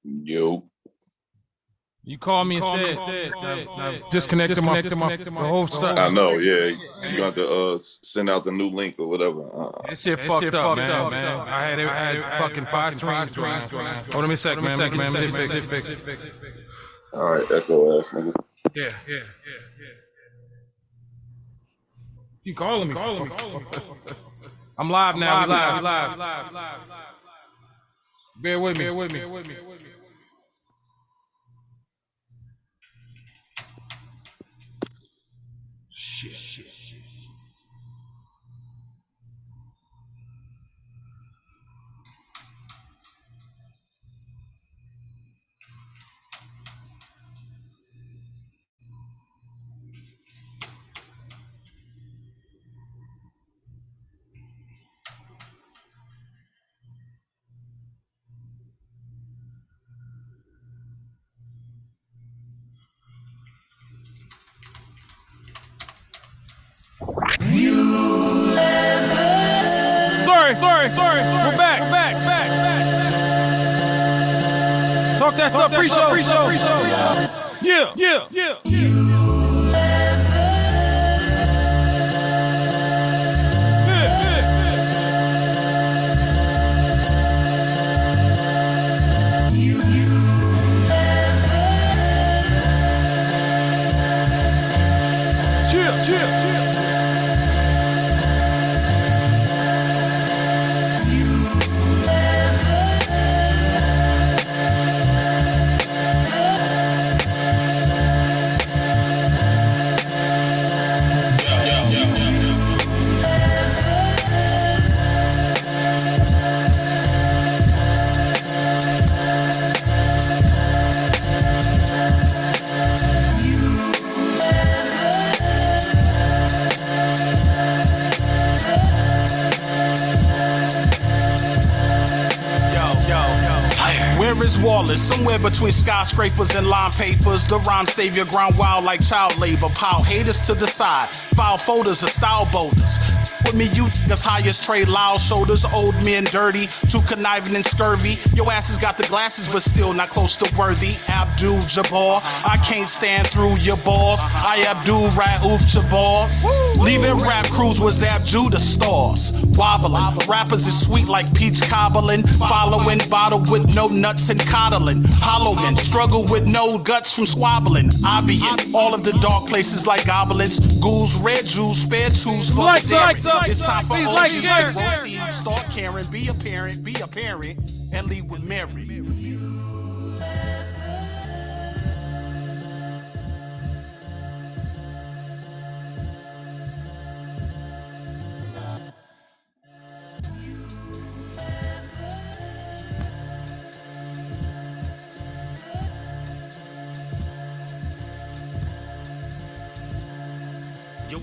Yo. You call me instead. Disconnect the whole stuff. I know, yeah. You got to send out the new link or whatever. That shit fucked up, man. I had fucking 5 streams. Hold on a second, man. All right, echo ass nigga. Yeah. You calling me? I'm live now. Live. Bear with me. Shit. Sorry. We're back. Talk that stuff pre-show. Yeah. Chill. Wallace, somewhere between skyscrapers and line papers. The rhyme savior, ground wild like child labor. Pile haters to the side, file folders of style boulders. With me, you as high as trade loud shoulders. Old men dirty, too conniving and scurvy. Your asses got the glasses, but still not close to worthy. Abdul Jabbar, I can't stand through your balls. I Abdul Rauf Jabars. Leaving rap crews was Abju the stars. Wobbling, rappers is sweet like peach cobbling. Following bottle with no nuts and coddling. Hollow men struggle with no guts from squabbling. Obvious, all of the dark places like goblins. Ghouls, red jewels, spare tools for the it's time for OGs to proceed. Start caring, be a parent, and lead with merit.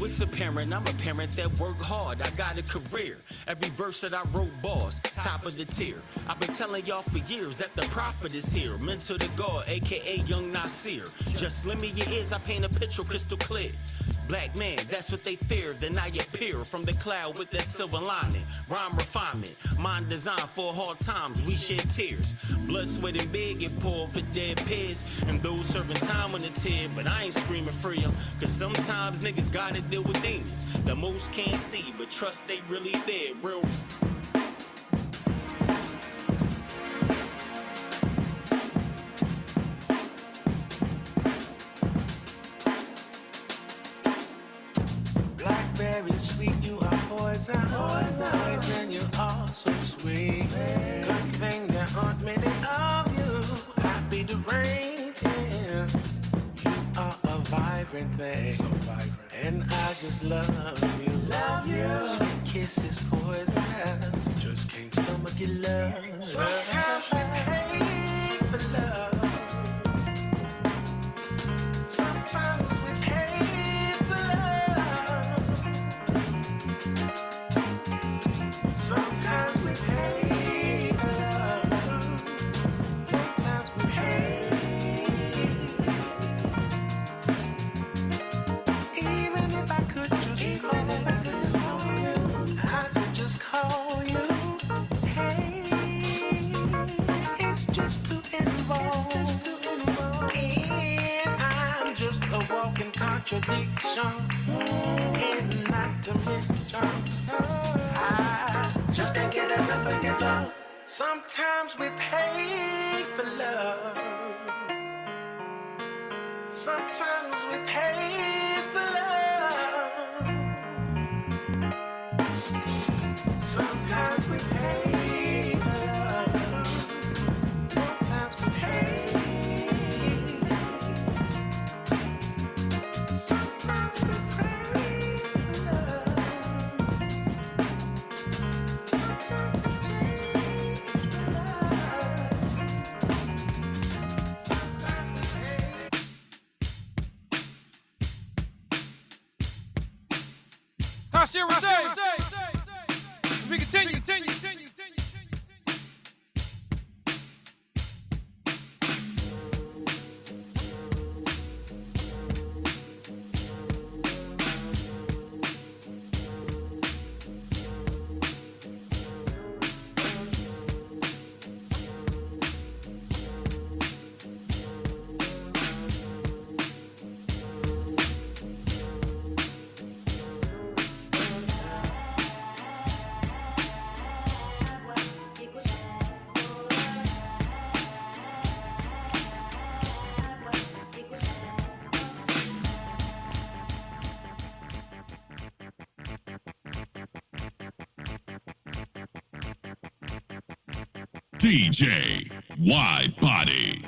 It's apparent, I'm a parent that worked hard. I got a career. Every verse that I wrote, bars, top of the tier. I've been telling y'all for years that the prophet is here. Mentor to God, aka Young Nasir. Just lend me your ears, I paint a picture crystal clear. Black man, that's what they fear. Then I appear from the cloud with that silver lining. Rhyme refinement, mind designed for hard times. We shed tears. Blood, sweat, and bed get poured for dead peers. And those serving time on the tear. But I ain't screaming free them. Cause sometimes niggas gotta deal with demons that most can't see, but trust they really there. Real. Blackberry sweet, you are poison. Poison, you are so sweet. Good thing there aren't many of you. Happy to range, yeah. You are a vibrant thing. So vibrant. And I just love you. Love you. Sweet kisses, poison. Just can't stomach your love. Sometimes we pay for love. Sometimes we pay for love. Sometimes we pay for love. Sometimes we pay. Even if I could just call you, I could just call you. Hey, it's just too involved. walking contradiction. And not to mention, I just can't get enough of your love. Sometimes we pay for love. Sometimes we pay for love. Sometimes we pay for love. Sometimes we pay. Sometimes we pray for love. Sometimes we change for love. Sometimes we pay. Tasha, we continue. DJ Wide Body.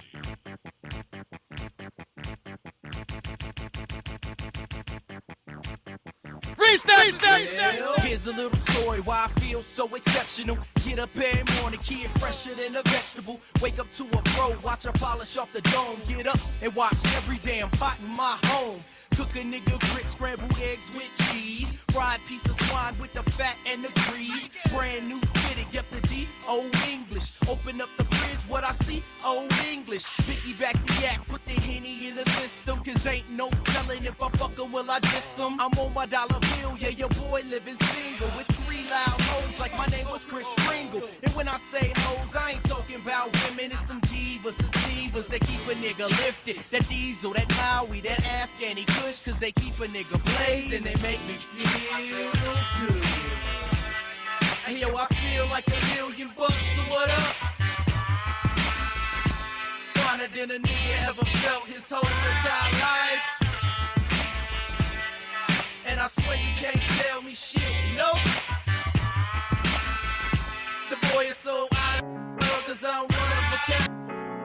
Here's a little story why I feel so exceptional. Get up every morning, kid fresher than a vegetable. Wake up to a pro, watch her polish off the dome. Get up and watch every damn pot in my home. Cook a nigga grits, scrambled eggs with cheese. Fried piece of swine with the fat and the grease. Brand new fitted, yep the D, old English. Open up the fridge, what I see, old English. Piggyback the yak, put the Henny in the system. Cause ain't no telling if I fuck 'em, will I diss 'em? I'm on my dollar bill, yeah, your boy living single. With 3 loud hoes like my name was Chris Kringle. And when I say hoes, I ain't talking about women. It's them divas, sativas that keep a nigga lifted. That diesel, that Maui, that Afghani Kush. Cause they keep a nigga blazed and they make me feel good. And yo, I feel like $1,000,000, so what up? Finer than a nigga ever felt his whole entire life. And I swear you can't tell me shit, nope. The boy is so out of cause I'm one of a kind.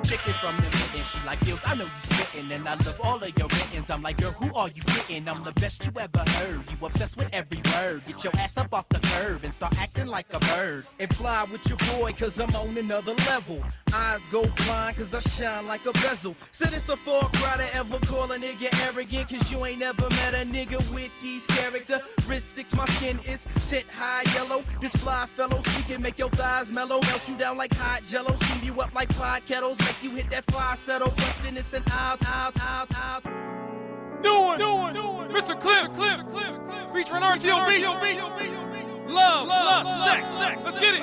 Chicken from the mitten, she like, yo, I know you spittin', and I love all of your writtens. I'm like, girl, who are you kidding? I'm the best you ever heard. You obsessed with every word. Get your ass up off the curb and start acting like a bird. And fly with your boy, cause I'm on another level. Eyes go blind, cause I shine like a bezel. Said it's a far cry to ever call a nigga arrogant, cause you ain't never met a nigga with these characteristics. My skin is tint high yellow. This fly fellow speaking, make your thighs mellow. Melt you down like hot jello. Steam you up like pod kettles. Make you hit that fire settle. Question this and out. Doing, Mr. Cliff, featuring RTOB. Love, lust, sex. Let's get it.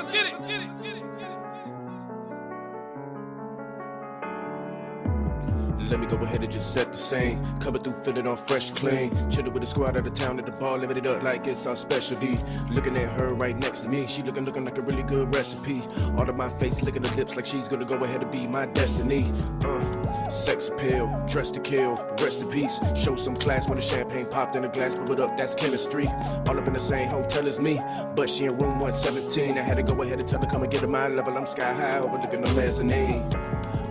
Let me go ahead and just set the scene. Coming through, feeling on fresh, clean. Chillin' with the squad out of town at the bar, living it up like it's our specialty. Looking at her right next to me, she looking like a really good recipe. All of my face, licking her lips like she's gonna go ahead and be my destiny. Sex appeal, dress to kill, rest in peace. Show some class when the champagne popped in a glass, blew it up, that's chemistry. All up in the same hotel as me, but she in room 117. I had to go ahead and tell her come and get to my level. I'm sky high, overlooking the mezzanine.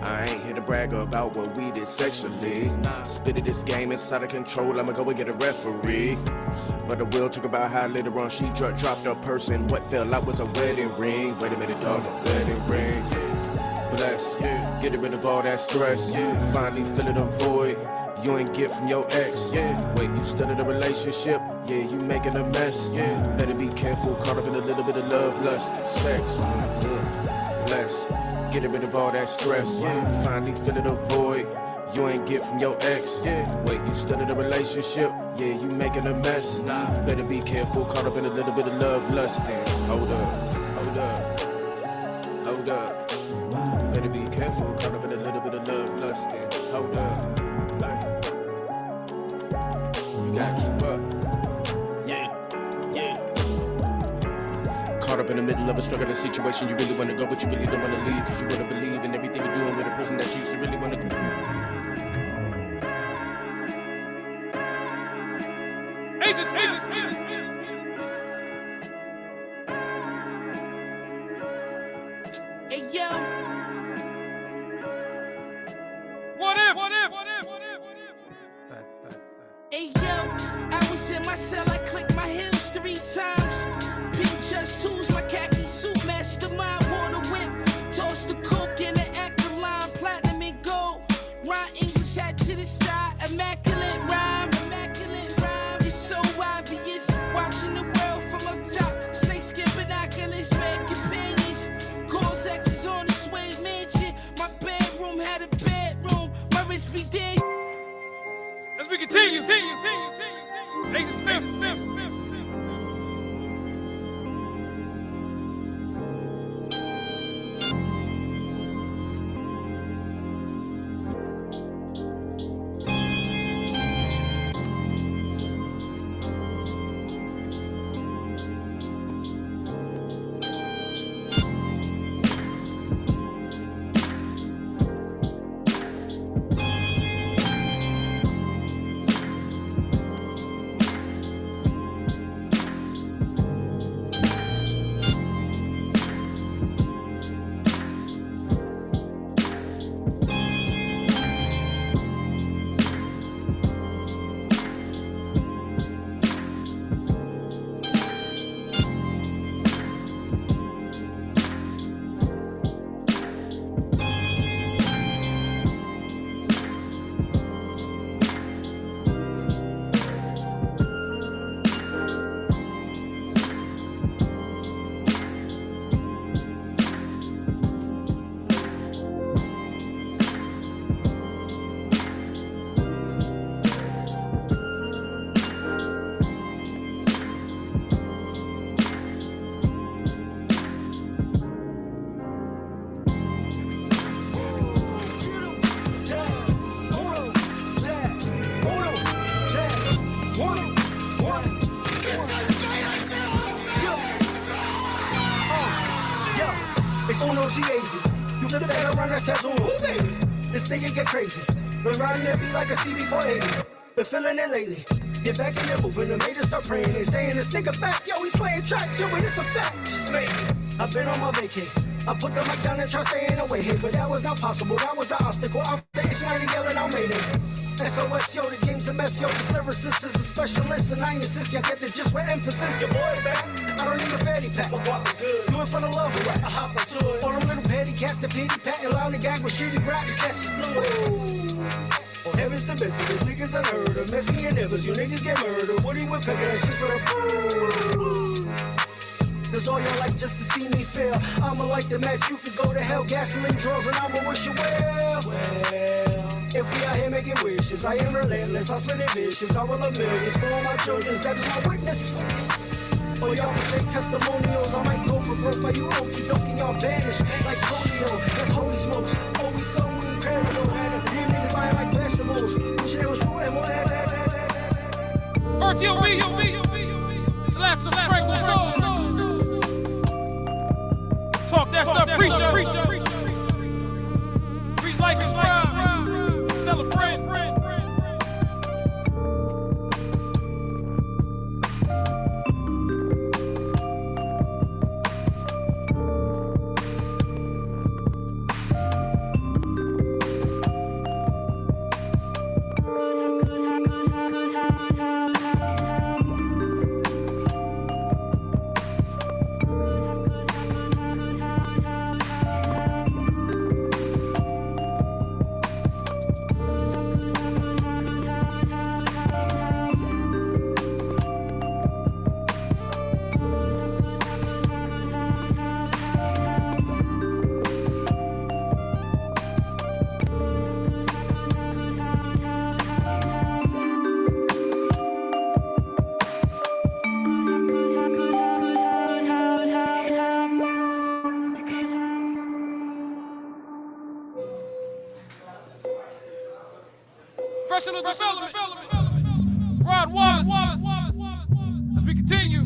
I ain't here to brag about what we did sexually. Spitted this game, it's out of control, I'ma go and get a referee. But I will talk about how later on she dropped her purse and what fell out was a wedding ring. Wait a minute, dog, a wedding ring. Bless, get rid of all that stress. Finally filling a void you ain't get from your ex. Wait, you still in a relationship? Yeah, you making a mess. Better be careful, caught up in a little bit of love, lust, sex. Bless. Get rid of all that stress. Finally filling a void you ain't get from your ex. Wait, you still in a relationship? Yeah, you making a mess. Better be careful, caught up in a little bit of love, lust. Hold up. Better be careful, caught up in a little bit of love, lust. Hold up. in the middle of a struggling situation. You really wanna go, but you really don't wanna leave, cause you wanna believe in everything you're doing with a person that you used to really wanna go. Ages. Hey yo, What if? hey yo, I was in my cell, I clicked my heels 3 times. Pink just tools, my khaki suit, mastermind, water whip. Toss the coke in the acroline, platinum and gold. Rhyme English hat to the side, immaculate rhyme. It's so obvious, watching the world from up top. Snakeskin binoculars, red companions. Cause X is on the suede mansion. My bedroom had a bedroom, my wrist be dead. As we continue. Agent Smith. It's on OGAZ. You feel the better run that says on who, baby? This nigga get crazy. Been riding that beat like a CB480. Been feeling it lately. Get back in there, moving the haters start praying. They saying this nigga back, yo, he's playing tracks, yo, but it's a fact. Just maybe. I've been on my vacay. I put the mic down and try staying away here, but that was not possible. That was the obstacle. I'm staying shining, yelling, I'll made it. SOS, yo, the game's a mess, yo, this lyricist is a specialist, and I insist y'all get the gist with emphasis. Your boy's back, I don't need a fatty pack. My guap is good, do it for the love of rap. I hop into it, all them little petty cats that pity pat and loudly gag with shitty raps. That's just blue. Oh, heavens to business, niggas unheard of. Messy and Evers, you niggas get murdered. Woody Woodpecker, that shit's for the boo. Cause all y'all like just to see me fail. I'ma like the match, you could go to hell. Gasoline draws and I'ma wish you well. If we out here making wishes, I am relentless, I split it vicious. I will have millions for all my children, that is my witness. Oh, y'all can say testimonials, I might go for broke. While you okie dokie, y'all vanish like polio. That's holy smokes, oh, we so incredible. These niggas buying like vegetables. Shit was true and more. RTOB, slaps of Franklin Soul. Talk that stuff, pre-show. Please like, subscribe. Tell a friend. Professional development. Rod Wallace. As we continue.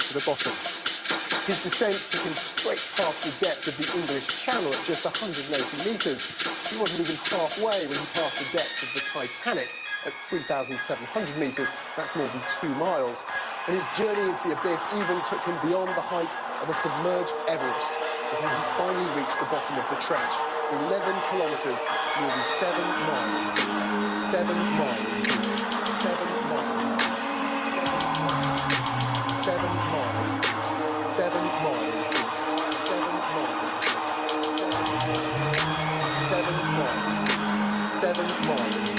to the bottom. His descent took him straight past the depth of the English Channel at just 180 metres. He wasn't even halfway when he passed the depth of the Titanic at 3,700 metres. That's more than 2 miles. And his journey into the abyss even took him beyond the height of a submerged Everest before he finally reached the bottom of the trench. 11 kilometres, nearly 7 miles. 7 miles. 7 miles. 7 miles. 7 miles. 7 miles. 7 miles. 7 miles. 7 miles.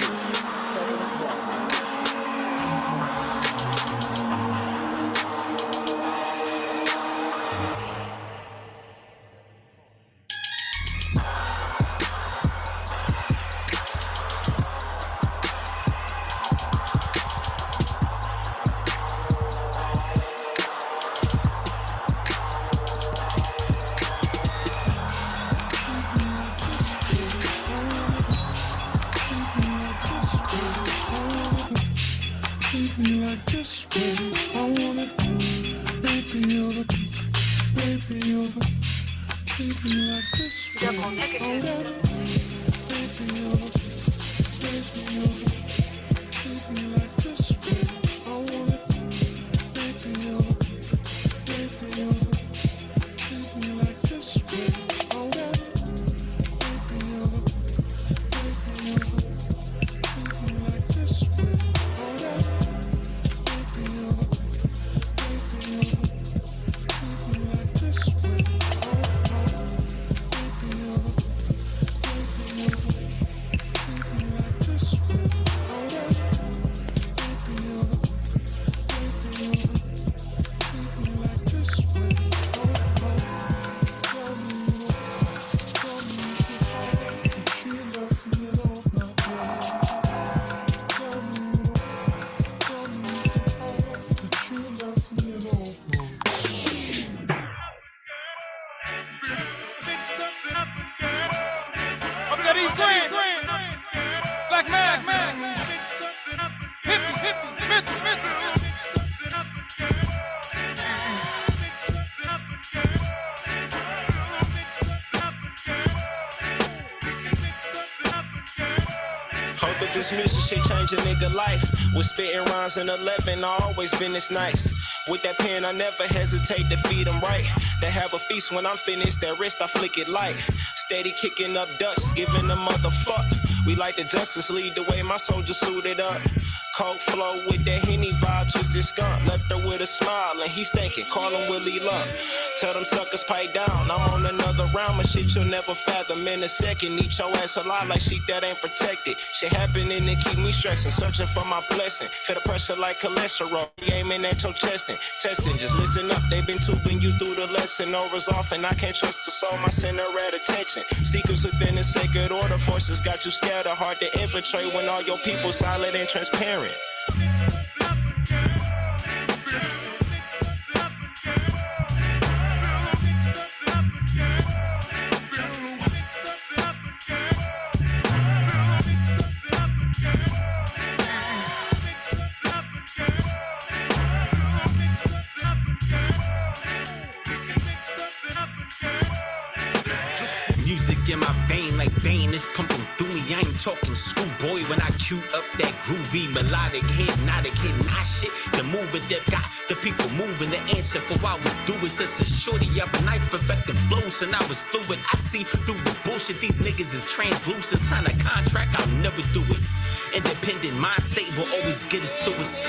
This music shit change a nigga life. With spitting rhymes in 11, I always been this nice. With that pen, I never hesitate to feed them right. To have a feast when I'm finished, that wrist I flick it light. Steady kicking up dust, giving a motherfuck. We like the Justice League, the way my soldiers suited up. Cold flow with that Henny vibe, twisted skunk. Left her with a smile and he's thinking, call him Willie Luck. Tell them suckers pipe down, I'm on another round of shit you'll never fathom in a second. Eat your ass alive like sheep that ain't protected. Shit happening and keep me stressing, searching for my blessing. Feel the pressure like cholesterol, aiming at your chest and testing. Just listen up, they been tubing you through the lesson. Auras off and I can't trust the soul, my center at attention. Secrets within the sacred order, forces got you scattered. Hard to infiltrate when all your people solid and transparent. In my vein like vein is pumping through me. I ain't talking schoolboy when I cue up that groovy melodic hypnotic hit my shit. The movement that got the people moving. The answer for why we do is just a shorty up nice perfecting flows and I was fluid. I see through the bullshit. These niggas is translucent. Sign a contract, I'll never do it. Independent mind state will always get us through it.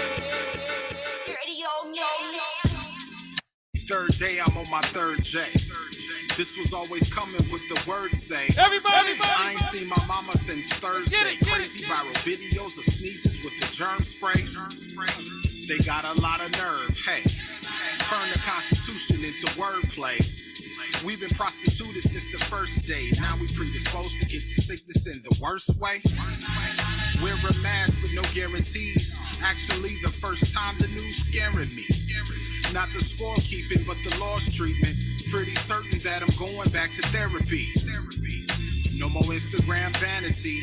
Third day, I'm on my third J. This was always coming with the word say. Everybody. I ain't seen my mama since Thursday. Crazy viral videos of sneezes with the germ spray. They got a lot of nerve. Hey, turn the Constitution into wordplay. We've been prostituted since the first day. Now we predisposed to get the sickness in the worst way. Wear a mask with no guarantees. Actually, the first time the news scaring me. Not the scorekeeping, but the loss treatment. Pretty certain that I'm going back to therapy. No more Instagram vanity.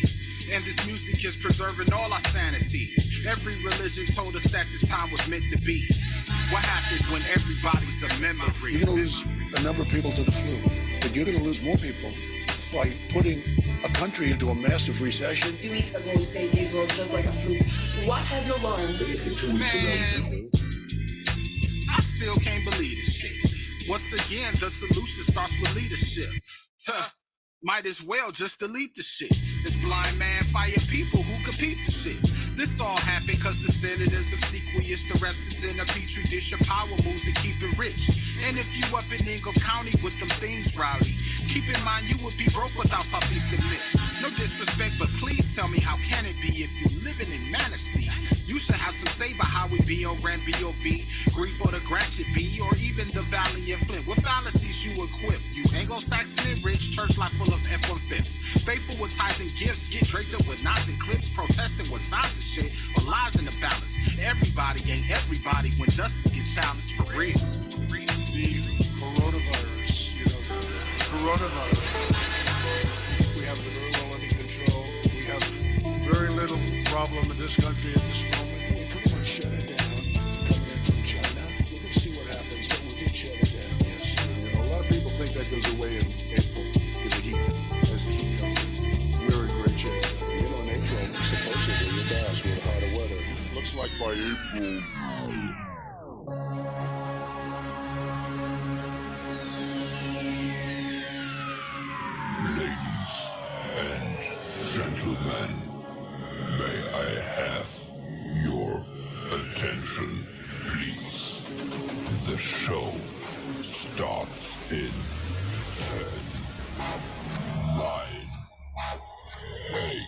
And this music is preserving all our sanity. Every religion told us that this time was meant to be. What happens when everybody's a memory? You're going to lose a number of people to the flu, but you're going to lose more people by putting a country into a massive recession. 2 weeks ago, St. Louis was just like a flu. What have you learned? Man, I still can't believe this shit. Once again, the solution starts with leadership. Might as well just delete the shit. This blind man fire people who compete the shit. This all happened cause the senators obsequious to reps is in a petri dish of power moves and keep it rich. And if you up in Ingle County with them things rowdy, keep in mind you would be broke without Southeastern Mitch. No disrespect, but please tell me how can it be if you living in Manistee? You should have some say about how we be on Grand B.O.V., Grief or the Gratiot B, or even the Valley of Flint. What fallacies you equip? You Anglo-Saxon and rich, church life full of F-150s. Faithful with ties and gifts, get draped up with knots and clips, protesting with signs and shit, or lies in the balance. Everybody ain't everybody when justice gets challenged for real. The coronavirus, coronavirus. We have it very well under control. We have very little problem in this country at this moment. We pretty much shut it down. Coming in from China, we'll see what happens. But we did shut it down. Yes. A lot of people think that goes away in April with the heat. As the heat comes, we're in great shape. In April, supposedly it does with hotter weather. Looks like by April. Gentlemen, may I have your attention, please? The show starts in 10, 9, 8,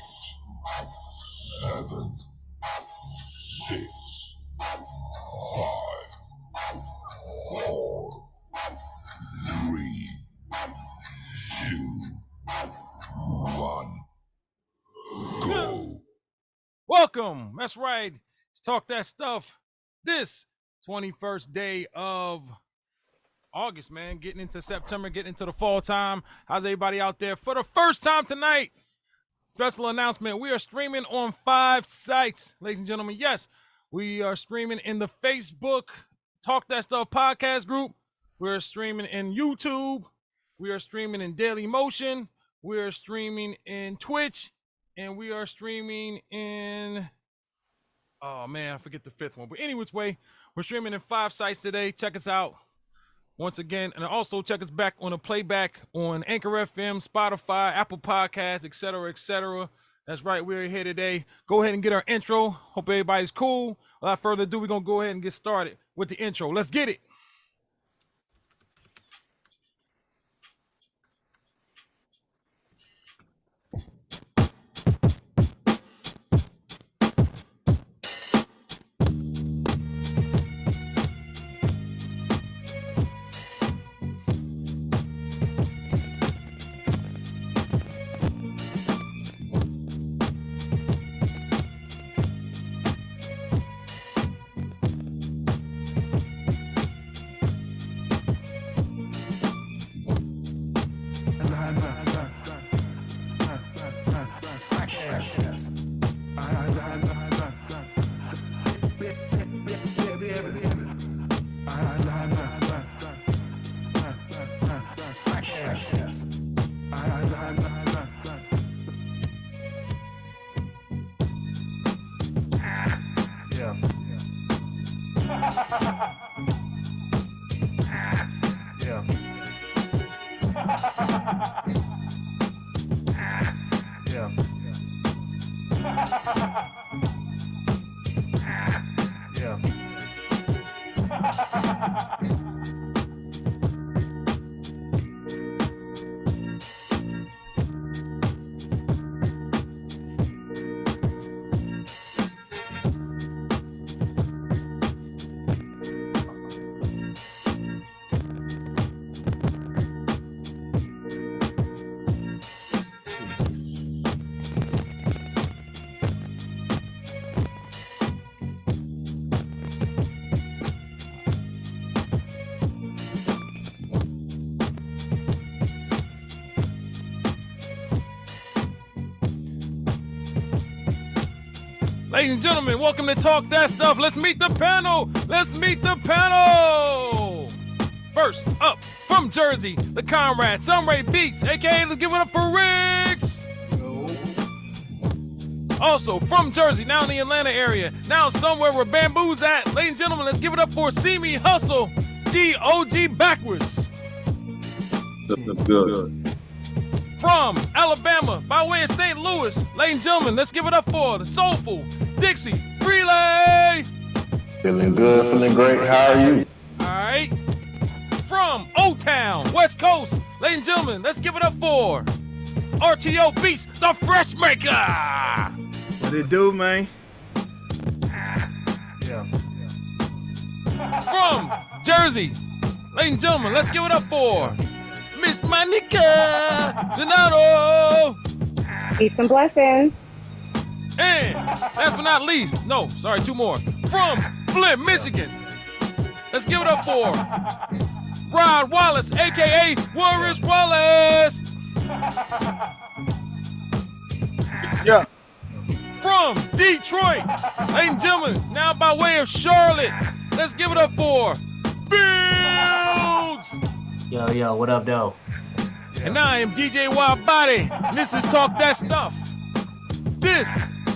7, 6, 5, 4, 3, 2, 1. Go. Welcome. That's right. Let's talk that stuff. This 21st day of August, man. Getting into September, getting into the fall time. How's everybody out there? For the first time tonight, special announcement. We are streaming on 5 sites, ladies and gentlemen. Yes, we are streaming in the Facebook Talk That Stuff podcast group. We're streaming in YouTube. We are streaming in Daily Motion. We are streaming in Twitch. And we are streaming in, oh man, I forget the 5th one. But anyways, we're streaming in 5 sites today. Check us out once again. And also check us back on a playback on Anchor FM, Spotify, Apple Podcasts, etc., etc. That's right, we're here today. Go ahead and get our intro. Hope everybody's cool. Without further ado, we're going to go ahead and get started with the intro. Let's get it. Ladies and gentlemen, welcome to Talk That Stuff. Let's meet the panel. Let's meet the panel. First up, from Jersey, the comrade, Sunray Beats, aka let's give it up for Riggs. Also from Jersey, now in the Atlanta area, now somewhere where Bamboo's at. Ladies and gentlemen, let's give it up for See Me Hustle, D.O.G. backwards. That's good. From Alabama, by way of St. Louis, ladies and gentlemen, let's give it up for the soulful Dixie Relay. Feeling good, feeling great. How are you? All right. From O-Town, West Coast, ladies and gentlemen, let's give it up for RTO Beats, the Fresh Maker. What it do, man? Yeah. From Jersey, ladies and gentlemen, let's give it up for Miss Monica Donato. Peace and blessings. And last but not least, no, sorry, two more. From Flint, Michigan, let's give it up for Rod Wallace, aka Warris Wallace. Yeah. From Detroit, ladies and gentlemen, now by way of Charlotte, let's give it up for Fields. Yo, what up, though? And I am DJ Wild Body. This is Talk That Stuff. This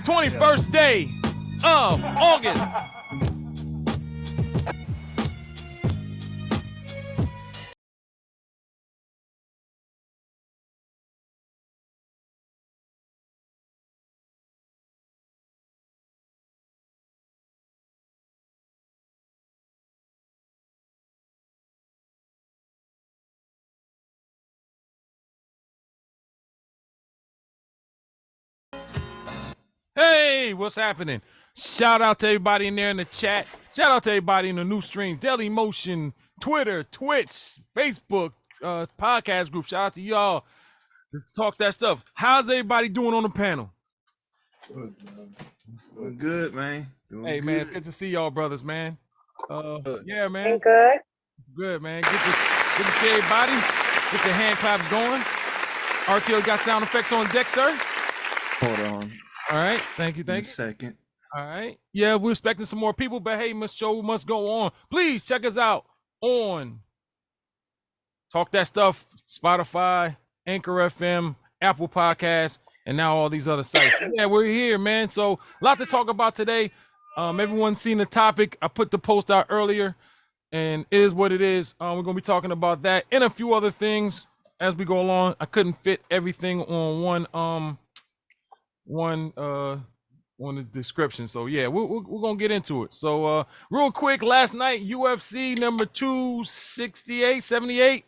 21st day of August. Hey, what's happening? Shout out to everybody in there in the chat. Shout out to everybody in the new stream, Daily Motion, Twitter, Twitch, Facebook, podcast group. Shout out to y'all. Let's talk that stuff. How's everybody doing on the panel? Doing good, man. Hey, man, it's good to see y'all, brothers, man. Yeah, man. Doing good. Good, man. Good to see everybody. Get the hand claps going. RTO got sound effects on deck, sir. Hold on. All right, thank you. A second. All right, yeah, we're expecting some more people, but hey, show must go on. Please check us out on Talk That Stuff, Spotify, Anchor FM, Apple Podcasts, and now all these other sites. Yeah, we're here, man. So a lot to talk about today. Everyone's seen the topic. I put the post out earlier, and it is what it is. We're gonna be talking about that and a few other things as we go along. I couldn't fit everything on one on the description, so yeah, we're gonna get into it. So real quick, last night UFC number 278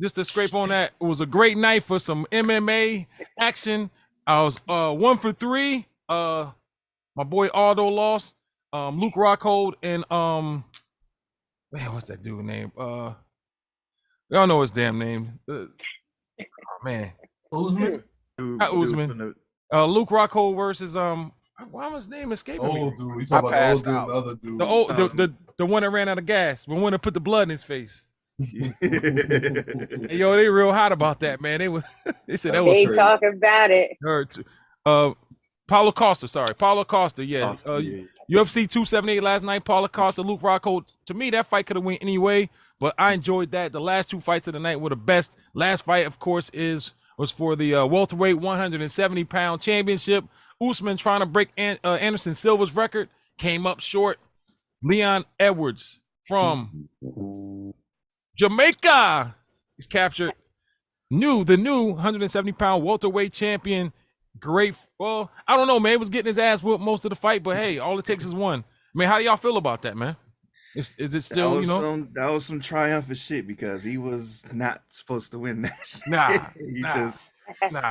just to scrape on that, it was a great night for some MMA action. I was 1 for 3. My boy Aldo lost. Luke Rockhold and man, what's that dude name? Y'all know his damn name. Oh, man, Usman. Not Usman. Luke Rockhold versus why was his name escaping me? Old dude. We talking about old dude, the other dude. The one that ran out of gas, the one that put the blood in his face. Hey, yo, they real hot about that, man. They said that was. They talking about it. Paulo Costa. Yeah. UFC 278 last night. Paulo Costa, Luke Rockhold. To me, that fight could have went anyway, but I enjoyed that. The last two fights of the night were the best. Last fight, of course, was for the welterweight 170-pound championship. Usman trying to break Anderson Silva's record, came up short. Leon Edwards from Jamaica is captured. The new 170-pound welterweight champion. Great. Well, I don't know, man. He was getting his ass whooped most of the fight, but hey, all it takes is one. I mean, how do y'all feel about that, man? Is it still, that was some triumphant shit because he was not supposed to win that shit. Nah.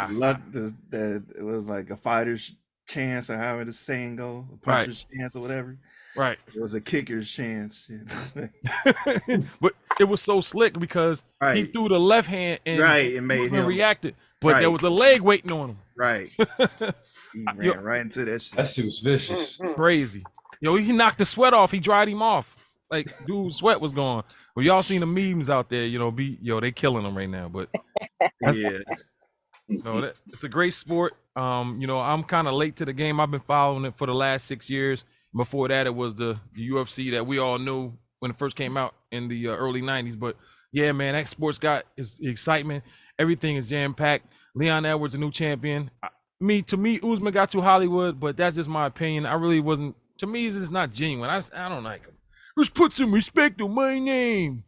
Lucked that it was like a fighter's chance, or however the saying go, a puncher's chance or whatever. Right. It was a kicker's chance. But it was so slick because he threw the left hand and made him reacted, but there was a leg waiting on him. Right. He ran right into that shit. That shit was vicious. Crazy. Yo, he knocked the sweat off. He dried him off. Like, dude's sweat was gone. Well, y'all seen the memes out there, they killing him right now. But No, it's a great sport. I'm kind of late to the game. I've been following it for the last 6 years. Before that, it was the UFC that we all knew when it first came out in the early 90s. But yeah, man, that sport's got its excitement. Everything is jam-packed. Leon Edwards, a new champion. To me, Usman got to Hollywood, but that's just my opinion. I really wasn't. To me, it's just not genuine. I don't like him. Let's put some respect on my name.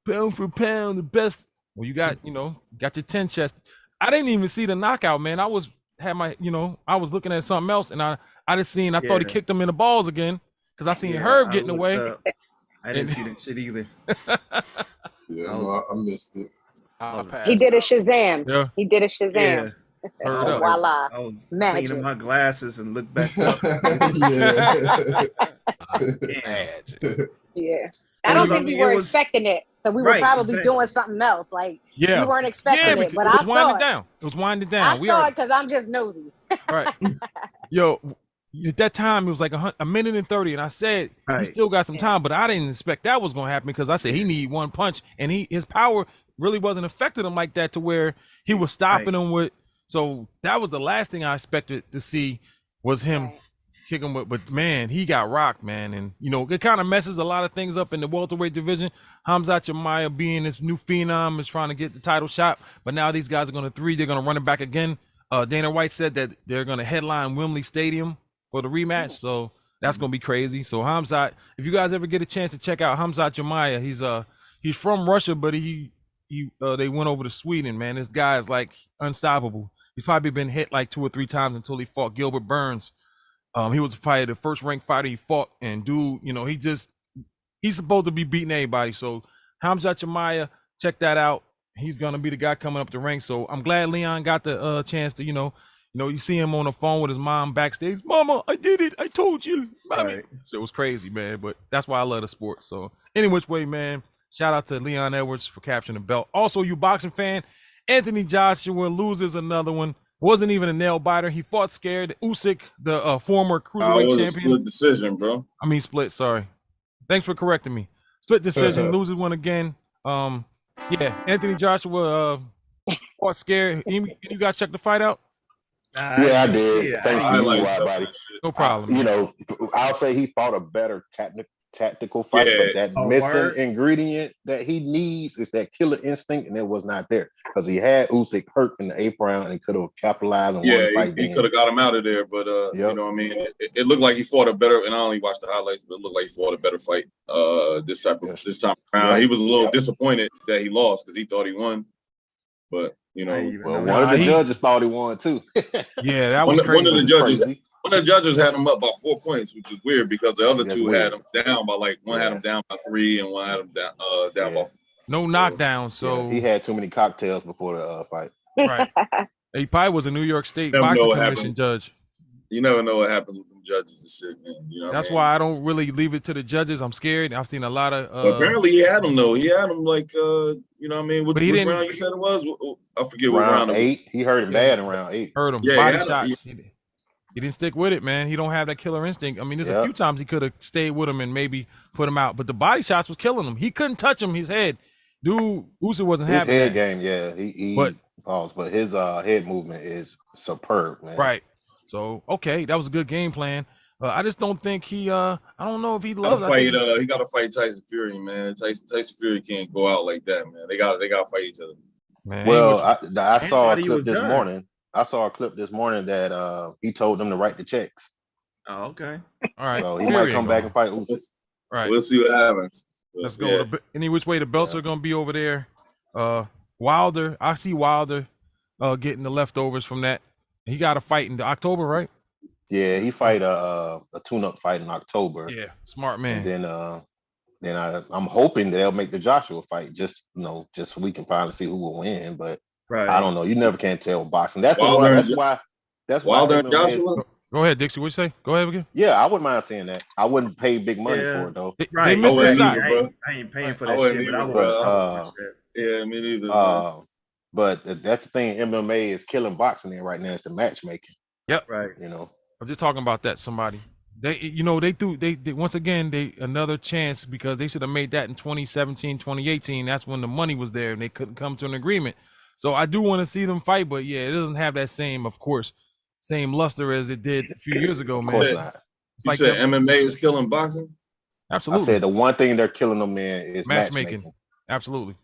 Pound for pound, the best. Well, you got your 10 chest. I didn't even see the knockout, man. I was looking at something else, and I thought he kicked him in the balls again because I seen Herb getting away. I didn't see that shit either. I missed it. He did a Shazam. Yeah. He did a Shazam. Voila. I was Magic. cleaning my glasses and looked back up. Yeah. I don't think we were expecting it. So we were probably doing something else. Like, we weren't expecting it. But I saw it. It was winding down. I saw it because I'm just nosy. Right. Yo, at that time, it was like a minute and 30. And I said, he still got some time. But I didn't expect that was going to happen because I said he need one punch. And his power really wasn't affecting him like that to where he was stopping him with. So that was the last thing I expected to see was him kick him with. But man, he got rocked, man. And it kind of messes a lot of things up in the welterweight division. Khamzat Chimaev being this new phenom is trying to get the title shot, but now these guys are going to they're going to run it back again. Dana White said that they're going to headline Wembley Stadium for the rematch, so that's going to be crazy. So Khamzat, if you guys ever get a chance to check out Khamzat Chimaev, he's from Russia, but they went over to Sweden, man. This guy is like unstoppable. He's probably been hit like 2 or 3 times until he fought Gilbert Burns. He was probably the first ranked fighter he fought, and dude, he's supposed to be beating everybody. So Khamzat Chimaev, check that out. He's gonna be the guy coming up the ranks. So I'm glad Leon got the chance to, you see him on the phone with his mom backstage. Mama, I did it. I told you, mommy. Right. So it was crazy, man. But that's why I love the sport. So any which way, man. Shout out to Leon Edwards for capturing the belt. Also, you boxing fan, Anthony Joshua loses another one. Wasn't even a nail biter. He fought scared. Usyk, the former cruiserweight champion. Split decision, bro. I mean split. Sorry. Thanks for correcting me. Split decision. Loses one again. Anthony Joshua fought scared. You guys check the fight out? Yeah, I did. Thanks to you, everybody. No problem. I'll say he fought a better tactical fight, but that missing ingredient that he needs is that killer instinct, and it was not there because he had Usyk hurt in the 8th round and could have capitalized on one fight. He could have got him out of there, but you know what I mean? It looked like he fought a better, and I only watched the highlights, but it looked like he fought a better fight this time around. Yeah. He was a little disappointed that he lost because he thought he won, but one of the judges thought he won too. Yeah, that was crazy. One of the judges had him up by 4 points, which is weird because the other two had him down by one had him down by 3 and one had him down by 4. No knockdown. So he had too many cocktails before the fight. Right. He probably was a New York State boxing commission judge. You never know what happens with them judges and shit, man. That's why I don't really leave it to the judges. I'm scared. I've seen a lot of. Apparently, he had him though. He had him which round you said it was? I forget what round. 8. He hurt him bad in round 8. Hurt him. Body shots. He didn't stick with it, man. He don't have that killer instinct. I mean, there's a few times he could have stayed with him and maybe put him out, but the body shots was killing him. He couldn't touch him. His head, dude, Usyk wasn't having his head that. game. But his head movement is superb, man. Right. So that was a good game plan. I just don't think he. I don't know if he loves. He got to fight Tyson Fury, man. Tyson Fury can't go out like that, man. They got to fight each other. Man, well, I saw a clip this morning. I saw a clip this morning that he told them to write the checks. Oh, okay. All right. So he might come back and fight Usyk. Right. We'll see what happens. Let's go. Yeah. Any which way the belts are going to be over there. Wilder, I see Wilder getting the leftovers from that. He got a fight in October, right? Yeah, he fight a tune-up fight in October. Yeah, smart man. And then I'm hoping that they'll make the Joshua fight just so we can finally see who will win. But I don't know. You never can tell with boxing. That's why. Wilder and Joshua. Go ahead, Dixie. What you say? Go ahead again. Yeah, I wouldn't mind seeing that. I wouldn't pay big money for it though. They missed the shot. I ain't paying for that shit. Yeah, me neither. But that's the thing. MMA is killing boxing right now. It's the matchmaking. Yep. Right. I'm just talking about that. Somebody. They once again another chance because they should have made that in 2017, 2018. That's when the money was there and they couldn't come to an agreement. So I do want to see them fight, but yeah, it doesn't have that same, of course, same luster as it did a few years ago, man. Of course not. It's You like said MMA is killing boxing? Absolutely. I said the one thing they're killing them in is matchmaking. Absolutely.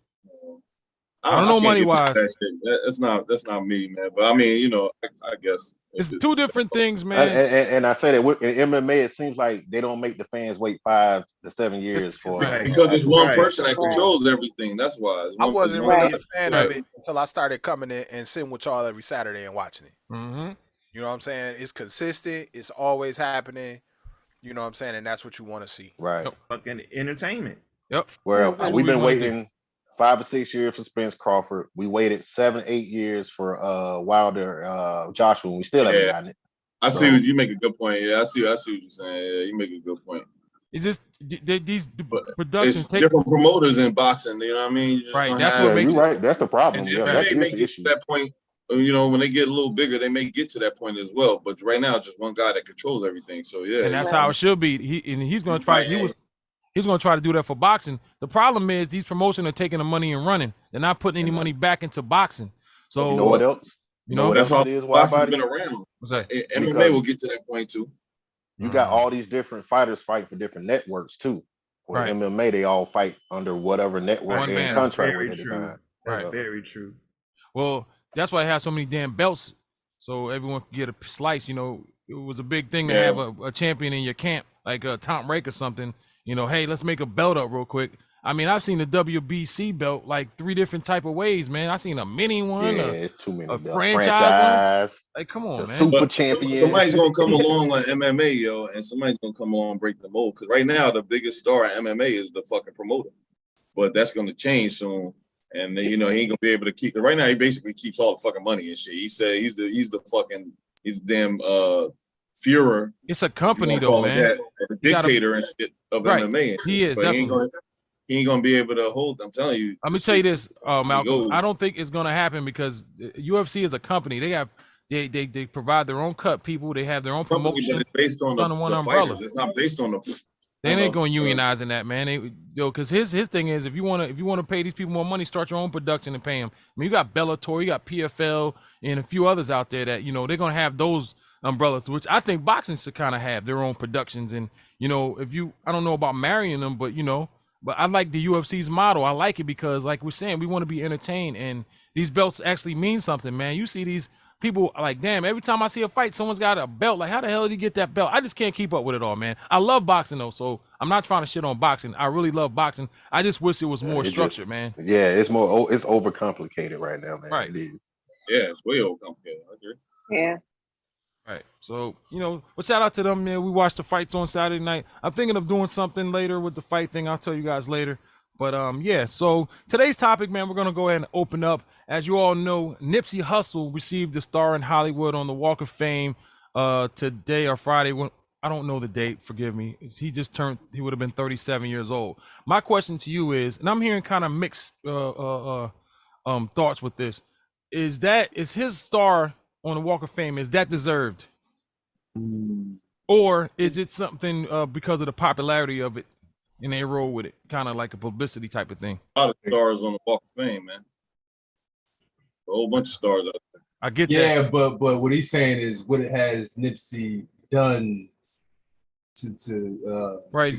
I don't know money wise. That's not me, man. But I mean, you know, I guess it's two different things, man. And I say that in MMA, it seems like they don't make the fans wait 5 to 7 years for because it's one person that controls everything. That's why. I wasn't really a fan of it until I started coming in and sitting with y'all every Saturday and watching it. Mm-hmm. You know what I'm saying? It's consistent. It's always happening. You know what I'm saying? And that's what you want to see. Right. Fucking entertainment. Yep. Well, we've been waiting 5 or 6 years for Spence Crawford. We waited 7, 8 years for Wilder, Joshua. And we still haven't gotten it. I see. You make a good point. Yeah, I see what you're saying. Yeah, you make a good point. It's just these productions it's different promoters in boxing. You know what I mean? Right. That's what makes it. Right. That's the problem. And they may get to that point. You know, when they get a little bigger, they may get to that point as well. But right now, just one guy that controls everything. So yeah, and that's how it should be. He's going to try. He's going to try to do that for boxing. The problem is these promotions are taking the money and running. They're not putting any money back into boxing. So you know what else? You know that's how boxing's been around. What's that? MMA will get to that point too. You got all these different fighters fighting for different networks too. For MMA, they all fight under whatever network they're in contract with at the time. Right. Very true. Well, that's why they have so many damn belts, so everyone can get a slice. You know, it was a big thing to have a champion in your camp, like Tom Rake or something. You know, hey, let's make a belt up real quick. I mean, I've seen the WBC belt like 3 different type of ways, man. I've seen a mini one, it's too many a franchise one. Like, come on, man. Super champion. Somebody's gonna come along on MMA, yo, and somebody's gonna come along and break the mold. Because right now, the biggest star in MMA is the fucking promoter, but that's gonna change soon. And you know, he ain't gonna be able to keep it. Right now, he basically keeps all the fucking money and shit. He said he's the damn Führer. It's a company though, man. The dictator and shit of MMA. And shit. He is but definitely. He ain't gonna be able to hold. I'm telling you. I'm gonna tell you this, Malcolm. I don't think it's gonna happen because UFC is a company. They provide their own cut people. They have their own promotion. But it's based on the umbrella. Fighters. It's not based on the. They ain't going to unionize in that, man. Because his thing is, if you want to pay these people more money, start your own production and pay them. I mean, you got Bellator, you got PFL, and a few others out there that they're going to have those umbrellas, which I think boxing should kind of have their own productions. And I don't know about marrying them, but but I like the UFC's model. I like it because, like we're saying, we want to be entertained, and these belts actually mean something, man. You see these people like, damn, every time I see a fight, someone's got a belt. Like, how the hell did you get that belt? I just can't keep up with it all, man. I love boxing though, so I'm not trying to shit on boxing. I really love boxing. I just wish it was more structured, man. Yeah, it's overcomplicated right now, man. Right. It is. Yeah, it's way overcomplicated. I agree. Yeah. Right. So, but shout out to them, man. We watched the fights on Saturday night. I'm thinking of doing something later with the fight thing. I'll tell you guys later. But yeah, so today's topic, man, we're going to go ahead and open up. As you all know, Nipsey Hussle received the Star in Hollywood on the Walk of Fame today or Friday. I don't know the date, forgive me. He would have been 37 years old. My question to you is, and I'm hearing kind of mixed thoughts with this, is his star on the Walk of Fame, is that deserved? Or is it something because of the popularity of it? And they roll with it, kind of like a publicity type of thing. A lot of stars on the Walk of Fame, man. A whole bunch of stars out there. I get that. Yeah, but what he's saying is, what has Nipsey done to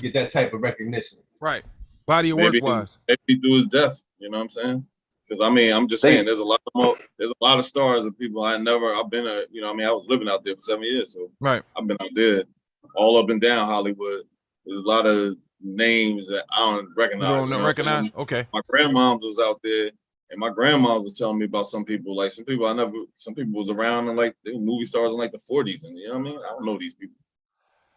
get that type of recognition? Right. Body of work wise. Maybe through his death. You know what I'm saying? Because I'm just saying, there's a lot of stars of people I was living out there for 7 years, so right. I've been out there, all up and down Hollywood. There's a lot of names that I don't recognize. You don't recognize? Okay. My grandmom was out there, and my grandma was telling me about some people. Like some people was around and like they were movie stars in like the 40s, and you know what I mean? I don't know these people.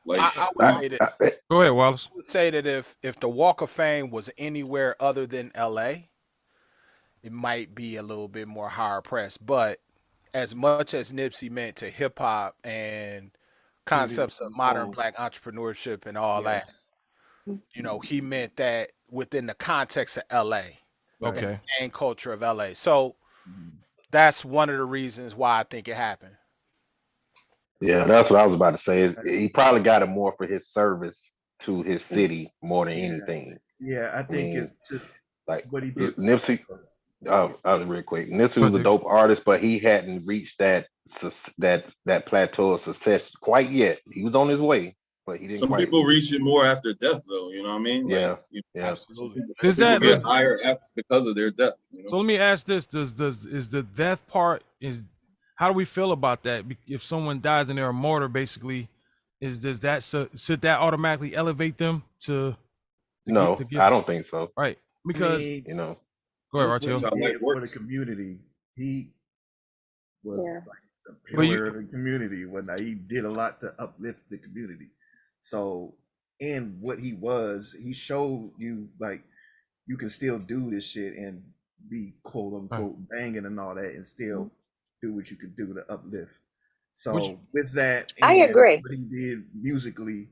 Like I would say that. Go ahead, Wallace. I would say that if the Walk of Fame was anywhere other than LA, it might be a little bit more higher press. But as much as Nipsey meant to hip hop and concepts of modern Black entrepreneurship and all that, he meant that within the context of LA, okay, and culture of LA. So that's one of the reasons why I think it happened. Yeah, that's what I was about to say. He probably got it more for his service to his city more than anything. Yeah, I think it's just like what he did. Nipsey Real quick. Nipsey was a dope artist, but he hadn't reached that plateau of success quite yet. He was on his way, but he didn't. Some people reach it more after death, though. You know what I mean? Yeah, absolutely. Does Some that people get higher because of their death? You know? So let me ask this: is the death part how do we feel about that? If someone dies and they're a martyr, basically, should that automatically elevate them to no, I don't think so. Right, because go ahead, Archie. For the community, he was like the pillar of the community. He did a lot to uplift the community. So, and what he showed you like you can still do this shit and be quote unquote banging and all that, and still do what you could do to uplift. So with that, I agree. What he did musically,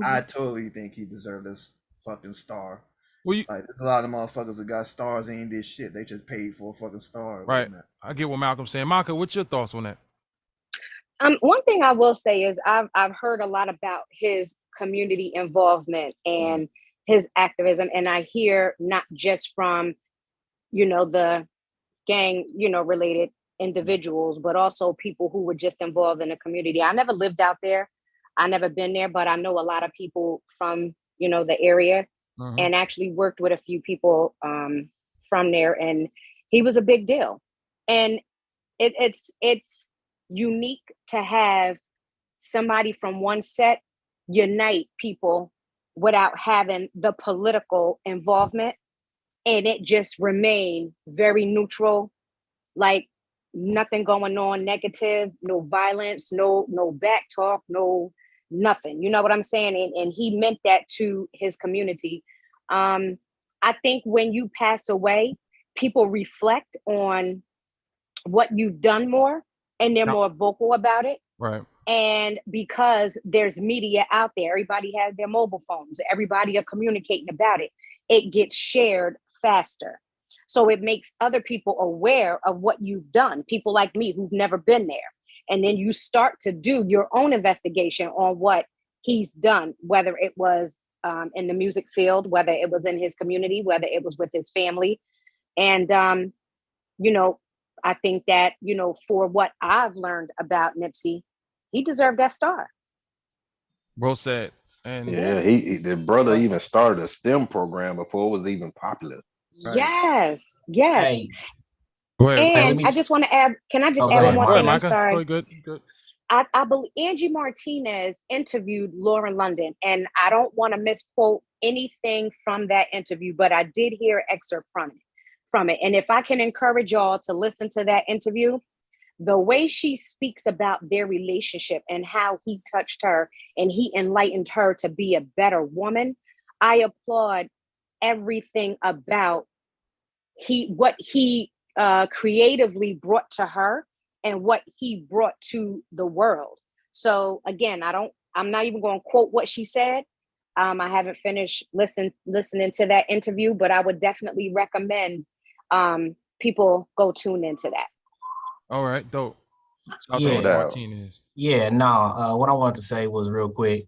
I totally think he deserved a fucking star. Like there's a lot of motherfuckers that got stars and ain't did shit. They just paid for a fucking star. Right. I get what Malcolm's saying. Malcolm, what's your thoughts on that? One thing I will say is I've heard a lot about his community involvement and his activism, and I hear not just from the gang related individuals, but also people who were just involved in the community. I never lived out there. I never been there, but I know a lot of people from the area, and actually worked with a few people from there, and he was a big deal. And it's unique to have somebody from one set unite people without having the political involvement, and it just remain very neutral, like nothing going on negative, no violence, no back talk, no nothing. You know what I'm saying? And he meant that to his community. I think when you pass away, people reflect on what you've done more, and they're more vocal about it. Right. And because there's media out there, everybody has their mobile phones, everybody are communicating about it. It gets shared faster. So it makes other people aware of what you've done. People like me who've never been there. And then you start to do your own investigation on what he's done, whether it was in the music field, whether it was in his community, whether it was with his family. And, I think that, for what I've learned about Nipsey, he deserved that star. Well said. And the brother even started a STEM program before it was even popular. Right. Yes. Hey. And I just want to add, can I just add one more thing? I'm sorry. Good. I believe Angie Martinez interviewed Lauren London, and I don't want to misquote anything from that interview, but I did hear an excerpt from it. And if I can encourage y'all to listen to that interview, the way she speaks about their relationship and how he touched her and he enlightened her to be a better woman, I applaud everything about what he creatively brought to her and what he brought to the world. So again, I'm not even going to quote what she said. I haven't finished listening to that interview, but I would definitely recommend people go tune into that. All right, dope. What I wanted to say was real quick.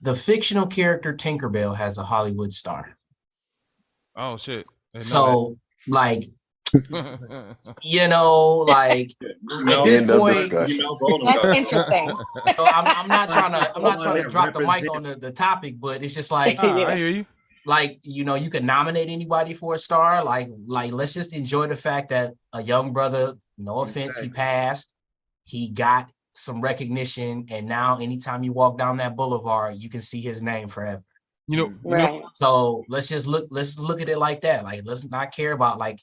The fictional character Tinkerbell has a Hollywood star. Oh shit. So like at this point, that's interesting. I'm not trying to drop the mic on the topic, but it's just like I hear you. Like, you could nominate anybody for a star. Like let's just enjoy the fact that a young brother, no offense, he passed, he got some recognition, and now anytime you walk down that boulevard, you can see his name forever. So let's look at it like that. Like, let's not care about like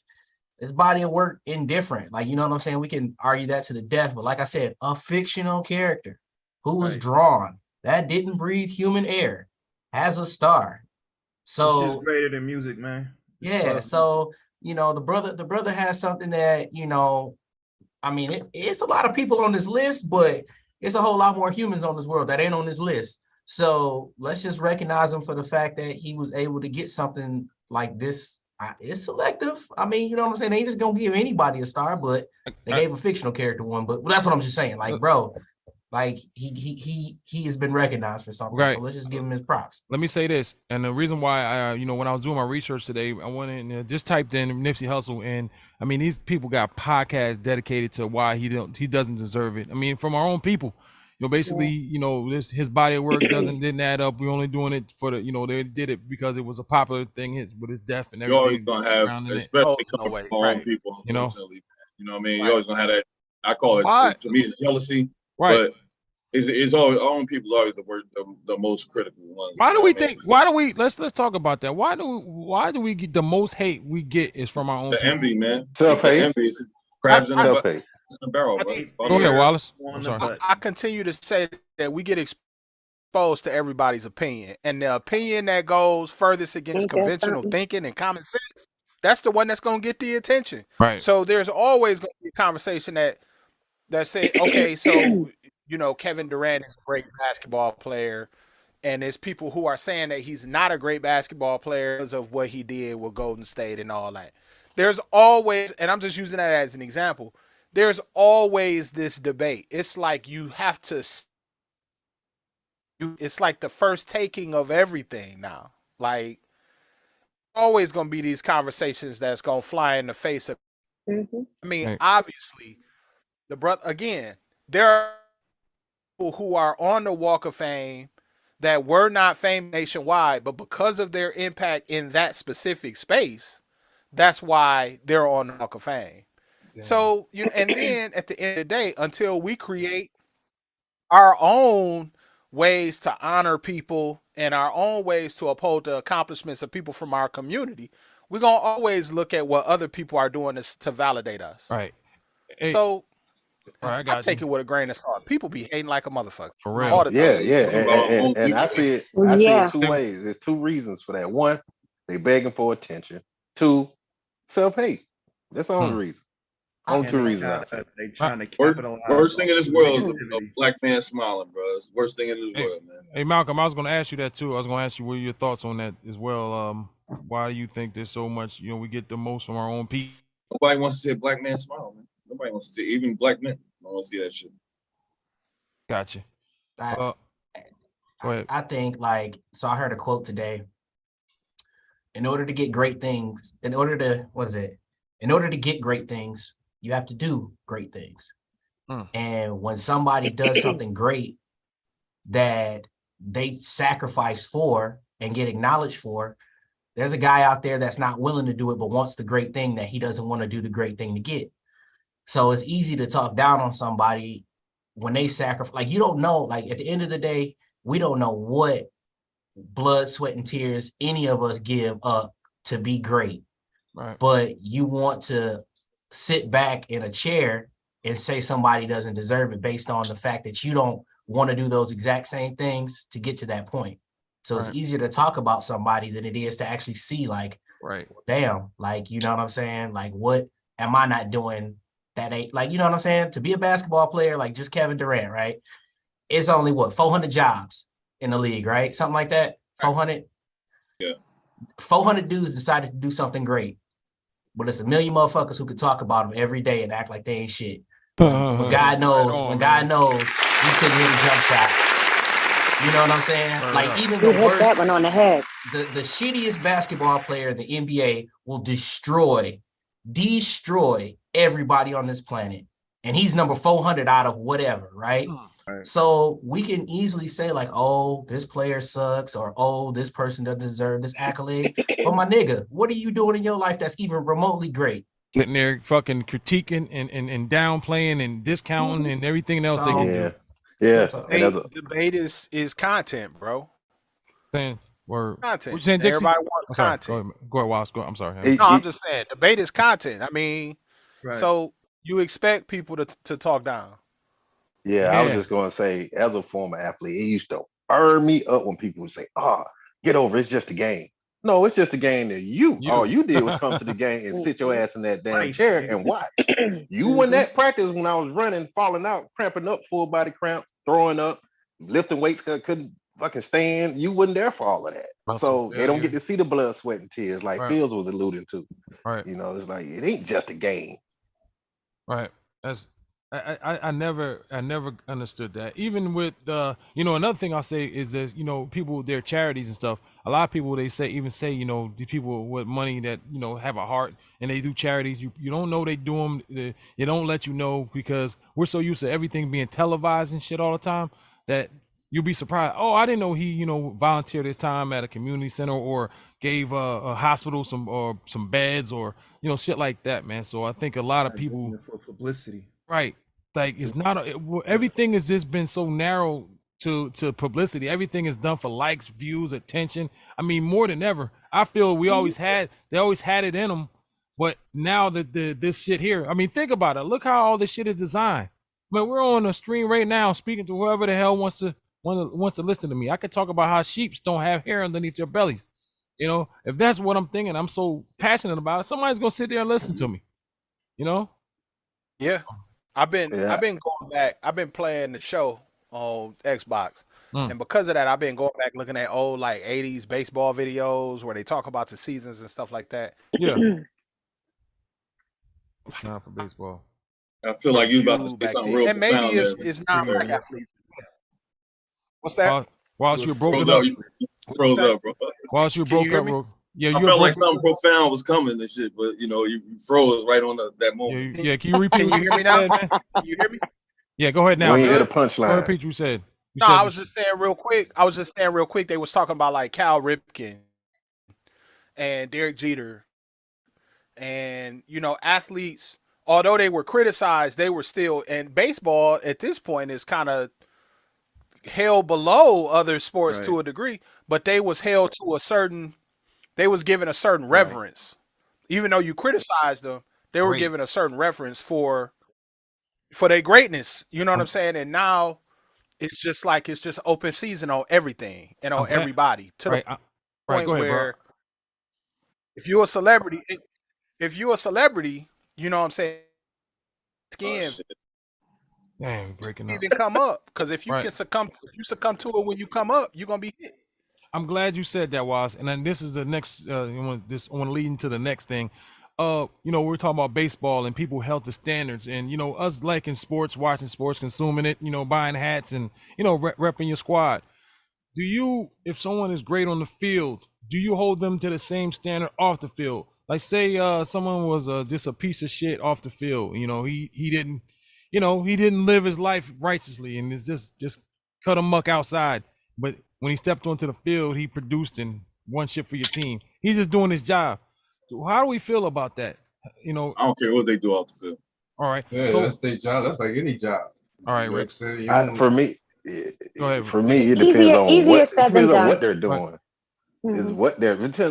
his body of work indifferent. Like, you know what I'm saying? We can argue that to the death, but like I said, a fictional character who was drawn, that didn't breathe human air, has a star. So it's greater than music, man. Yeah. So, the brother has something that, it's a lot of people on this list, but it's a whole lot more humans on this world that ain't on this list. So let's just recognize him for the fact that he was able to get something like this. It's selective. I mean, you know what I'm saying? They ain't just gonna give anybody a star, but they gave a fictional character one. But that's what I'm just saying. Like, bro, Like he has been recognized for something. Right. So let's just give him his props. Let me say this, and the reason why I, when I was doing my research today, I went in and just typed in Nipsey Hussle, and I mean these people got podcasts dedicated to why he doesn't deserve it. I mean, from our own people, basically, his body of work didn't add up. We're only doing it for the, they did it because it was a popular thing with his death and You're always everything gonna have, surrounding it. especially coming from our own people, unfortunately. You know what I mean? Right. You're always gonna have that. I call it, Why? to me, it's jealousy. Right. But it's always our own people's always the most critical ones. Why do we think? Why do we? Let's talk about that. Why do we get the most hate we get is from our own? The envy, man. Self-hate. The envy. It's crabs in Self-hate. the barrel, bro. Go ahead, Wallace. I'm sorry. I continue to say that we get exposed to everybody's opinion, and the opinion that goes furthest against conventional thinking and common sense, that's the one that's going to get the attention. Right. So there's always going to be a conversation that say, okay, so Kevin Durant is a great basketball player, and there's people who are saying that he's not a great basketball player because of what he did with Golden State and all that. There's always, and I'm just using that as an example, there's always this debate. It's like you have to, it's like the first taking of everything now. Like, always going to be these conversations that's going to fly in the face of, I mean, obviously, there are people who are on the Walk of Fame that were not famous nationwide, but because of their impact in that specific space, that's why they're on the Walk of Fame. Damn. So, and then at the end of the day, until we create our own ways to honor people and our own ways to uphold the accomplishments of people from our community, we're going to always look at what other people are doing to validate us. Right. So, I take it with a grain of salt. People be hating like a motherfucker. For real. All the time. Yeah. And I see it. I see it 2 ways. There's 2 reasons for that. 1, they begging for attention. 2, self-hate. That's the only reason. Only 2 reasons. They trying to capitalize. Worst thing in this world is a black man smiling, bro. It's the worst thing in this world, man. Hey, Malcolm, I was going to ask you that too. I was going to ask you what are your thoughts on that as well. Why do you think there's so much? We get the most from our own people. Nobody wants to see a black man smile, man. Nobody wants to see, even black men don't want to see that shit. Gotcha. I think so I heard a quote today. In order to get great things, in order to get great things, you have to do great things. And when somebody does something great that they sacrifice for and get acknowledged for, there's a guy out there that's not willing to do it, but wants the great thing that he doesn't want to do the great thing to get. So it's easy to talk down on somebody when they sacrifice. Like, you don't know, like at the end of the day, we don't know what blood, sweat, and tears any of us give up to be great. Right. But you want to sit back in a chair and say somebody doesn't deserve it based on the fact that you don't want to do those exact same things to get to that point. So it's easier to talk about somebody than it is to actually see, like, damn, like, you know what I'm saying? Like, what am I not doing that ain't, like, you know what I'm saying? To be a basketball player, like just Kevin Durant, right? It's only 400 jobs in the league, right? Something like that. 400. Yeah. 400 dudes decided to do something great, but it's a million motherfuckers who could talk about them every day and act like they ain't shit. But God knows, he couldn't hit a jump shot. You know what I'm saying? Like, even the worst, hit that one on the head. The shittiest basketball player in the NBA will destroy everybody on this planet. And he's number 400 out of whatever, right? So we can easily say, like, oh, this player sucks, or oh, this person doesn't deserve this accolade. But my nigga, what are you doing in your life that's even remotely great? Sitting there fucking critiquing and downplaying and discounting and everything else they can do. Yeah. Debate is content, bro. Saying word. Content. Saying, Everybody wants content. Go ahead, Wallace. I'm sorry. No, I'm just saying, debate is content. I mean, so you expect people to talk down. Yeah, I was just going to say, as a former athlete, it used to burn me up when people would say, get over it, it's just a game. No, it's just a game that all you did was come to the game and sit your ass in that damn chair and watch. You won that practice when I was running, falling out, cramping up, full body cramps, throwing up, lifting weights, couldn't fucking stand. You wasn't there for all of that. So they don't get to see the blood, sweat, and tears like Fields was alluding to. Right. You know, it's like, it ain't just a game. Right. I never understood that. Even with another thing I'll say is that people, their charities and stuff. A lot of people they say these people with money that have a heart and they do charities. You don't know they do them. They don't let you know because we're so used to everything being televised and shit all the time that you'll be surprised. Oh, I didn't know he volunteered his time at a community center or gave a hospital some beds or shit like that, man. So I think a lot of people for publicity. Right. Like it's not everything has just been so narrow to publicity. Everything is done for likes, views, attention. I mean, more than ever. I feel they always had it in them, but now that this shit here. I mean, think about it. Look how all this shit is designed. I mean, we're on a stream right now speaking to whoever the hell wants to listen to me. I could talk about how sheep don't have hair underneath their bellies. If that's what I'm thinking, I'm so passionate about it. Somebody's gonna sit there and listen to me. Yeah. I've been going back. I've been playing the show on Xbox. And because of that, I've been going back looking at old like 80s baseball videos where they talk about the seasons and stuff like that. Yeah. It's not for baseball. I feel like you about to say something real and maybe profound it's not black athletes. What's that? Whilst you broke up. You froze up, bro. Whilst you broke up, bro. Yeah, I felt like something profound was coming and shit, but you froze right on that moment. Yeah, can you repeat what you said, man? Can you hear me? Yeah, go ahead now. You ain't hit a punchline. Repeat what you said. I was just saying real quick. They was talking about like Cal Ripken and Derek Jeter and athletes. Although they were criticized, they were still. And baseball at this point is kind of held below other sports to a degree, but they was held to a certain. They was given a certain reverence, even though you criticized them. They were given a certain reference for their greatness. You know what I'm saying? And now it's just open season on everything and on everybody to the point where if you're a celebrity, you know what I'm saying? Skin breaking up. Even come up because if you succumb to it when you come up, you're gonna be hit. I'm glad you said that, Was. And then this is the next. I want to lead into the next thing. We're talking about baseball and people held to standards, and us liking sports, watching sports, consuming it, buying hats and repping your squad. Do you, if someone is great on the field, do you hold them to the same standard off the field? Like say someone was just a piece of shit off the field. He didn't live his life righteously and it's just cut a muck outside, but when he stepped onto the field, he produced and won shit for your team. He's just doing his job. So how do we feel about that? I don't care what they do off the field. All right. Yeah, so, that's their job. That's like any job. All right, Rick. For me, it depends on what they're doing. It depends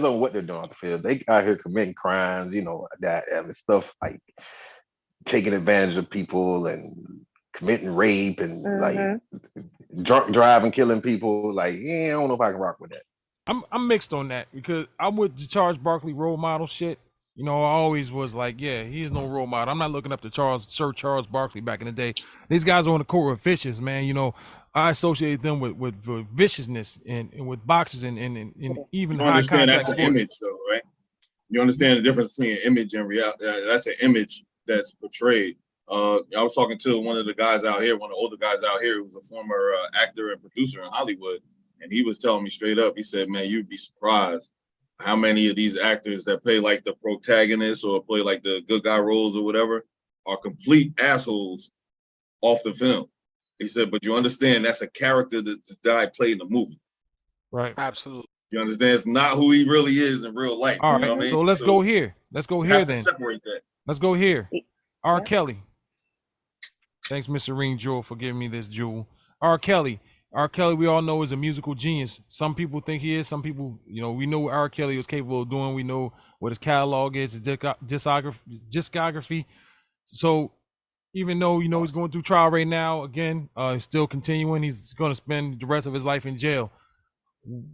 on what they're doing off the field. They out here committing crimes, that stuff like taking advantage of people and committing rape and like drunk driving, killing people. Like, I don't know if I can rock with that. I'm mixed on that because I'm with the Charles Barkley role model shit. I always was like, yeah, he is no role model. I'm not looking up to Sir Charles Barkley back in the day. These guys are on the court with vicious, man. I associate them with viciousness and with boxers and even you understand that's an image, though, right? You understand the difference between image and reality. That's an image that's portrayed. I was talking to one of the guys out here, one of the older guys out here, who's a former actor and producer in Hollywood, and he was telling me straight up. He said, "Man, you'd be surprised how many of these actors that play like the protagonist or play like the good guy roles or whatever are complete assholes off the film." He said, "But you understand that's a character that the guy played in the movie." Right. Absolutely. You understand? It's not who he really is in real life. All right. You know what I mean? So let's go here. Let's go here then. Separate that. Let's go here. R. Kelly. Thanks, Miss Serene Jewel, for giving me this jewel. R. Kelly, we all know is a musical genius. Some people think he is. Some people, we know what R. Kelly was capable of doing. We know what his catalog is, his discography. So even though, he's going through trial right now, again, he's still continuing. He's going to spend the rest of his life in jail.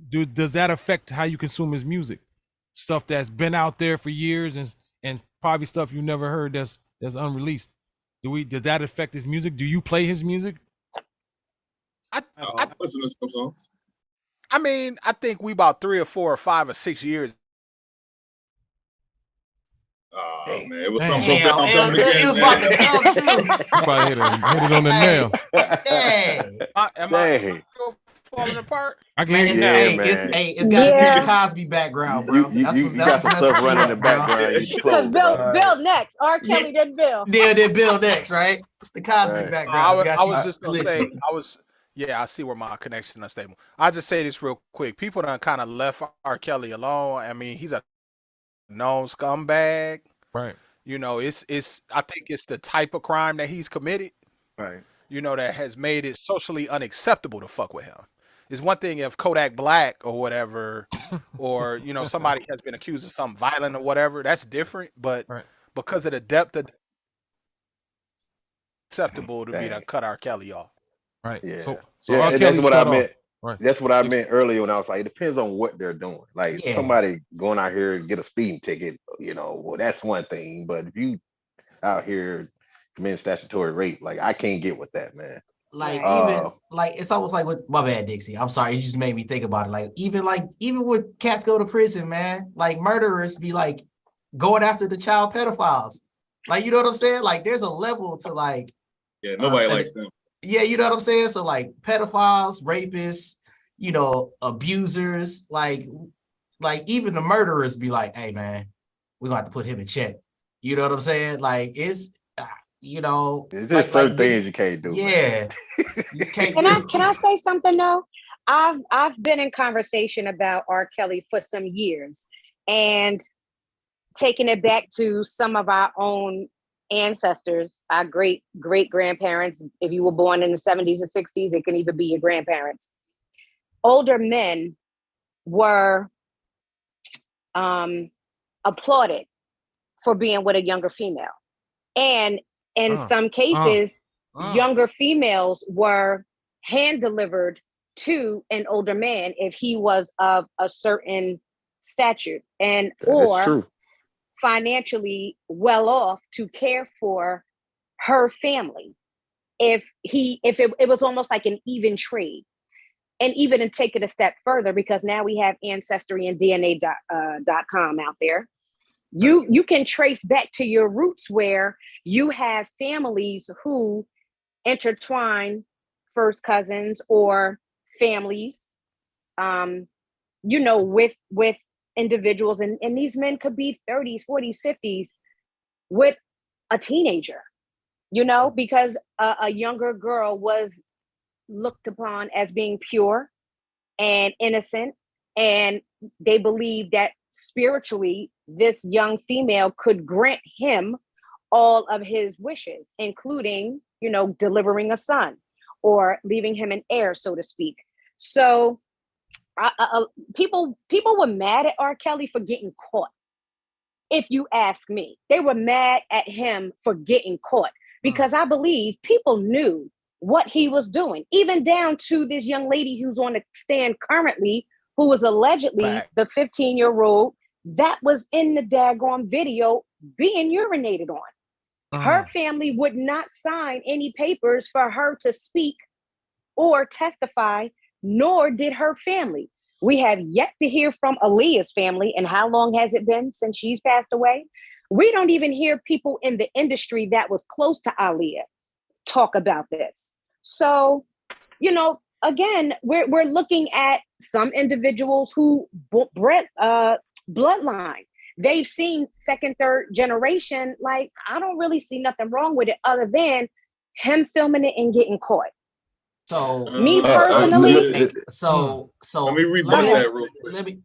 Does that affect how you consume his music? Stuff that's been out there for years and probably stuff you never heard that's unreleased. Does that affect his music? Do you play his music? I listen to some songs. I mean, I think we about 3 or 4 or 5 or 6 years. Oh man, it was Damn. something Damn, I'm coming again. it was about to come too. Probably hit it on the nail. Dang. Am I still falling apart? I can Man, hear it's, you. it's got a Yeah. Bill Cosby background, You bro. you, That's you, what's you got some stuff messing you running in the up, bro. background. You Because close, brother. Bill next. R. Kelly then Bill. Yeah, then Bill next, right? It's the Cosby Right. background. It's got I you was just gonna say, glitching. I see where my connection is unstable. I'll just say this real quick. People done kind of left R. Kelly alone. I mean, he's a known scumbag. Right. You know, it's I think it's the type of crime that he's committed, Right. you know, that has made it socially unacceptable to fuck with him. It's one thing if Kodak Black or whatever, or, you know, somebody has been accused of something violent or whatever, that's different. But because of the depth of acceptable to be to cut R. Kelly off. Right. Yeah. So Yeah, R. and Kelly's that's what I cut off. meant. Right. That's what I meant earlier when I was like, it depends on what they're doing. Like somebody going out here and get a speeding ticket, you know, well, that's one thing. But if you out here committing statutory rape, like I can't get with that, man. Like even like it's almost like with my bad, Dixie. I'm sorry, you just made me think about it. Like even when cats go to prison, man, like murderers be like going after the child pedophiles. Like, you know what I'm saying? Like there's a level to like nobody likes them. Yeah, you know what I'm saying? So like pedophiles, rapists, you know, abusers, like even the murderers be like, hey man, we're gonna have to put him in check. You know what I'm saying? Like it's you know, it's just certain things you can't do. Yeah. You just can't Can I say something though? I've been in conversation about R. Kelly for some years, and taking it back to some of our own ancestors, our great grandparents. If you were born in the 70s and 60s, it can even be your grandparents. Older men were applauded for being with a younger female, and in some cases, younger females were hand delivered to an older man if he was of a certain stature and or financially well off to care for her family. If it was almost like an even trade. And even to take it a step further, because now we have Ancestry and DNA.com out there. You can trace back to your roots where you have families who intertwine first cousins or families, you know, with individuals. And these men could be 30s, 40s, 50s with a teenager, you know, because a younger girl was looked upon as being pure and innocent. And they believed that spiritually, this young female could grant him all of his wishes, including, you know, delivering a son or leaving him an heir, so to speak. So people were mad at R. Kelly for getting caught. If you ask me, they were mad at him for getting caught because I believe people knew what he was doing, even down to this young lady who's on the stand currently, who was allegedly the 15-year-old that was in the daggone video being urinated on. Her family would not sign any papers for her to speak or testify, nor did her family. We have yet to hear from Aaliyah's family. And how long has it been since she's passed away? We don't even hear people in the industry that was close to Aaliyah talk about this. So, you know, again, we're looking at some individuals who bloodline. They've seen second, third generation. Like, I don't really see nothing wrong with it other than him filming it and getting caught. So me personally, so let me rebut that real quick.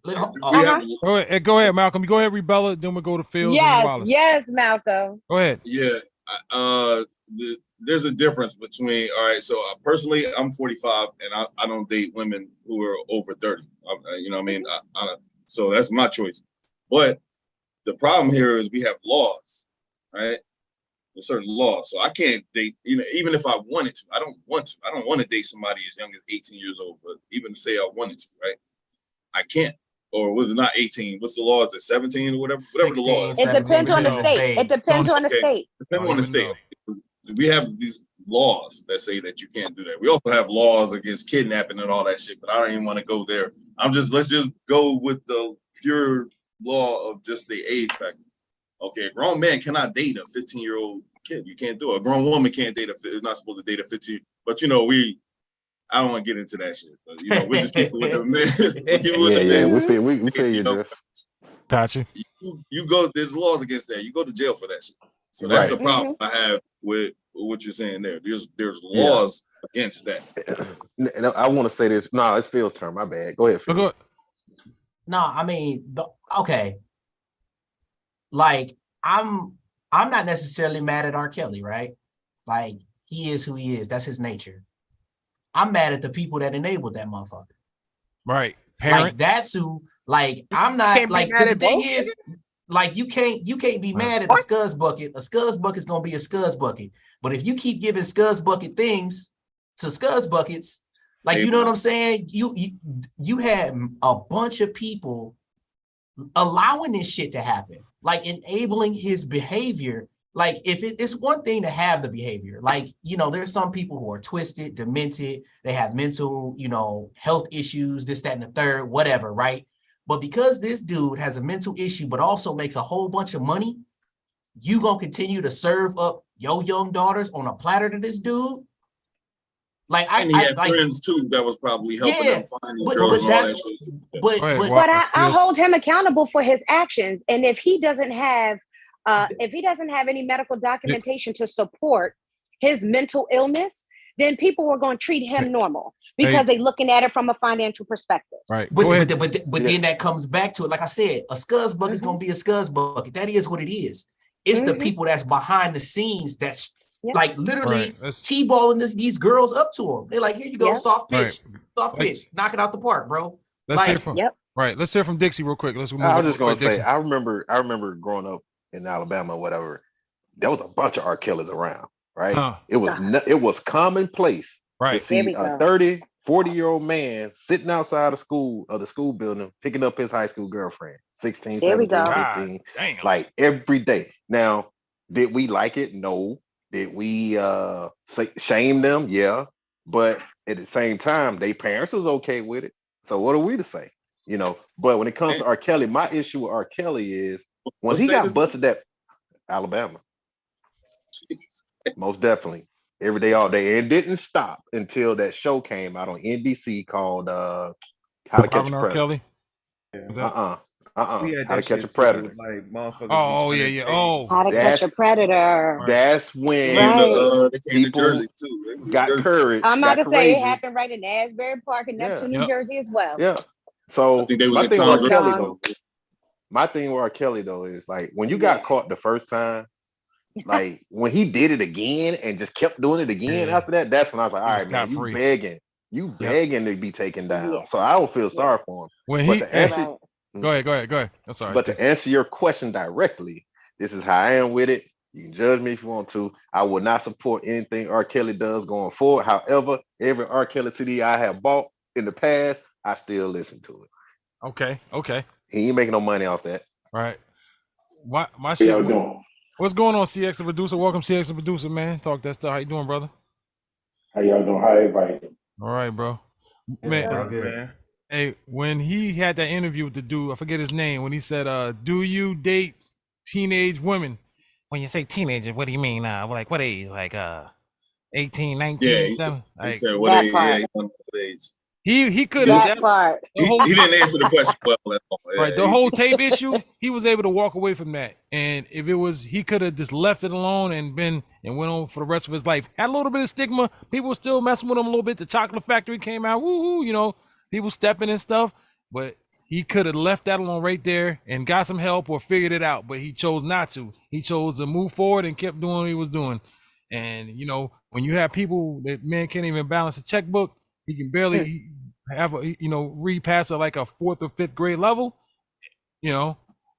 Go ahead, Malcolm. You go ahead, rebel it. Then we go to Fields and Wallace. Yes, Malcolm. Go ahead. Yeah, there's a difference between. All right, so personally, I'm 45 and I don't date women who are over 30. You know what I mean? So that's my choice. But the problem here is we have laws, right? There's certain laws. So I can't date, you know, even if I wanted to. I don't want to. I don't want to date somebody as young as 18 years old, but even say I wanted to, right? I can't. Or was it not 18? What's the law? Is it 17 or whatever? 16, whatever the law is. It depends on the state. It depends on the state. Depends on the state. We have these laws that say that you can't do that. We also have laws against kidnapping and all that shit, but I don't even want to go there. Let's just go with the pure law of just the age factor. Okay, a grown man cannot date a 15-year-old kid. You can't do it. A grown woman can't date not supposed to date a 15. But I don't want to get into that shit. But, we just keep it with the men. We feel you, Drift. Gotcha. You go. There's laws against that. You go to jail for that shit. So that's the problem I have with what you're saying there. There's laws against that. I want to say this. No, it's Phil's turn. My bad. Go ahead, Phil. No, I mean, okay. Like, I'm not necessarily mad at R. Kelly, right? Like, he is who he is. That's his nature. I'm mad at the people that enabled that motherfucker. Right. Parents. Like, that's who, like, I'm not, like, the thing is, like, you can't be mad at a scuzz bucket. A scuzz bucket's gonna be a scuzz bucket. But if you keep giving scuzz bucket things to scuzz buckets, like, you know what I'm saying? You had a bunch of people allowing this shit to happen, like enabling his behavior. Like, if it's one thing to have the behavior, like, there's some people who are twisted, demented, they have mental, health issues, this, that, and the third, whatever, right? But because this dude has a mental issue, but also makes a whole bunch of money, you gonna continue to serve up your young daughters on a platter to this dude? Like, he had friends too that was probably helping him find these girls and all that shit. But I hold him accountable for his actions, and if he doesn't have any medical documentation to support his mental illness, then people are going to treat him normal because they're looking at it from a financial perspective. Right. But then that comes back to it. Like I said, a scuzz bucket is going to be a scuzz bucket. That is what it is. It's the people that's behind the scenes that's like literally T-balling these girls up to them. They're like, here you go, soft pitch, knock it out the park, bro. Let's hear from Let's hear from Dixie real quick. I was just gonna say, I remember growing up in Alabama or whatever. There was a bunch of R. Kellys around, right? It was commonplace to see a 30, 40-year-old man sitting outside of the school building, picking up his high school girlfriend, 16, 17, 15, like every day. Now, did we like it? No. Did we shame them? Yeah. But at the same time, their parents was okay with it. So what are we to say? But when it comes to R. Kelly, my issue with R. Kelly is when he got busted at Alabama. Jesus. Most definitely. Every day, all day. It didn't stop until that show came out on NBC called How to Catch a Predator. Kelly? How to Catch a Predator. Like motherfuckers. How to Catch a Predator. That's when they came to people Jersey too. got courage. I'm about to say it happened right in Asbury Park in Neptune, New Jersey as well. Yeah. So I think they was my in thing Tom's with R. Kelly River. though, my thing with R. Kelly though is like when you got caught the first time, like when he did it again and just kept doing it again after that, that's when I was like, all right, man, you begging to be taken down. Yeah. So I don't feel sorry for him. When But he to answer, go ahead. I'm sorry. But to answer your question directly, this is how I am with it. You can judge me if you want to. I will not support anything R. Kelly does going forward. However, every R. Kelly CD I have bought in the past, I still listen to it. Okay. He ain't making no money off that. Right. My shit. What's going on, CX the producer? Welcome, CX the producer, man. Talk that stuff. How you doing, brother? How y'all doing? How everybody? All right, bro. Man. Hey, when he had that interview with the dude, I forget his name, when he said, do you date teenage women? When you say teenager, what do you mean? Like what age? Like 18, 19, Yeah, he 7? he said what age? Yeah, what age? He could that part. He didn't answer the question well at all. Right, the whole tape issue, he was able to walk away from that. And if it was, he could have just left it alone and went on for the rest of his life. Had a little bit of stigma. People were still messing with him a little bit. The Chocolate Factory came out, woohoo, people stepping and stuff. But he could have left that alone right there and got some help or figured it out. But he chose not to. He chose to move forward and kept doing what he was doing. And, when you have people that man can't even balance a checkbook, he can barely have read past at like a 4th or 5th grade level.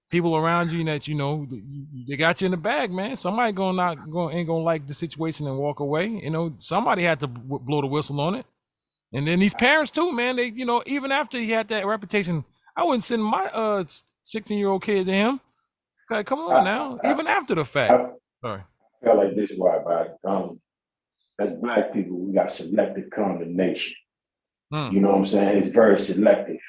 People around you that they got you in the bag, man. Somebody ain't gonna like the situation and walk away. Somebody had to blow the whistle on it. And then these parents too, man. They even after he had that reputation, I wouldn't send my 16-year-old kid to him. Okay, come on now. Even after the fact. Sorry. I feel like this is why as Black people, we got selective condemnation. You know what I'm saying? It's very selective.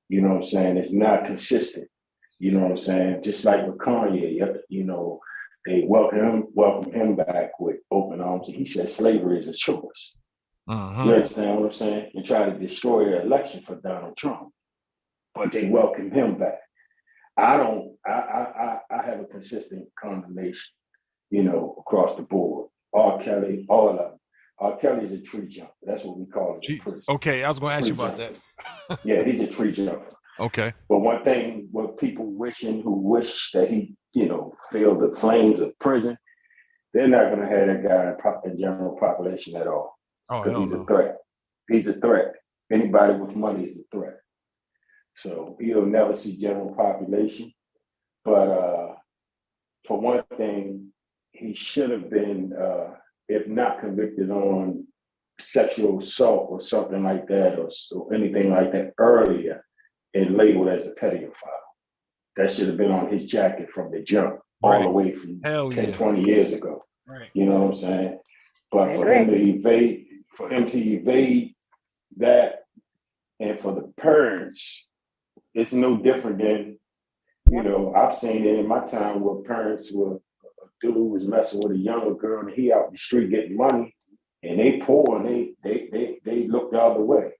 You know what I'm saying? It's not consistent. You know what I'm saying? Just like with Kanye, you know, they welcome him back with open arms. He said slavery is a choice. You understand what I'm saying? And try to destroy the election for Donald Trump, but they welcome him back. I have a consistent condemnation, you know, across the board. R. Kelly, all of them. R. Kelly's a tree jumper. That's what we call it in prison. Okay, I was going to ask you about that. Yeah, he's a tree jumper. Okay. But one thing, what people who wish that he, you know, feel the flames of prison, they're not going to have that guy in general population at all. Because he's a threat. He's a threat. Anybody with money is a threat. So he'll never see general population. But for one thing, he should have been, if not convicted on sexual assault or something like that, or anything like that earlier, and labeled as a pedophile. That should have been on his jacket from the jump, all the way from 10, 20 years ago. Right. You know what I'm saying? But for him to evade that, and for the parents, it's no different than, you know, I've seen it in my time where parents were, a dude was messing with a younger girl and he out the street getting money, and they poor and they look the other way.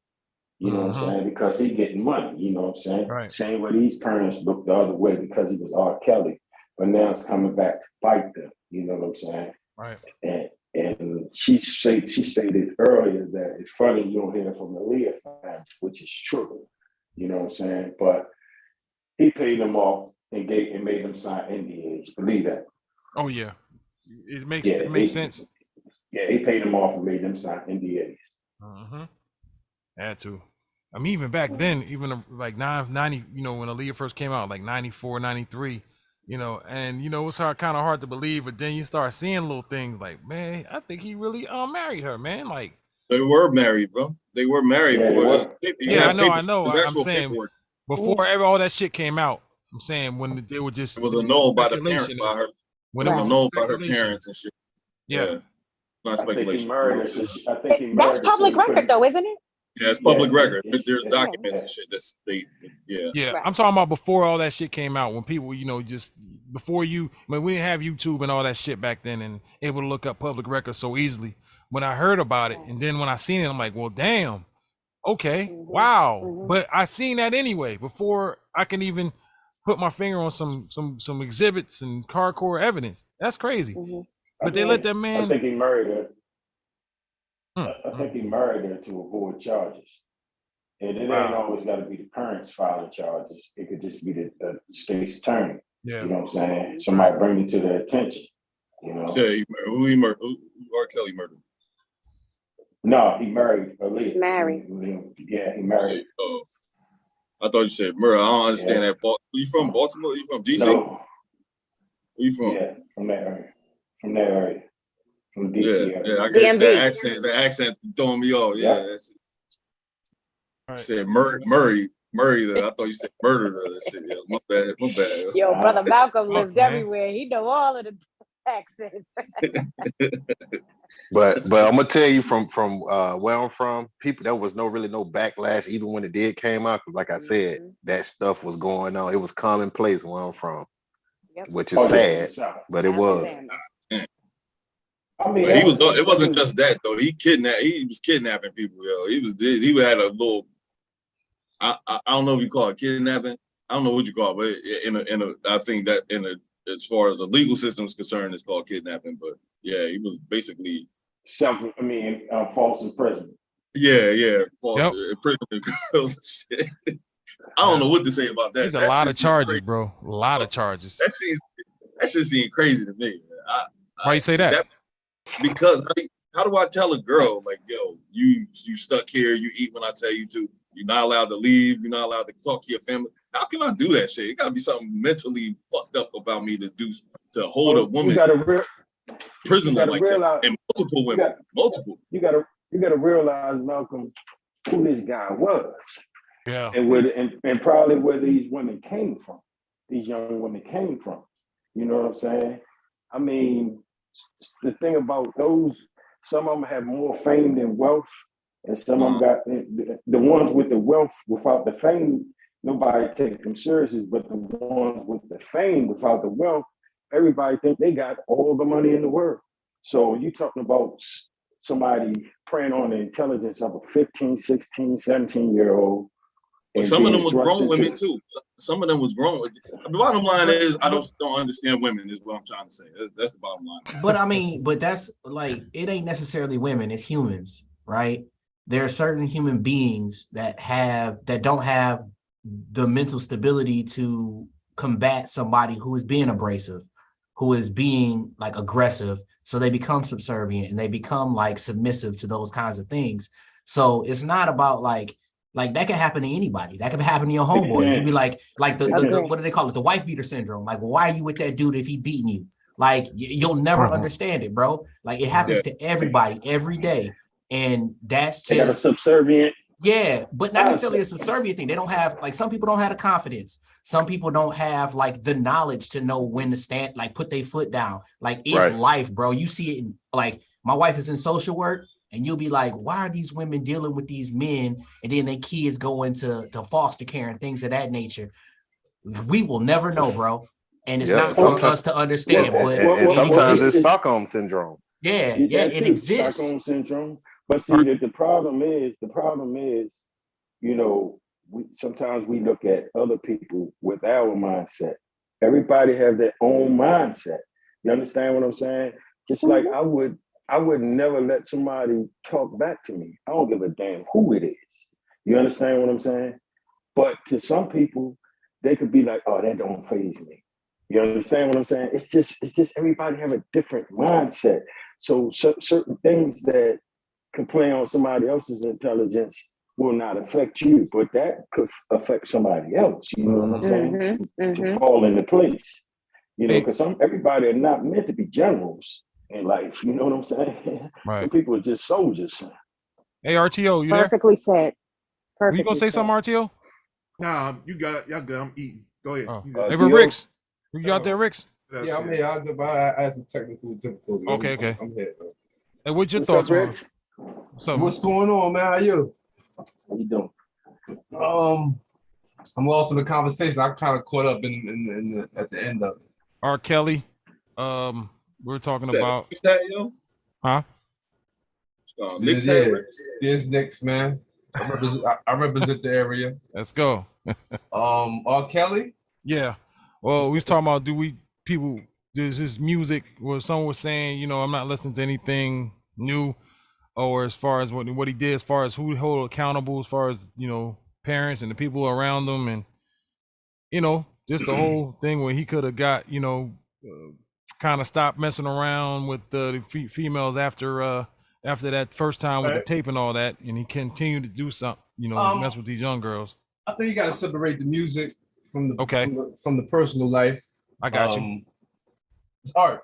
You know what I'm saying? Because he getting money, you know what I'm saying? Right. Same way these parents look the other way because he was R. Kelly, but now it's coming back to bite them. You know what I'm saying? Right. And she stated earlier that it's funny you don't hear it from the Leah family, which is true. You know what I'm saying? But he paid them off and made them sign NDAs. Believe that. Oh yeah, it makes sense. Yeah, he paid them off and made them sign NDAs. Had to. I mean, even back then, even like 90, you know, when Aaliyah first came out, like 94, 93, you know, and you know, it's kind of hard to believe, but then you start seeing little things like, man, I think he really married her, man. Like they were married, bro. They were married I know. I'm saying paperwork. Before all that shit came out, I'm saying when they were just it was annulled by the parents, by her. When it was annulled by her parents and shit. Yeah. Not speculation. That's public record though, isn't it? Yeah, it's public record. There's documents and shit that's Yeah, I'm talking about before all that shit came out, when people, you know, just before we didn't have YouTube and all that shit back then and able to look up public records so easily. When I heard about it and then when I seen it, I'm like, well, damn, okay, wow. But I seen that anyway before I can even put my finger on some exhibits and hardcore evidence. That's crazy. But they let that man. I think he married her. I think he married her to avoid charges. And it ain't always got to be the parents filing charges. It could just be the state's attorney. Yeah. You know what I'm saying? Somebody bring it to their attention. You know? Yeah, who he murdered? Who R. Kelly murdered? No, he married Aaliyah. Married. Yeah, he married. I thought you said murder. I don't understand that. Are you from Baltimore? Are you from DC? No. Where you from? Yeah, from that area. From DC. Yeah, I get the accent throwing me off. Yeah, that's it. You said Murray. I thought you said murdered her. Shit. Yeah, my bad. Yo, brother Malcolm lived everywhere. He know all of the accents. But I'm gonna tell you from where I'm from, people, there was really no backlash even when it did came out. Because like I said, that stuff was going on. It was commonplace where I'm from, which is sad, but it was. I mean, it wasn't just that though. He was kidnapping people. Yo, he had a little. I don't know if you call it kidnapping. I don't know what you call it, but I think that as far as the legal system is concerned, it's called kidnapping. But yeah, he was basically false imprisonment. Yeah, false imprisonment girls. Shit. I don't know what to say about that. There's a lot of charges, bro. A lot of charges. That shit seems crazy to me. Why you say that? Because how do I tell a girl like, yo, you stuck here, you eat when I tell you to, you're not allowed to leave, you're not allowed to talk to your family. How can I do that shit? It gotta be something mentally fucked up about me to hold a woman prisoner like that. And multiple women. You gotta realize, Malcolm, who this guy was. Yeah. And probably where these women came from. These young women came from. You know what I'm saying? I mean, the thing about those, some of them have more fame than wealth, and some of them got the ones with the wealth without the fame. nobody take them seriously. But the ones with the fame, without the wealth, everybody think they got all the money in the world. So you talking about somebody preying on the intelligence of a 15, 16, 17-year-old. But some of them was grown women too. Some of them was grown. The bottom line is I don't understand women is what I'm trying to say. That's the bottom line. But I mean, but that's like, it ain't necessarily women, it's humans, right? There are certain human beings that don't have the mental stability to combat somebody who is being abrasive, who is being like aggressive. So they become subservient and they become like submissive to those kinds of things. So it's not about like that can happen to anybody. That could happen to your homeboy. You'd be like the what do they call it? The wife beater syndrome. Like, well, why are you with that dude if he beating you? Like, you'll never understand it, bro. Like, it happens to everybody every day. And that's just, they got a subservient. Yeah, but not necessarily a subservient thing. They don't have, like, some people don't have the confidence. Some people don't have like the knowledge to know when to stand, like put their foot down. Like, it's life, bro. You see it in, like, my wife is in social work. And you'll be like, why are these women dealing with these men? And then their kids go into foster care and things of that nature. We will never know, bro. And it's not for us to understand. But sometimes it's Stockholm syndrome. Yeah, it exists. Stockholm syndrome. But see, the problem is, you know, sometimes we look at other people with our mindset. Everybody have their own mindset. You understand what I'm saying? Just like I would never let somebody talk back to me. I don't give a damn who it is. You understand what I'm saying? But to some people, they could be like, oh, that don't faze me. You understand what I'm saying? It's just everybody have a different mindset. So certain things that can play on somebody else's intelligence will not affect you, but that could affect somebody else. You know what I'm saying? To fall into place. You know, because everybody are not meant to be generals in life. You know what I'm saying? Right. Some people are just soldiers. Hey, RTO, you there? Perfectly said. Perfectly you gonna say something, RTO? Nah, you got it. Y'all good. I'm eating. Go ahead. Hey, but Ricks, you out there, Ricks? Yeah, I'm here. I had some technical difficulties. Okay. I'm here. Hey, what's your thoughts, man? What's going on, man? How you? How you doing? I'm lost in the conversation. I kind of caught up in at the end of it. R. Kelly, we're talking about. What's that, yo? Huh? There's Knicks, man. I represent the area. Let's go. R. Kelly? Yeah. Well, we was talking about there's this music where someone was saying, you know, I'm not listening to anything new, or as far as what he did, as far as who he hold accountable, as far as, you know, parents and the people around them, and, you know, just the whole thing where he could have got, you know, kind of stopped messing around with the females after that first time with the tape and all that, and he continued to do something, you know, mess with these young girls. I think you got to separate the music from the personal life. I got you. It's art.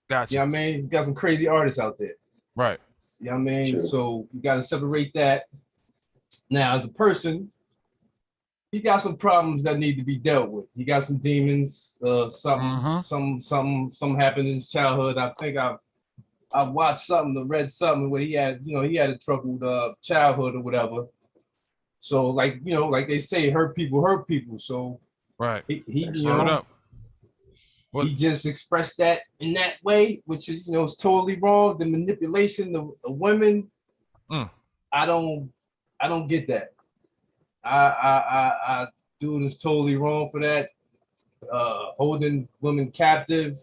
Got you. You know what I mean? You got some crazy artists out there. Right. You know what I mean? Sure. So you got to separate that. Now, as a person, he got some problems that need to be dealt with. He got some demons. Something happened in his childhood. I think I've watched something or read something where he had a troubled childhood or whatever. So, like, you know, like they say, hurt people. So right. He just expressed that in that way, which is, you know, it's totally wrong. The manipulation of women, I don't get that. I dude is totally wrong for that. Holding women captive.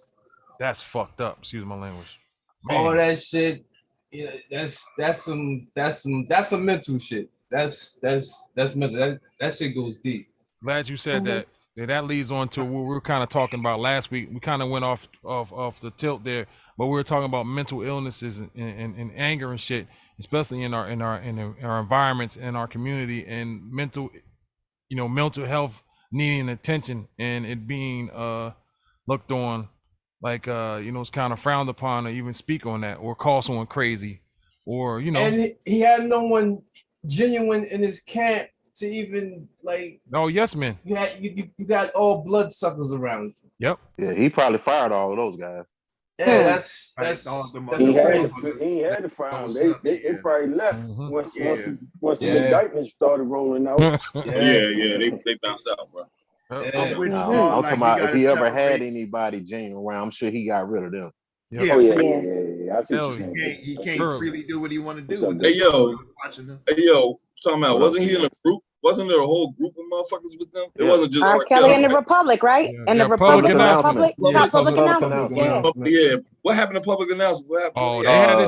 That's fucked up. Excuse my language. Man. All that shit. Yeah, that's some mental shit. That's mental. That shit goes deep. Glad you said that. That leads on to what we were kind of talking about last week. We kind of went off the tilt there, but we were talking about mental illnesses and anger and shit, especially in our environments, in our community, and mental health needing attention and it being looked on like it's kind of frowned upon to even speak on that or call someone crazy, or And he had no one genuine in his camp to even like. Oh yes, man. You got all bloodsuckers around you. Yep. Yeah, he probably fired all of those guys. Yeah, that's he had to fire him. They probably left once the indictment started rolling out. They bounced out, bro. I'm with I'm Paul. talking about if he ever had anybody genuine around, I'm sure he got rid of them. Yeah. Oh yeah. I see what you're saying. He can't freely do what he want to do. Hey yo, talking about wasn't he in a group? Wasn't there a whole group of motherfuckers with them? It wasn't just R. Kelly and the Republic, right? And the Republic announcement. Public announcement. Yeah. What happened to public announcement? What happened? Oh, they had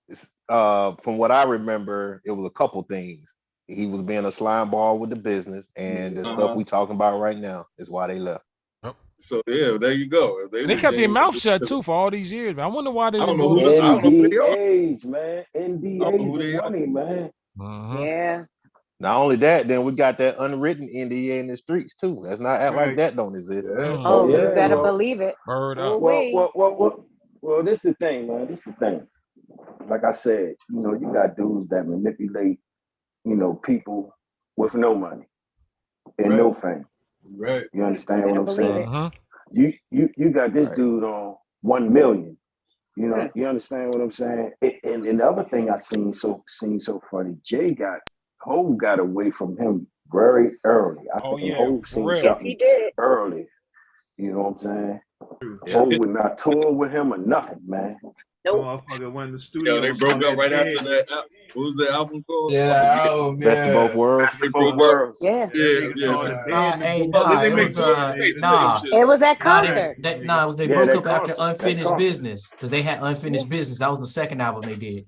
this. From what I remember, it was a couple things. He was being a slime ball with the business, and the stuff we talking about right now is why they left. So yeah, there you go. They kept their mouth shut too for all these years. Man. I wonder why they. I don't know who they are. Man. NDAs money, man. Yeah. Not only that, then we got that unwritten NDA in the streets too. Let's not act like that don't exist. Oh, you better believe it. Well, this the thing, man. This the thing. Like I said, you got dudes that manipulate, people with no money and no fame. Right. You understand what I'm saying? You got this dude on 1 million. You understand what I'm saying? And the other thing I seen so funny, Hov got away from him very early. I think Hov seen something early. You know what I'm saying? Hov was not touring with him or nothing, man. Motherfucker went in the studio. They broke up right after that. What was the album called? Best of Both Worlds. They broke up. Yeah. It was that concert. They broke up after Unfinished Business because they had Unfinished Business. That was the second album they did.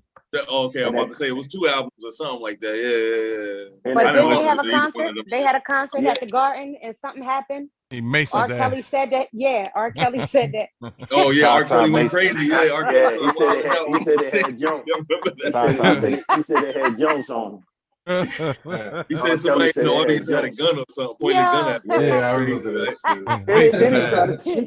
Okay, I'm about to say it was 2 albums or something like that. Yeah. But didn't they have a concert? They had a concert at the Garden and something happened. He maced R. his Kelly ass. said that. Yeah, R. Kelly said that. Oh yeah, R. Kelly went crazy. Yeah, R. Kelly. He said they had Jones. He said they had Jones on him. He said somebody in the audience had a gun or something, pointing a gun at him. Yeah, I remember that. He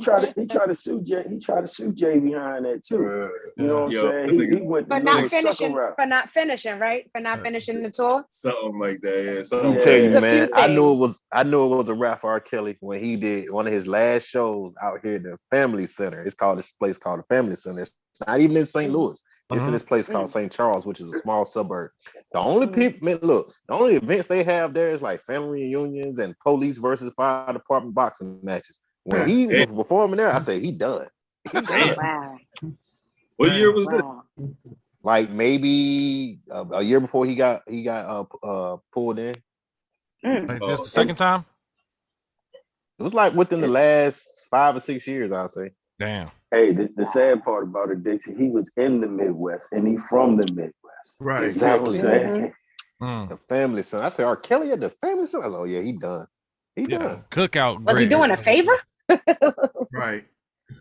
tried to sue Jay. He tried to sue Jay behind that too. You know what I'm saying? He went for not finishing. For not finishing, right? For not finishing the tour. Something like that. Yeah. I'm telling you, man. I knew it was a rap for R. Kelly when he did one of his last shows out here in the Family Center. It's called this place called the Family Center. It's not even in St. Louis. It's in this place called St. Charles, which is a small suburb. The only people, man, look, the only events they have there is like family reunions and police versus fire department boxing matches. When he was performing there, I said he done. Wow. What year was this? Like maybe a year before he got pulled in. Like this the second time? It was like within the last 5 or 6 years, I'll say. Damn. Hey, the sad part about it, Dixie, he was in the Midwest and he from the Midwest. Right. Exactly. You know what I'm saying? The Family Center. I said, R. Kelly at the Family Center? I was like, oh yeah, he done. He done. Cookout. Was he doing a favor? Right.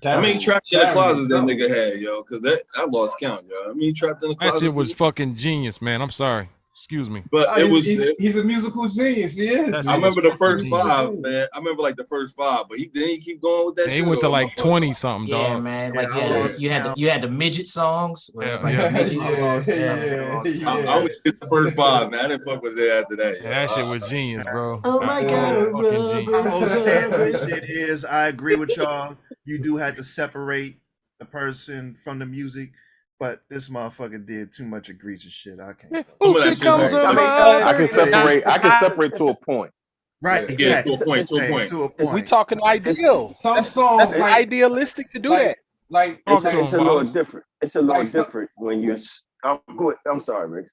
I mean, trapped in the closet that nigga had, yo, because I lost count, yo. I mean, trapped in the closet. That shit was fucking genius, man. I'm sorry. Excuse me. But he's a musical genius. He is. I remember the first 5, man. I remember like the first 5, but he keep going with that. He went to like 20 something, dog. Yeah, man. Like you had the midget songs. I only did the first 5, man. I didn't fuck with it after that. Yeah, that shit was genius, bro. Oh my god. Shit is, I agree with y'all. You do have to separate the person from the music. But this motherfucker did too much egregious shit. I can't. I can separate to a point. Right, exactly. To a point. We talking ideal. Some songs that's idealistic to do that. Like it's a little different. It's a little different when you're. I'm sorry, Rick.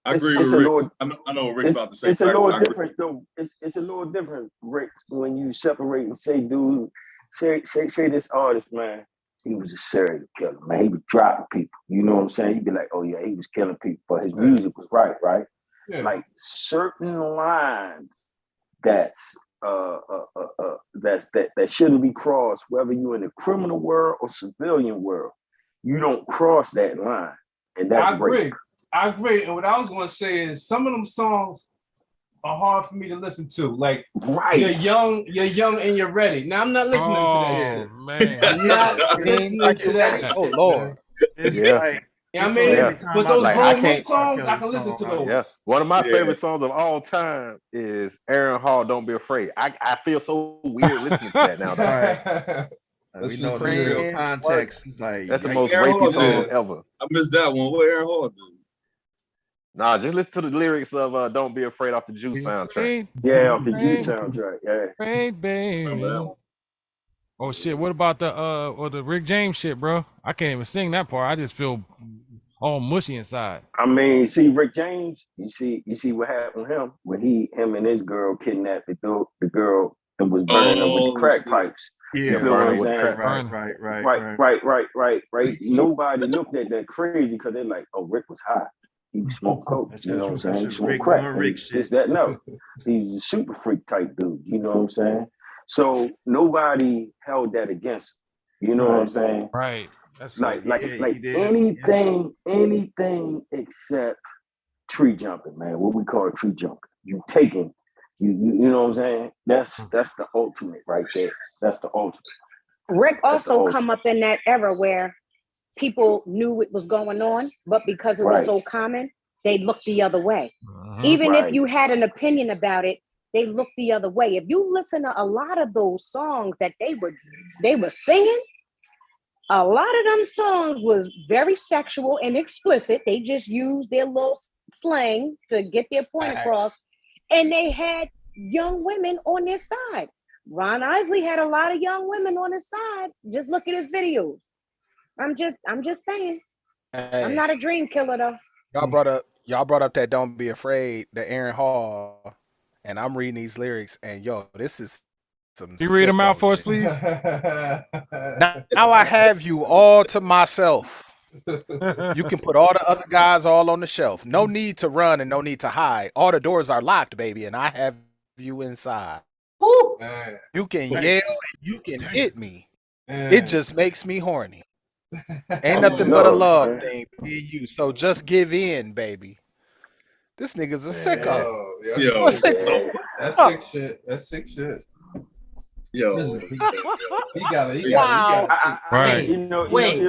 I agree with Rick. I know what Rick's about to say. It's a little different though. It's a little different, Rick, when you separate and say, dude, say this artist, man. He was a serial killer, man. He was dropping people. You know what I'm saying? You'd be like, oh yeah, he was killing people, but his music was right? Yeah. Like certain lines that shouldn't be crossed, whether you're in the criminal world or civilian world. You don't cross that line, and that's I agree. And what I was going to say is some of them songs are hard for me to listen to. Like, you're young and you're ready. Now I'm not listening to that shit. Man. I'm not listening to that shit. Oh Lord. Yeah. I mean, but those grown men songs, I can listen to those. Yeah. One of my favorite songs of all time is Aaron Hall, Don't Be Afraid. I feel so weird listening to that now. We know the real context. Like, that's the yikes. most Aaron rapey Hall song did. ever. I missed that one. What Aaron Hall did? Nah, just listen to the lyrics of "Don't Be Afraid" off the Juice soundtrack. Yeah, off the Juice soundtrack. Yeah. Remember that one? Oh shit! What about the Rick James shit, bro? I can't even sing that part. I just feel all mushy inside. I mean, see Rick James. You see what happened with him when him and his girl kidnapped the girl and was burning her with the crack pipes. Yeah, you feel what I'm with saying? Right. Nobody looked at that crazy because they're like, oh, Rick was high. He smoked coke. You know what I'm saying? He smoked crack. This, that, no. He's a super freak type dude. You know what I'm saying? So nobody held that against him. You know what I'm saying? Right. That's like anything except tree jumping, man. What we call tree jumping. You taking, you know what I'm saying? That's the ultimate right there. That's the ultimate. Rick also come up in that era where people knew it was going on, but because it was so common, they looked the other way. Even if you had an opinion about it, they looked the other way. If you listen to a lot of those songs that they were singing, a lot of them songs was very sexual and explicit. They just used their little slang to get their point across. And they had young women on their side. Ron Isley had a lot of young women on his side. Just look at his videos. I'm just saying. Hey, I'm not a dream killer though. Y'all brought up that "Don't Be Afraid," the Aaron Hall, and I'm reading these lyrics, and this is some. You read them out for us, please. Now I have you all to myself. You can put all the other guys all on the shelf. No need to run and no need to hide. All the doors are locked, baby, and I have you inside. Woo! You can yell and you can hit me. It just makes me horny. Ain't nothing but a love thing for you. So just give in, baby. This nigga's a sicko. Yo, that's sick shit. That's sick shit. Yo, he got it. Right. Wait,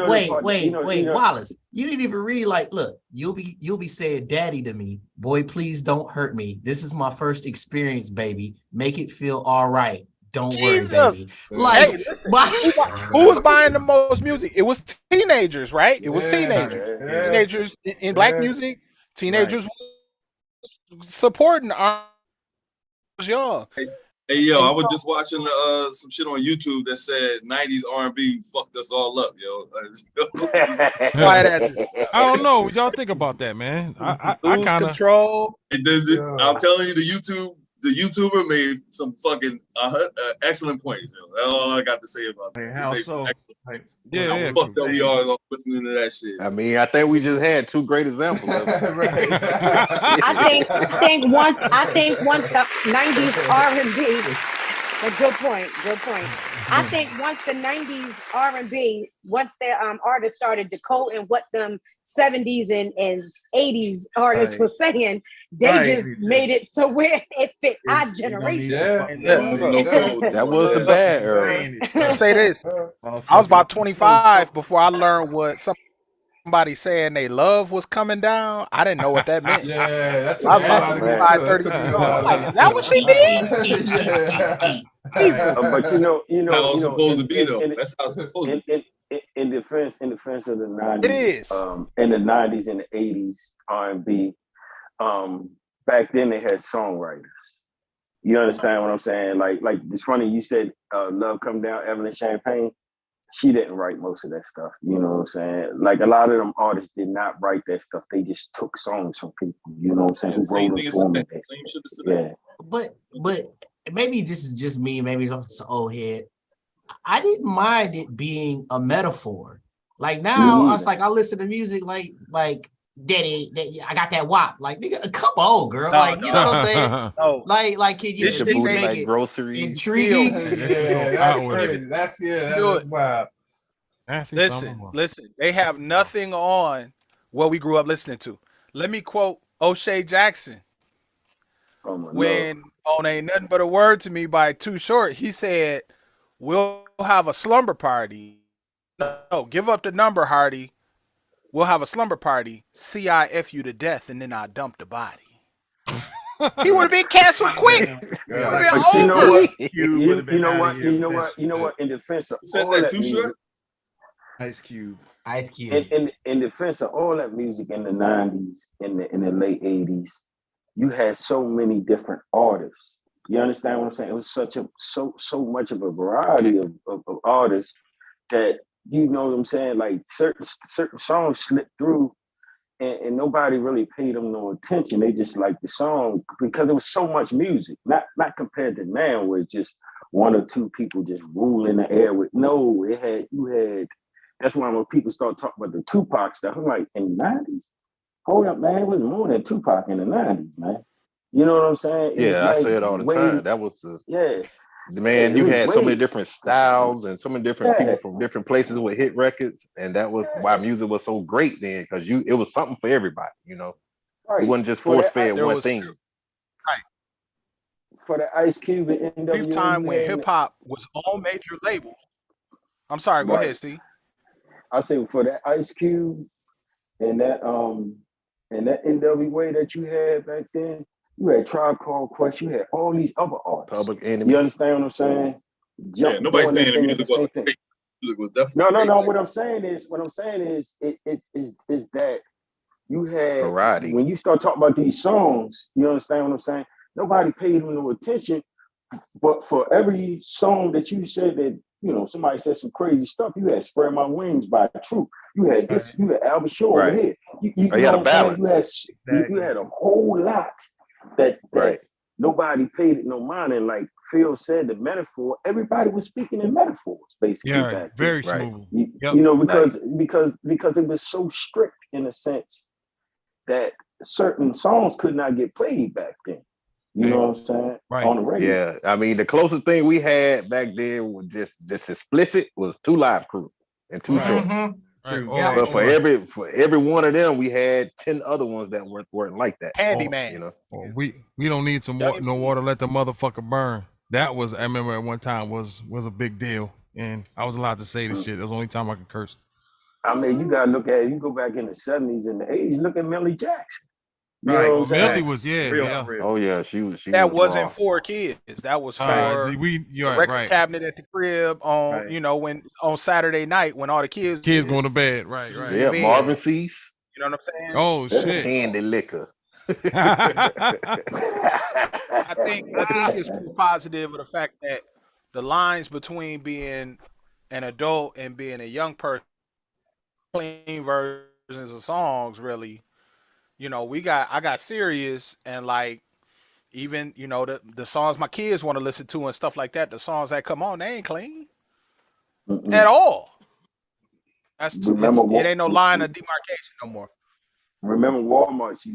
Wallace. You didn't even read look, you'll be saying daddy to me. Boy, please don't hurt me. This is my first experience, baby. Make it feel all right. Don't worry, baby. Hey, who was buying the most music? It was teenagers, right? It was teenagers. Teenagers in black music. Teenagers supporting I was young. Hey yo, I was just watching some shit on YouTube that said 90s R&B fucked us all up, yo. I don't know what y'all think about that, man. I lose kind of control. And I'm telling you, the YouTuber made some fucking excellent points. Yo. That's all I got to say about that. How so? How fucked up we are listening to that shit. I mean, I think we just had two great examples of it. I think once the 90s R&B, good point. I think once the 90s R&B, once the artists started decoding what them 70s and 80s artists were saying, they just made it to where it fit our generation. That was the bad era. I'll say this. I was about 25 before I learned what somebody saying they love was coming down. I didn't know what that meant. Yeah, that's I was about 25, 30 years old. Like, is that what she did? But you know, how it's supposed to be though. That's how it's supposed to be. In defense of the 90s, it is. In the 90s and the 80s R&B, back then they had songwriters. You understand what I'm saying? Like it's funny you said Love Come Down, Evelyn Champagne. She didn't write most of that stuff. You know what I'm saying? Like a lot of them artists did not write that stuff. They just took songs from people. You know what I'm saying? Who wrote them for them. But maybe this is just me. Maybe it's an old head. I didn't mind it being a metaphor. Like now, I was like, I listen to music like Daddy, I got that WAP. Like, nigga, come on, girl. Like, you know what I'm saying? Like, can you at least make it grocery intriguing? That's crazy. That's wild. Listen. They have nothing on what we grew up listening to. Let me quote O'Shea Jackson. When on Ain't Nothing But a Word to Me by Too Short, he said, "We'll have a slumber party. No, give up the number, Hardy. We'll have a slumber party. CIF you to death, and then I dump the body." He would have been canceled quick. But you know what? You know what? You know what? You know what? In defense of all that music, Ice Cube. In defense of all that music in the 90s, in the late 80s, you had so many different artists. You understand what I'm saying? It was so much of a variety of artists that, you know what I'm saying, like certain songs slipped through and nobody really paid them no attention. They just liked the song because there was so much music. Not compared to now where it's just one or two people just ruling the air with you had that's why when people start talking about the Tupac stuff, I'm like, in the 90s? Hold up, man, it was more than Tupac in the 90s, man. You know what I'm saying? I say it all the time. That was man, you had so many different styles and so many different people from different places with hit records, and that was why music was so great then, because it was something for everybody, you know. It wasn't just force fed one thing. Right. For the Ice Cube and NWA, brief time when hip hop was on major labels. I'm sorry, go ahead, Steve. I say for that Ice Cube and that NWA that you had back then, you had Tribe Called Quest, you had all these other artists. Public Enemy. You understand what I'm saying? Nobody's saying the music wasn't great. Music was definitely no. What I'm saying is that you had variety. When you start talking about these songs, you understand what I'm saying? Nobody paid them no attention, but for every song that you said that, you know, somebody said some crazy stuff, you had Spread My Wings by True. You had this, you had Albert Shaw over here. You had a balance. You had a whole lot that nobody paid it no mind. And like Phil said, the metaphor, everybody was speaking in metaphors, basically. Yeah, very smooth. You know, because it was so strict in a sense that certain songs could not get played back then. You know what I'm saying? Right. On the radio. Yeah, I mean, the closest thing we had back then was just explicit was 2 Live Crew and 2 Short. But for every one of them, we had 10 other ones that weren't like that. Handyman. You know, we don't need no water. Let the motherfucker burn. That was, I remember at one time was a big deal, and I was allowed to say this shit. It was the only time I could curse. I mean, you gotta look at it. You go back in the 70s and the 80s. Look at Millie Jackson. You know what I'm saying? Millie was real. Oh yeah, she was. That wasn't raw. for kids. That was for the record cabinet at the crib on you know, when on Saturday night when all the kids going to bed. Right. Yeah, Marvin Cease. You know what I'm saying? Oh shit. Candy liquor. I think it's positive of the fact that the lines between being an adult and being a young person, clean versions of songs, really. You know, I got serious, and like, even, you know, the songs my kids want to listen to and stuff like that, the songs that come on, they ain't clean at all. It ain't no line of demarcation no more. Remember Walmart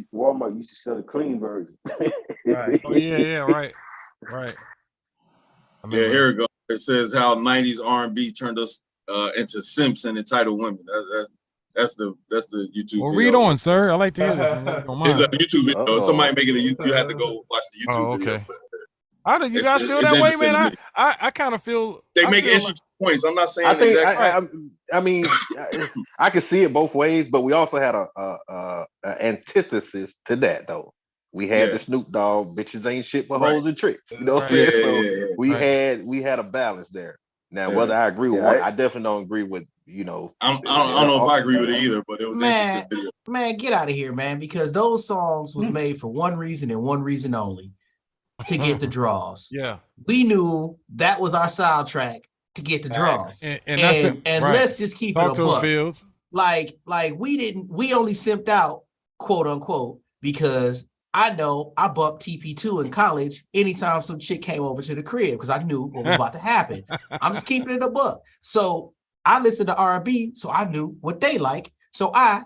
used to sell the clean version. Right. Oh yeah, right. Yeah, here it goes. It says how 90s R&B turned us into simps and entitled women. That's the YouTube well, video. read on, sir. I like to hear this. It's a YouTube video. Somebody making it. You have to go watch the YouTube video. How did you guys feel that way, man? I kind of feel they make interesting points. I'm not saying I mean, I could see it both ways, but we also had a antithesis to that though. We had the Snoop Dogg "Bitches Ain't Shit But Hoes and Tricks." You know what I'm saying? So we had a balance there. Now, whether I agree with one, I definitely don't agree with, you know. I don't know if I agree with it either, but it was an interesting video. Man, get out of here, man, because those songs was made for one reason and one reason only, to get the draws. Yeah. We knew that was our soundtrack to get the draws. And let's just keep it a buck. Like we only simped out, quote unquote, because I know I bumped TP2 in college anytime some chick came over to the crib because I knew what was about to happen. I'm just keeping it a buck. So I listened to R&B, so I knew what they like. So I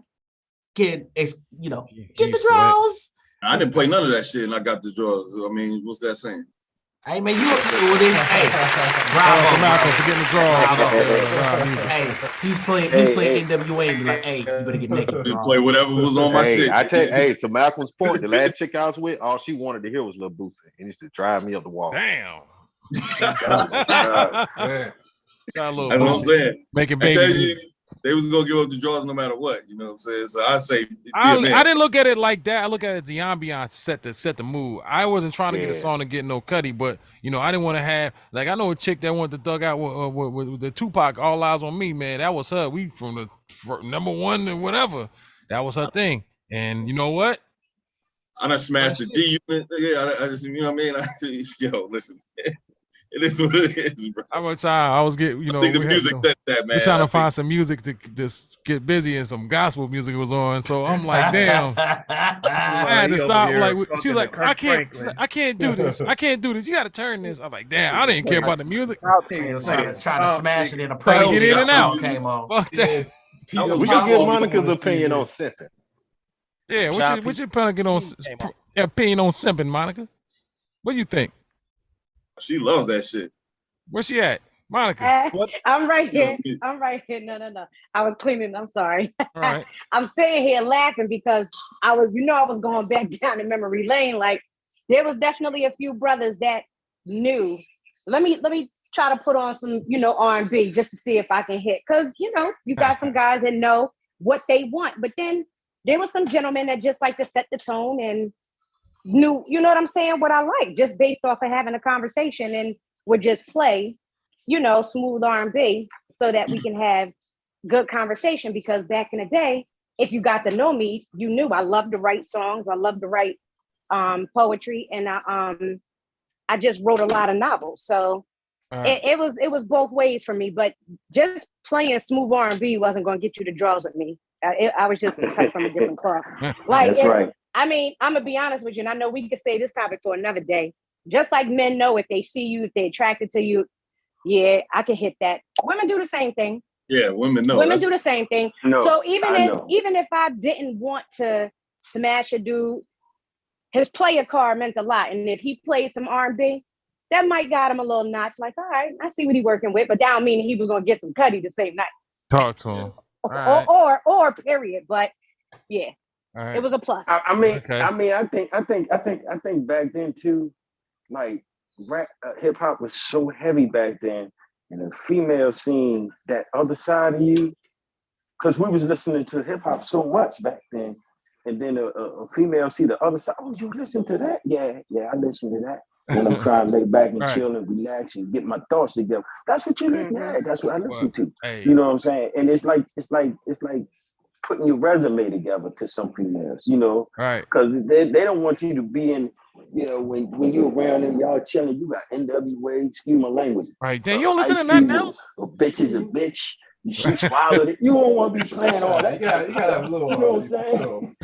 can, get the draws. I didn't play none of that shit, and I got the draws. I mean, what's that saying? Hey man, bravo. Malcolm for getting the draws. Hey, he's playing NWA and be like, hey, you better get naked. Play whatever was on my shit. I tell you, to Malcolm's point, the last chick I was with, all she wanted to hear was Lil Boosie. He used to drive me up the wall. Damn. That's what I'm saying. Making babies. They was gonna give up the draws no matter what. You know what I'm saying? So I say, I didn't look at it like that. I look at it the ambiance set the mood. I wasn't trying to get a song to get no cutty, but you know I didn't want to have like I know a chick that wanted to dug out with the Tupac All Eyes on Me, man. That was her. We from the number one and whatever. That was her thing. And you know what? I done smashed the D unit. Yeah, I just you know what I mean. Yo, listen. It is what it is, bro. How much time I was getting, you know, I think the music said that, man. We're trying to find some music to just get busy, and some gospel music was on. So I'm like, damn, I had to stop. Like, she was like, I can't do this. I can't do this. You got to turn this. I'm like, damn, I didn't care about the music. Trying to smash it in a praise. Get in and out. Came on. Fuck that. We can get Monica's opinion on simping. Yeah, what's your opinion on simping, Monica? What do you think? She loves that shit. Where's she at? Monica. I'm right here. I'm right here. No. I was cleaning. I'm sorry. All right. I'm sitting here laughing because I was going back down in memory lane. Like there was definitely a few brothers that knew. Let me try to put on some, R&B just to see if I can hit. Cause you got some guys that know what they want, but then there was some gentlemen that just like to set the tone and knew, you know what I'm saying, what I like, just based off of having a conversation, and would just play, smooth R&B so that we can have good conversation. Because back in the day, if you got to know me, you knew I loved to write songs, I loved to write poetry, and I just wrote a lot of novels. So it was both ways for me, but just playing smooth R&B wasn't going to get you the draws with me. I was just cut from a different cloth. Like, that's right. I mean, I'm gonna be honest with you, and I know we could say this topic for another day. Just like men know if they see you, if they're attracted to you, yeah, I can hit that. Women do the same thing. Yeah, women know. Women do the same thing. No, so even if I didn't want to smash a dude, his player card meant a lot, and if he played some R&B, that might got him a little notch. Like, all right, I see what he's working with, but that don't mean he was gonna get some cutty the same night. Talk to him. Or period. But yeah. Right. It was a plus. I think back then too, like rap, hip hop was so heavy back then, and the female seeing that other side of you, because we was listening to hip hop so much back then, and then a female see the other side. Oh, you listen to that? Yeah, I listen to that. When I'm trying to lay back and chill and relax and get my thoughts together. That's what you listen to. Yeah, that's what I listen to. Hey. You know what I'm saying? And it's like putting your resume together to some females, right? Because they don't want you to be in, when you're around and y'all chilling, you got NWA, excuse my language. Right, then you don't listen to that now. A bitch is a bitch. She swallowed it. You don't want to be playing all that. You gotta have a little. You know what I'm saying?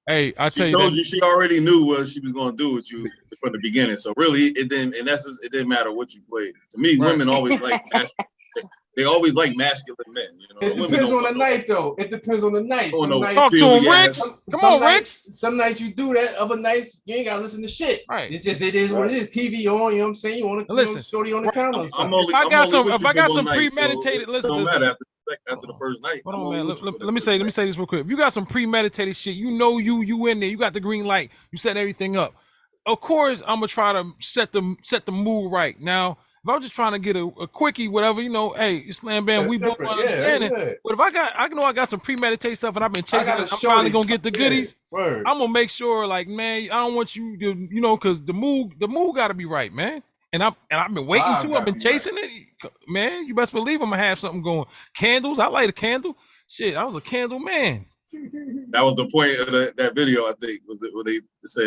Hey, I tell you, she told you she already knew what she was going to do with you from the beginning. So really, it didn't. In essence, it didn't matter what you played. To me, women always like. They always like masculine men. It depends on the night, though. It depends on the night. Talk to him, Rex. Come on, Rex. Some nights you do that. Other nights you ain't gotta listen to shit. Right. It's just it is what it is. TV on. You know what I'm saying? You want to listen. Shorty on the counter. If I got some premeditated, listen. After the first night. Hold on, man. Let me say this real quick. If you got some premeditated shit, you in there. You got the green light. You set everything up. Of course, I'm gonna try to set the mood right now. If I'm just trying to get a quickie, whatever, hey, Slam Band, we both understand it. Yeah. But if I got some premeditated stuff and I've been chasing it, I'm finally gonna get the goodies. I'm gonna make sure, like, man, I don't want you to, because the mood gotta be right, man. And I've been waiting too. I've been chasing it, man. You best believe I'm gonna have something going. Candles, I light a candle. Shit, I was a candle man. That was the point of that video, I think, was that where they say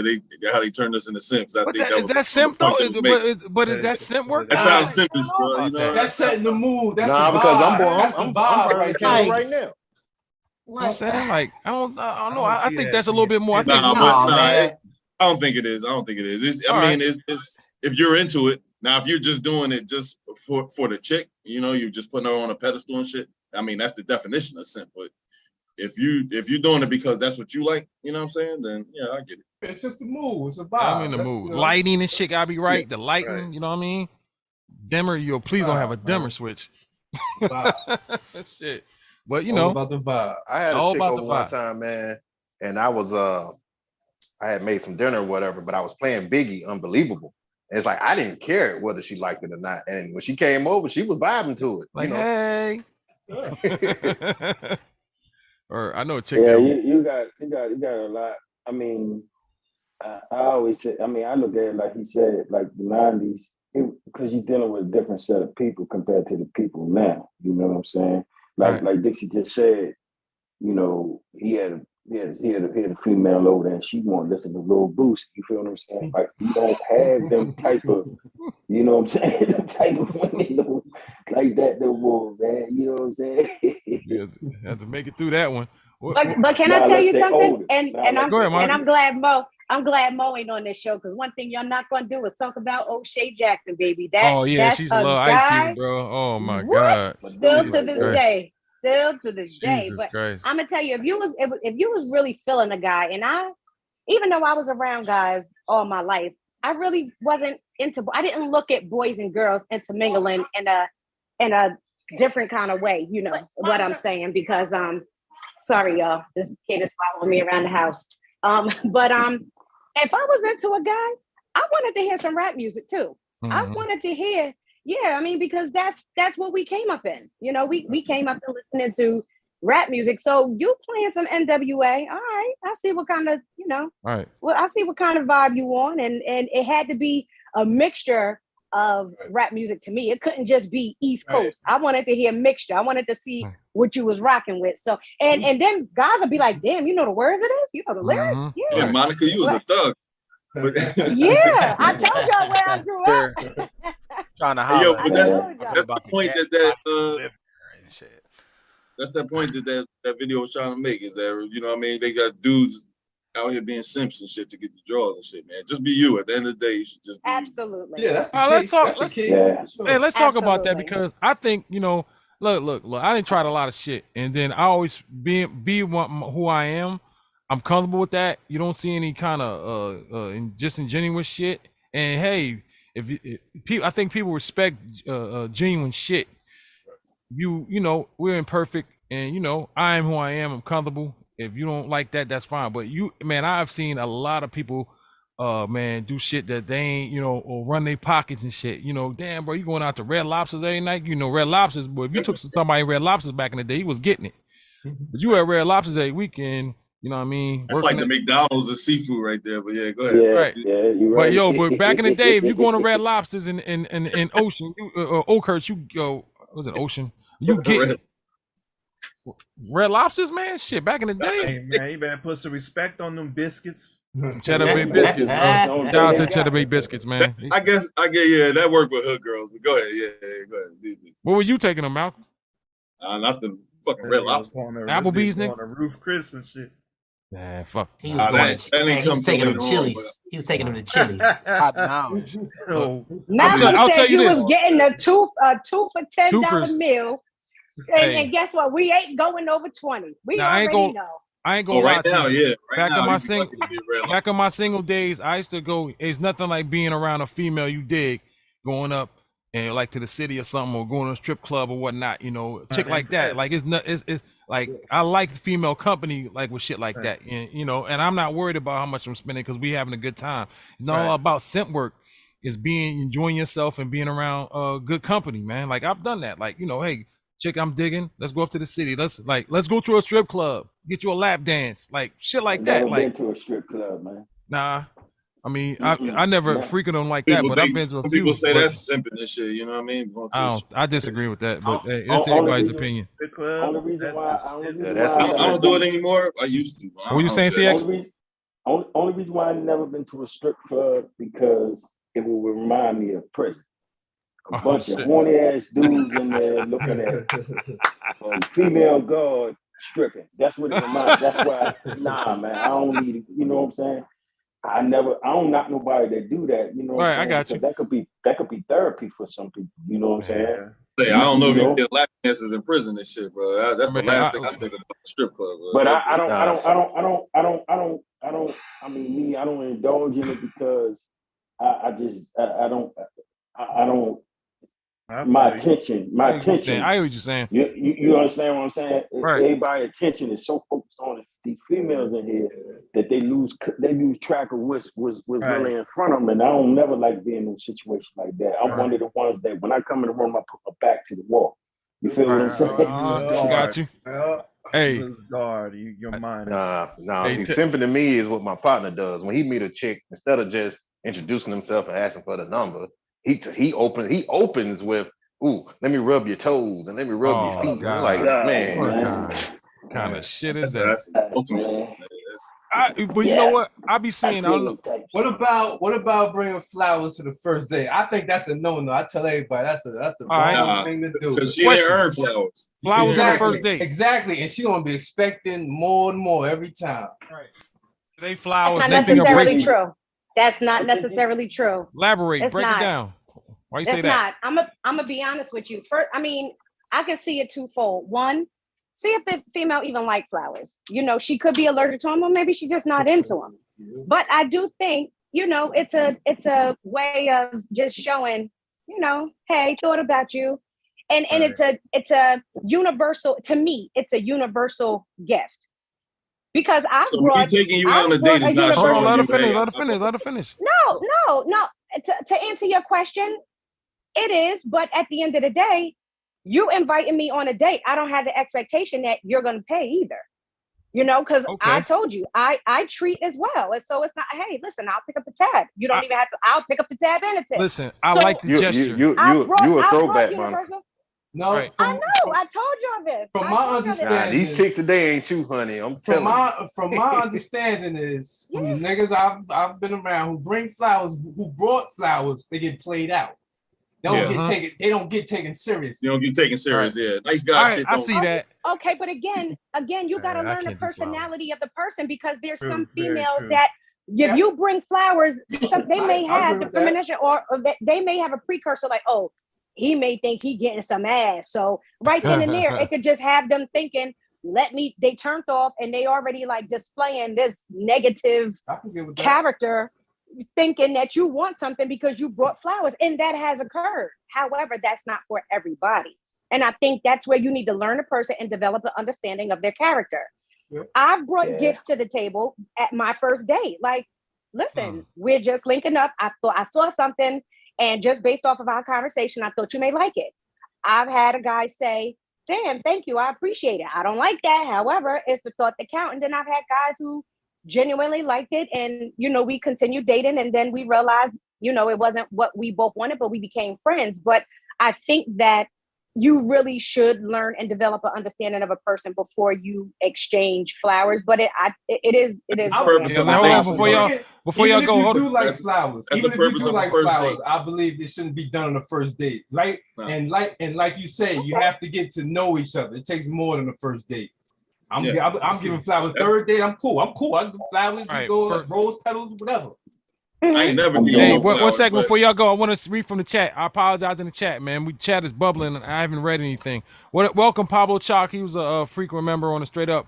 how they turned us into simps. I think is that simp though? But is that simp work? That sounds simpish, bro. That's setting the mood. That's the vibe. I'm right now. You know what I'm saying? Like, I don't know. I think that's a little bit more. I don't think it is. It's if you're into it. Now, if you're just doing it just for the chick, you're just putting her on a pedestal and shit. I mean, that's the definition of simp. But if you're doing it because that's what you like, you know what I'm saying? Then yeah, I get it. It's just the mood. It's a vibe. I'm in the mood. Lighting and shit gotta be right. The lighting, you know what I mean? Dimmer, please don't have a dimmer switch. Shit. But all about the vibe. I had a chick over one time, man, and I was I had made some dinner or whatever, but I was playing Biggie, Unbelievable. it's like I didn't care whether she liked it or not. And when she came over, she was vibing to it. Like, you know? hey. Or I know a chick. Yeah, you got a lot. I mean, I always say, I mean, I look at it like he said, like the 90s, because you're dealing with a different set of people compared to the people now. You know what I'm saying? Like Dixie just said, you know, he had a female over there and she wanted to listen to Lil Boost. You feel what I'm saying? Like you don't have them type of, you know what I'm saying? Them type of women like that no more, man. You know what I'm saying? You have to make it through that one. But can I tell you something? And I'm glad Mo ain't on this show, because one thing y'all not gonna do is talk about O'Shea Jackson, baby. That's she's a a little guy, Ice Cube, bro. Oh my what? God. Still to this day. Jesus But Christ. I'm gonna tell you, if you was really feeling a guy, and even though I was around guys all my life, I really wasn't I didn't look at boys and girls intermingling in a different kind of way. You know what I'm saying? Because sorry y'all, this kid is following me around the house. But if I was into a guy, I wanted to hear some rap music too. I wanted to hear, I mean, because that's what we came up in. You know, we came up in listening to rap music. So you playing some NWA, all right, I see what kind of, right. Well, I see what kind of vibe you on, and it had to be a mixture of rap music to me. It couldn't just be East Coast. I wanted to hear mixture. I wanted to see what you was rocking with. So and then guys would be like, damn, you know the words of this? You know the lyrics? Yeah, Monica, you was a thug. Yeah, I told y'all where I grew up. Trying to holler. Yo, but that's the point that's that point that video was trying to make, is that, you know what I mean, they got dudes out here being simps and shit to get the draws and shit, man. Just be you. At the end of the day, you should just be absolutely. You. Yeah, that's the key. Let's talk about that, because I think, look, I done tried a lot of shit, and then I always be who I am. I'm comfortable with that. You don't see any kind of disingenuous shit. And hey, I think people respect genuine shit. You know, we're imperfect, and I am who I am. I'm comfortable. If you don't like that, that's fine. But I've seen a lot of people, do shit that they ain't, or run their pockets and shit. Damn, bro, you going out to Red Lobsters every night? Red Lobsters, boy. If you took somebody Red Lobsters back in the day, he was getting it. But you at Red Lobsters every weekend. You know what I mean? That's like the McDonald's of seafood right there. But yeah, go ahead. Right. Yeah, you're right. But back in the day, if you going to Red Lobsters in Ocean, Oakhurst, was it Ocean? You get Red Lobsters, man. Shit, back in the day. Hey, man, you better put some respect on them biscuits. Cheddar Bay biscuits, bro. Shout out to Cheddar Bay biscuits, man. I guess, that worked with hood girls. But go ahead, go ahead. What were you taking them, Malcolm? Not the fucking Red Lobster. Applebee's, nigga. On the Roof Chris and shit. Man, fuck. He was taking them to Chili's. He was taking them to Chili's. I'll tell you this. He was getting a two for $10 meal. And guess what? We ain't going over 20. We already know. I ain't gonna lie to you. Back in my single days, I used to go. It's nothing like being around a female you dig, going up and like to the city or something, or going to a strip club or whatnot. A chick like that. Like it's like I like the female company, like with shit like that. And and I'm not worried about how much I'm spending, because we having a good time. It's not all about simp work. It's enjoying yourself and being around good company, man. Like I've done that. Like hey, chick, I'm digging. Let's go up to the city. Let's go to a strip club. Get you a lap dance, like shit like that. Never been to a strip club, man. Nah, I mean, I never freaking them like that, but I've been to a few. People say that's simping and shit. You know what I mean? I disagree with that, but it's everybody's opinion. Only reason why I don't do it anymore. I used to. What were you saying, CX? Only reason why I've never been to a strip club, because it will remind me of prison. A bunch of horny ass dudes in there looking at female guard stripping. That's what it reminds. That's why. Nah, man, I don't need it. You know what I'm saying? I don't knock nobody that do that. You know what I'm saying? I got you. That could be therapy for some people. You know what I'm saying? Hey, I don't know if you get lap dances in prison and shit, bro. That's the last thing I think about the strip club. Bro. But I don't indulge in it, because I don't. My attention. I hear what you're saying. You understand what I'm saying? Right. Everybody's attention is so focused on these females in here that they lose track of what's really in front of them. And I don't never like being in a situation like that. I'm one of the ones that when I come in the room, I put my back to the wall. You feel what I'm saying? Got you. Hey, guard, your mind. See, simping to me is what my partner does. When he meet a chick, instead of just introducing himself and asking for the number, he opens with, "Ooh, let me rub your toes and let me rub your feet." I'm like, man, what kind of shit is that? That's ultimate. But you know what? I be seeing. I don't know. What about bringing flowers to the first date? I think that's a no-no. I tell everybody that's the wrong thing to do. Because she didn't earn flowers. Flowers on the first date. Exactly, and she gonna be expecting more and more every time. Right. They flowers. That's not necessarily true. That's not necessarily true. Elaborate. Break it down. Why you say that? I'm gonna be honest with you. First, I mean, I can see it twofold. One, see if the female even like flowers. You know, she could be allergic to them, or maybe she's just not into them. But I do think, you know, it's a way of just showing, you know, hey, thought about you, and it's a universal. To me, it's a universal gift. Because me taking you on a date is not showing you. Let her finish. No. To answer your question, it is. But at the end of the day, you inviting me on a date, I don't have the expectation that you're going to pay either. You know, because I told you, I treat as well. And so it's not, hey, listen, I'll pick up the tab. You don't even have to, I'll pick up the tab and a tip. Listen, I like the gesture. You a throwback, man. No, right. I know. I told y'all this. From my understanding, these chicks today ain't you, honey. I'm telling you. From my understanding is, from the niggas I've been around who bring flowers, who brought flowers, they get played out. They don't get taken. They don't get taken serious. They don't get taken serious. Yeah, nice guy. I see that. Okay, but again, you got to learn the personality of the person, because there's some females that if you bring flowers, they may have the premonition, or they may have a precursor like, oh, he may think he getting some ass. So right then and there, it could just have them thinking, they turned off and they already like displaying this negative character, thinking that you want something because you brought flowers, and that has occurred. However, that's not for everybody. And I think that's where you need to learn a person and develop an understanding of their character. Yep. I brought gifts to the table at my first date. Like, listen, we're just linking up. I thought I saw something, and just based off of our conversation, I thought you may like it. I've had a guy say, damn, thank you, I appreciate it. I don't like that. However, it's the thought that counts. And then I've had guys who genuinely liked it, and, you know, we continued dating, and then we realized, you know, it wasn't what we both wanted, but we became friends. But I think that you really should learn and develop an understanding of a person before you exchange flowers. But it is. Before y'all go, hold on. Like flowers. Even if you do like flowers, I believe it shouldn't be done on the first date. Like you say, you have to get to know each other. It takes more than the first date. I'm giving flowers. Third date, I'm cool. I do flowers, rose petals, whatever. I ain't never did. Hey, one second before y'all go, I want to read from the chat. I apologize in the chat, man. Chat is bubbling, and I haven't read anything. Welcome, Pablo Chalk. He was a frequent member on the Straight Up.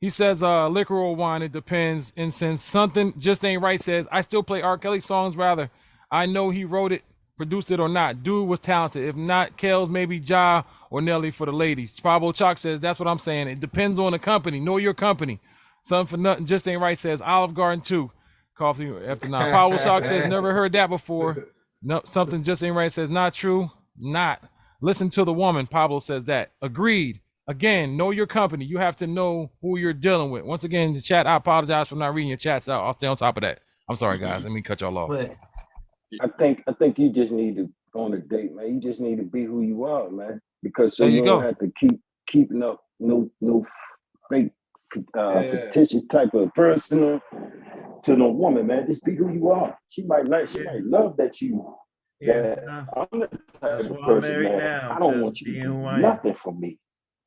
He says, liquor or wine, it depends. Incense, something just ain't right. Says, I still play R. Kelly songs, rather. I know he wrote it, produced it or not. Dude was talented. If not, Kells, maybe Ja or Nelly for the ladies. Pablo Chalk says, that's what I'm saying. It depends on the company. Know your company. Something for nothing just ain't right. Says, Olive Garden too. Coffee after 9. Pablo Chalk says, never heard that before. No, something just ain't right. Says, not true. Not. Listen to the woman. Pablo says that. Agreed. Again, know your company. You have to know who you're dealing with. Once again, the chat, I apologize for not reading your chats out. I'll stay on top of that. I'm sorry, guys. Let me cut y'all off. I think you just need to go on a date, man. You just need to be who you are, man. Because so you don't have to keeping up no fake fictitious type of person to no woman, man. Just be who you are. She might love that you. I'm the type of person, man. I don't want you to do nothing for me.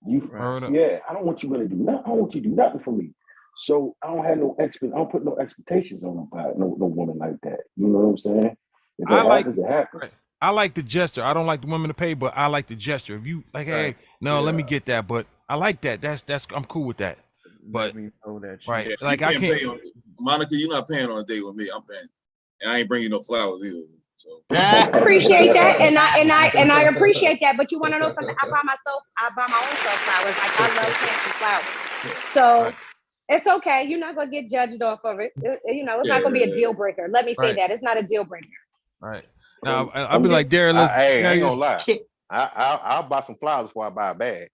I don't want you to do nothing. I don't want you to do nothing for me. So I don't have I don't put no expectations on no woman like that. You know what I'm saying? If it happens, it happens. I like the gesture. I don't like the women to pay, but I like the gesture. If you like, hey, let me get that. But I like that. That's I'm cool with that. But right, yeah, like I can't. Monica, you're not paying on a date with me. I'm paying, and I ain't bringing no flowers either. So I appreciate that, and I appreciate that. But you want to know something? I buy my own self flowers. Like I love planting flowers. So It's okay. You're not gonna get judged off of it. You know, it's not gonna be a deal breaker. Let me say that it's not a deal breaker. Right. Now I'll be like, Darren, let's. I ain't gonna lie. I'll buy some flowers before I buy a bag.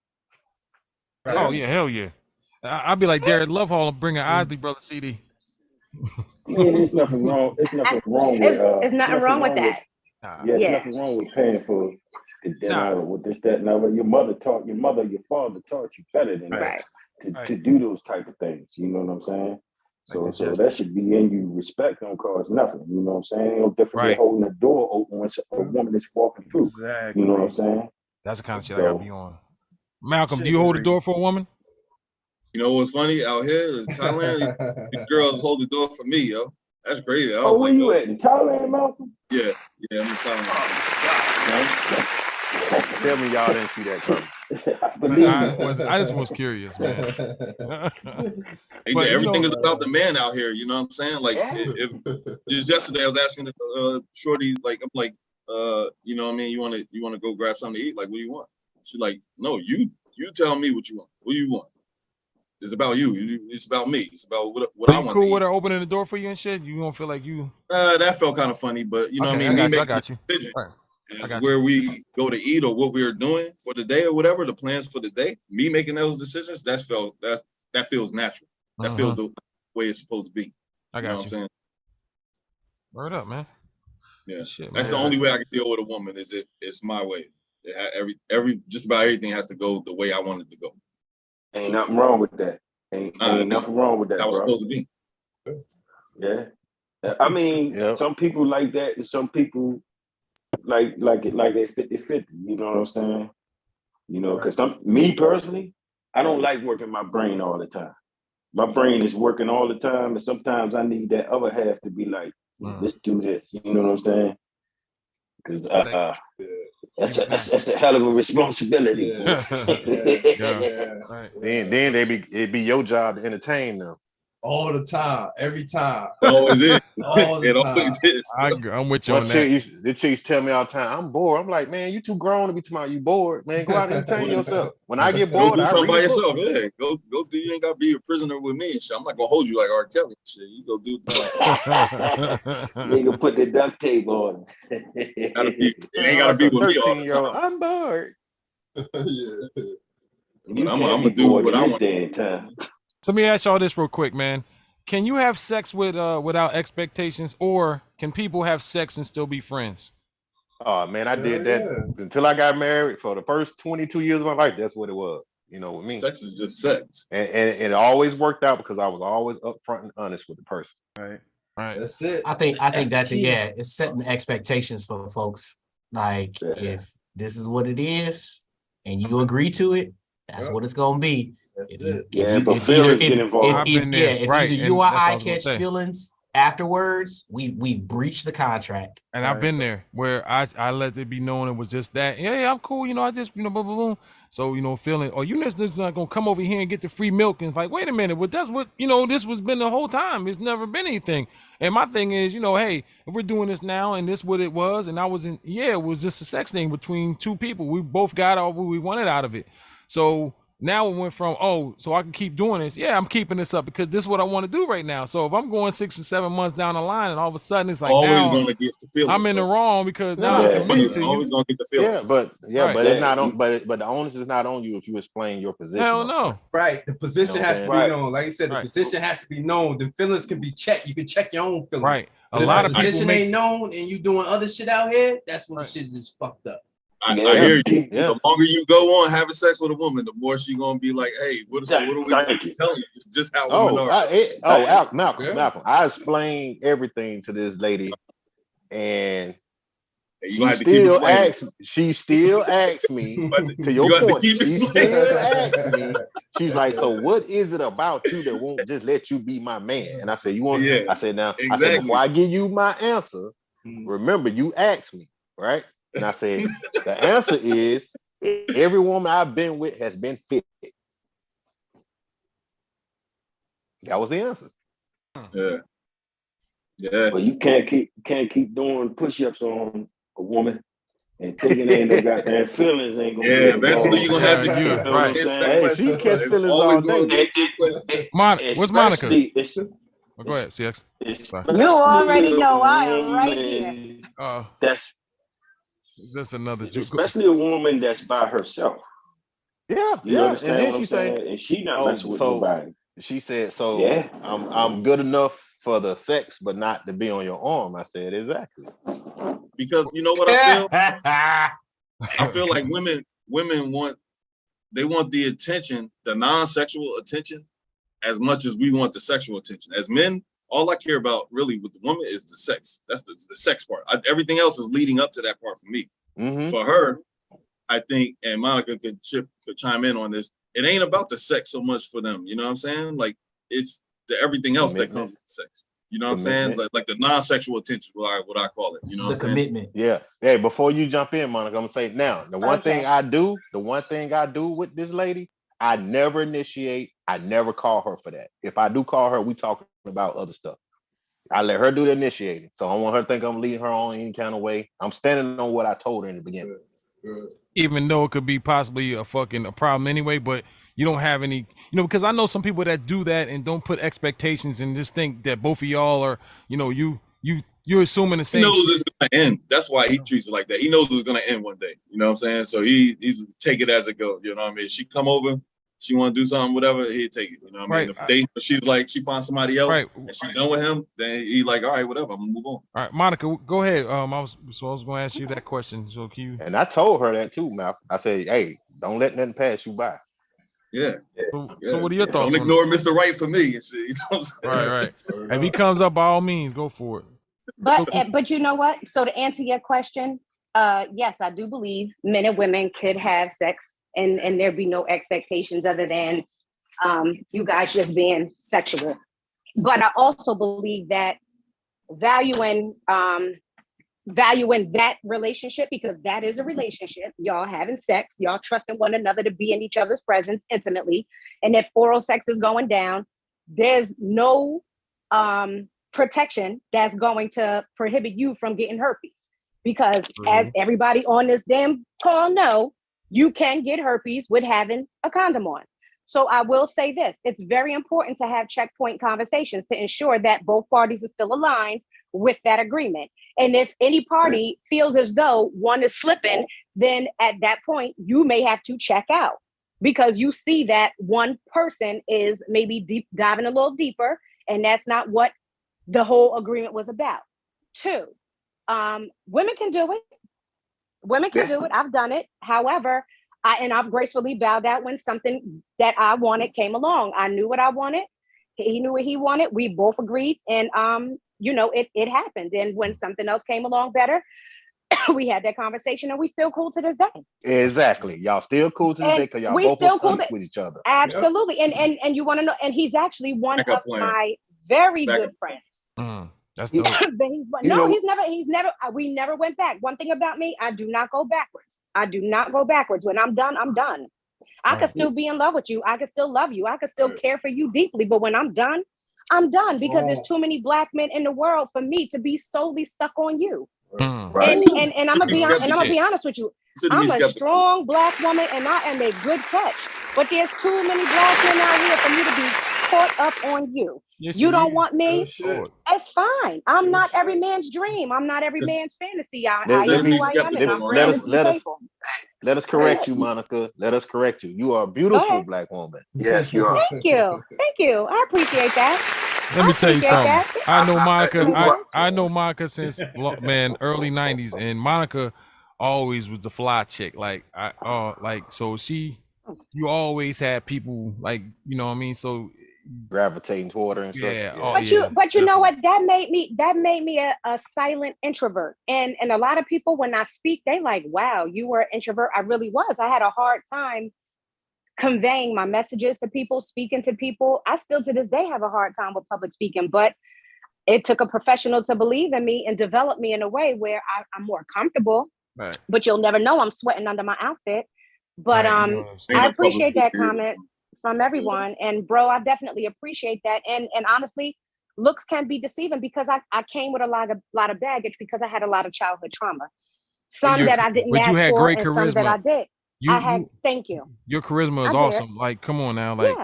Oh yeah, hell yeah. I'll be like Darren Love Hall and bring an Isley Brother CD. There's nothing wrong. There's nothing wrong with. There's nothing wrong with that. There's nothing wrong with paying for dinner with this, that, and other. Your father taught you better than that to do those type of things. You know what I'm saying? So that should be in you. Respect don't cost nothing. You know what I'm saying? No different than holding the door open when a woman is walking through. Exactly. You know what I'm saying? That's the kind of shit I gotta be on. Malcolm, do you hold the door for a woman? You know what's funny out here is Thailand. The girls hold the door for me, yo. That's crazy. Where you at in Thailand, Malcolm? Yeah, I'm in Thailand. Tell me y'all didn't see that coming. I just was curious, man. Everything is about the man out here. You know what I'm saying? Like, if just yesterday I was asking Shorty, like, I'm like, you know what I mean? You want to go grab something to eat? Like, what do you want? She's like, no, you tell me what you want. What do you want? It's about you. It's about me. It's about what I want. Cool with her opening the door for you and shit. You don't feel like you. That felt kind of funny, but you know what I mean. I got you. Where we go to eat or what we are doing for the day or whatever, the plans for the day. Me making those decisions, that feels natural. That feels the way it's supposed to be. I got you. Know what I'm saying? Word up, man. Yeah, shit, that's the only way I can deal with a woman is if it's my way. Just about everything has to go the way I want it to go. Ain't nothing wrong with that. Ain't nothing wrong with that. That was supposed to be. Yeah, I mean, some people like that, and some people like it 50-50. You know what I'm saying? You know, because me personally, I don't like working my brain all the time. My brain is working all the time, and sometimes I need that other half to be like, let's do this. You know what I'm saying? Because that's a hell of a responsibility. Then it'd be your job to entertain them. All the time, every time. Always is. All the time. Always is. I'm with you on that. The chicks tell me all the time, I'm bored. I'm like, man, you too grown to be talking about you bored. Man, go out and entertain yourself. When I get bored, go do something I by read yourself. Yeah, go do. You ain't gotta be a prisoner with me and shit. I'm not gonna hold you like R. Kelly and shit. You go do that. You ain't gonna put the duct tape on. It ain't gotta be with me all the time. I'm bored. I'm gonna do what I want. So let me ask y'all this real quick, man. Can you have sex without expectations, or can people have sex and still be friends? Oh man, I did that until I got married. For the first 22 years of my life, that's what it was. You know what I mean? Sex is just sex, and it always worked out because I was always upfront and honest with the person. Right. That's it. I think it's setting expectations for folks. Like if this is what it is, and you agree to it, that's what it's gonna be. If either you or I catch feelings afterwards, we've breached the contract. And I've been there where I let it be known it was just that. Yeah, I'm cool. You know, I just boom, boom, boom. So feeling, you just not gonna come over here and get the free milk. And it's like, wait a minute, well that's what this was been the whole time. It's never been anything. And my thing is, hey, if we're doing this now and this what it was, and it was just a sex thing between two people. We both got all we wanted out of it. So now it went from, so I can keep doing this. Yeah, I'm keeping this up because this is what I want to do right now. So if I'm going 6 and 7 months down the line and all of a sudden it's like always going to get the feelings. I'm in the wrong because now I'm committed to you. Always going to get the feelings. But it's not on. But the onus is not on you if you explain your position. Hell no. Right. The position has to be known. Like you said, the position has to be known. The feelings can be checked. You can check your own feelings. Right. A lot of position ain't known and you doing other shit out here. That's when the shit is fucked up. I hear you. Yeah. The longer you go on having sex with a woman, the more she's gonna be like, "Hey, what are we telling you? It's just how women are." Malcolm, I explained everything to this lady, and she still asks me. To your point, she still asks me. She's like, "So what is it about you that won't just let you be my man?" And I said, "You want?" Yeah, I said, "Now, exactly. Before I give you my answer, remember you asked me, right?" And I said, the answer is every woman I've been with has been fit. That was the answer. Yeah. But you can't keep doing push-ups on a woman and thinking ain't no goddamn feelings ain't gonna be eventually you're gonna have to you get know what I'm saying? Hey, she catch It's feelings always all gonna day. lead to a question. Where's Monica? Go ahead, CX. You already know I am right here. That's is this another juke? Especially a woman that's by herself. Yeah, You understand and then what I'm she saying? say, And she not "Oh, messing with so nobody. she said, so Yeah. I'm good enough for the sex, but not to be on your arm." I said, exactly. Because you know what I feel? I feel like women want the attention, the non-sexual attention, as much as we want the sexual attention. As men, all I care about really with the woman is the sex. That's the sex part. Everything else is leading up to that part for me. For her, I think, and Monica could chime in on this, it ain't about the sex so much for them. You know what I'm saying? Like, it's the everything else that comes with sex. You know what I'm saying? Like the non-sexual attention, what I call it. You know what I'm saying? Commitment. Yeah. Hey, before you jump in, Monica, I'm gonna say now, the one thing I do with this lady, I never initiate, I never call her for that. If I do call her, we talking about other stuff. I let her do the initiating. So I don't want her to think I'm leading her on any kind of way. I'm standing on what I told her in the beginning. Even though it could be possibly a problem anyway, but you don't have any, because I know some people that do that and don't put expectations and just think that both of y'all are, you're assuming the same. He knows it's gonna end. That's why he treats it like that. He knows it's gonna end one day. You know what I'm saying? So he's take it as it goes. You know what I mean? She come over, she want to do something, whatever, he'd take it. You know what I mean? If she's like, she finds somebody else and she done with him, then he like, all right, whatever, I'm gonna move on. All right, Monica, go ahead. I was gonna ask you that question. So can you? And I told her that too, Malcolm. I said, hey, don't let nothing pass you by. Yeah. So what are your thoughts? Don't ignore Mr. Right for me. And shit, you know what I'm saying? Right. If he comes up, by all means, go for it. But you know what? So to answer your question, yes, I do believe men and women could have sex and there be no expectations other than you guys just being sexual. But I also believe that valuing that relationship, because that is a relationship, y'all having sex, y'all trusting one another to be in each other's presence intimately. And if oral sex is going down, there's no protection that's going to prohibit you from getting herpes, because as everybody on this damn call know, you can get herpes with having a condom on. So I will say this, it's very important to have checkpoint conversations to ensure that both parties are still aligned with that agreement. And if any party feels as though one is slipping, then at that point, you may have to check out, because you see that one person is maybe diving a little deeper, and that's not what the whole agreement was about. 2, women can do it. Women can do it. I've done it. However, I've gracefully bowed out when something that I wanted came along. I knew what I wanted. He knew what he wanted. We both agreed. And, it happened. And when something else came along better, we had that conversation, and we still cool to this day. Exactly. Y'all still cool to this day because y'all we both still cool with each other. Absolutely. Yep. And you want to know, and he's actually one of my very good friends. That's dope. We never went back. One thing about me, I do not go backwards. When I'm done, I'm done. I could still be in love with you. I could still love you. I could still care for you deeply. But when I'm done, I'm done, because there's too many Black men in the world for me to be solely stuck on you. Right. And I'm gonna be honest with you. I'm a strong Black woman, and I am a good catch. But there's too many Black men out here for me to be caught up on you. Yes, you don't want me? It's fine. I'm not every man's dream. I'm not every man's fantasy. I am who I am, and I'm bringing it to the table. Let us correct you, Monica. Let us correct you. You are a beautiful Black woman. Yes, you are. Thank you. I appreciate that. Let me tell you something. I know Monica. I know Monica since early '90s, and Monica always was the fly chick. You always had people you know what I mean. So gravitating toward her and stuff. Yeah. But you know what? That made me a silent introvert. And a lot of people, when I speak, they like, wow, you were an introvert. I really was. I had a hard time conveying my messages to people, speaking to people. I still to this day have a hard time with public speaking, but it took a professional to believe in me and develop me in a way where I'm more comfortable. Right. But you'll never know I'm sweating under my outfit. But I appreciate that comment from everyone. And bro, I definitely appreciate that. And honestly, looks can be deceiving, because I came with a lot of baggage, because I had a lot of childhood trauma. Some that I didn't but you ask had for, great and charisma. some that I did. Thank you. Your charisma is awesome. Like, come on now, like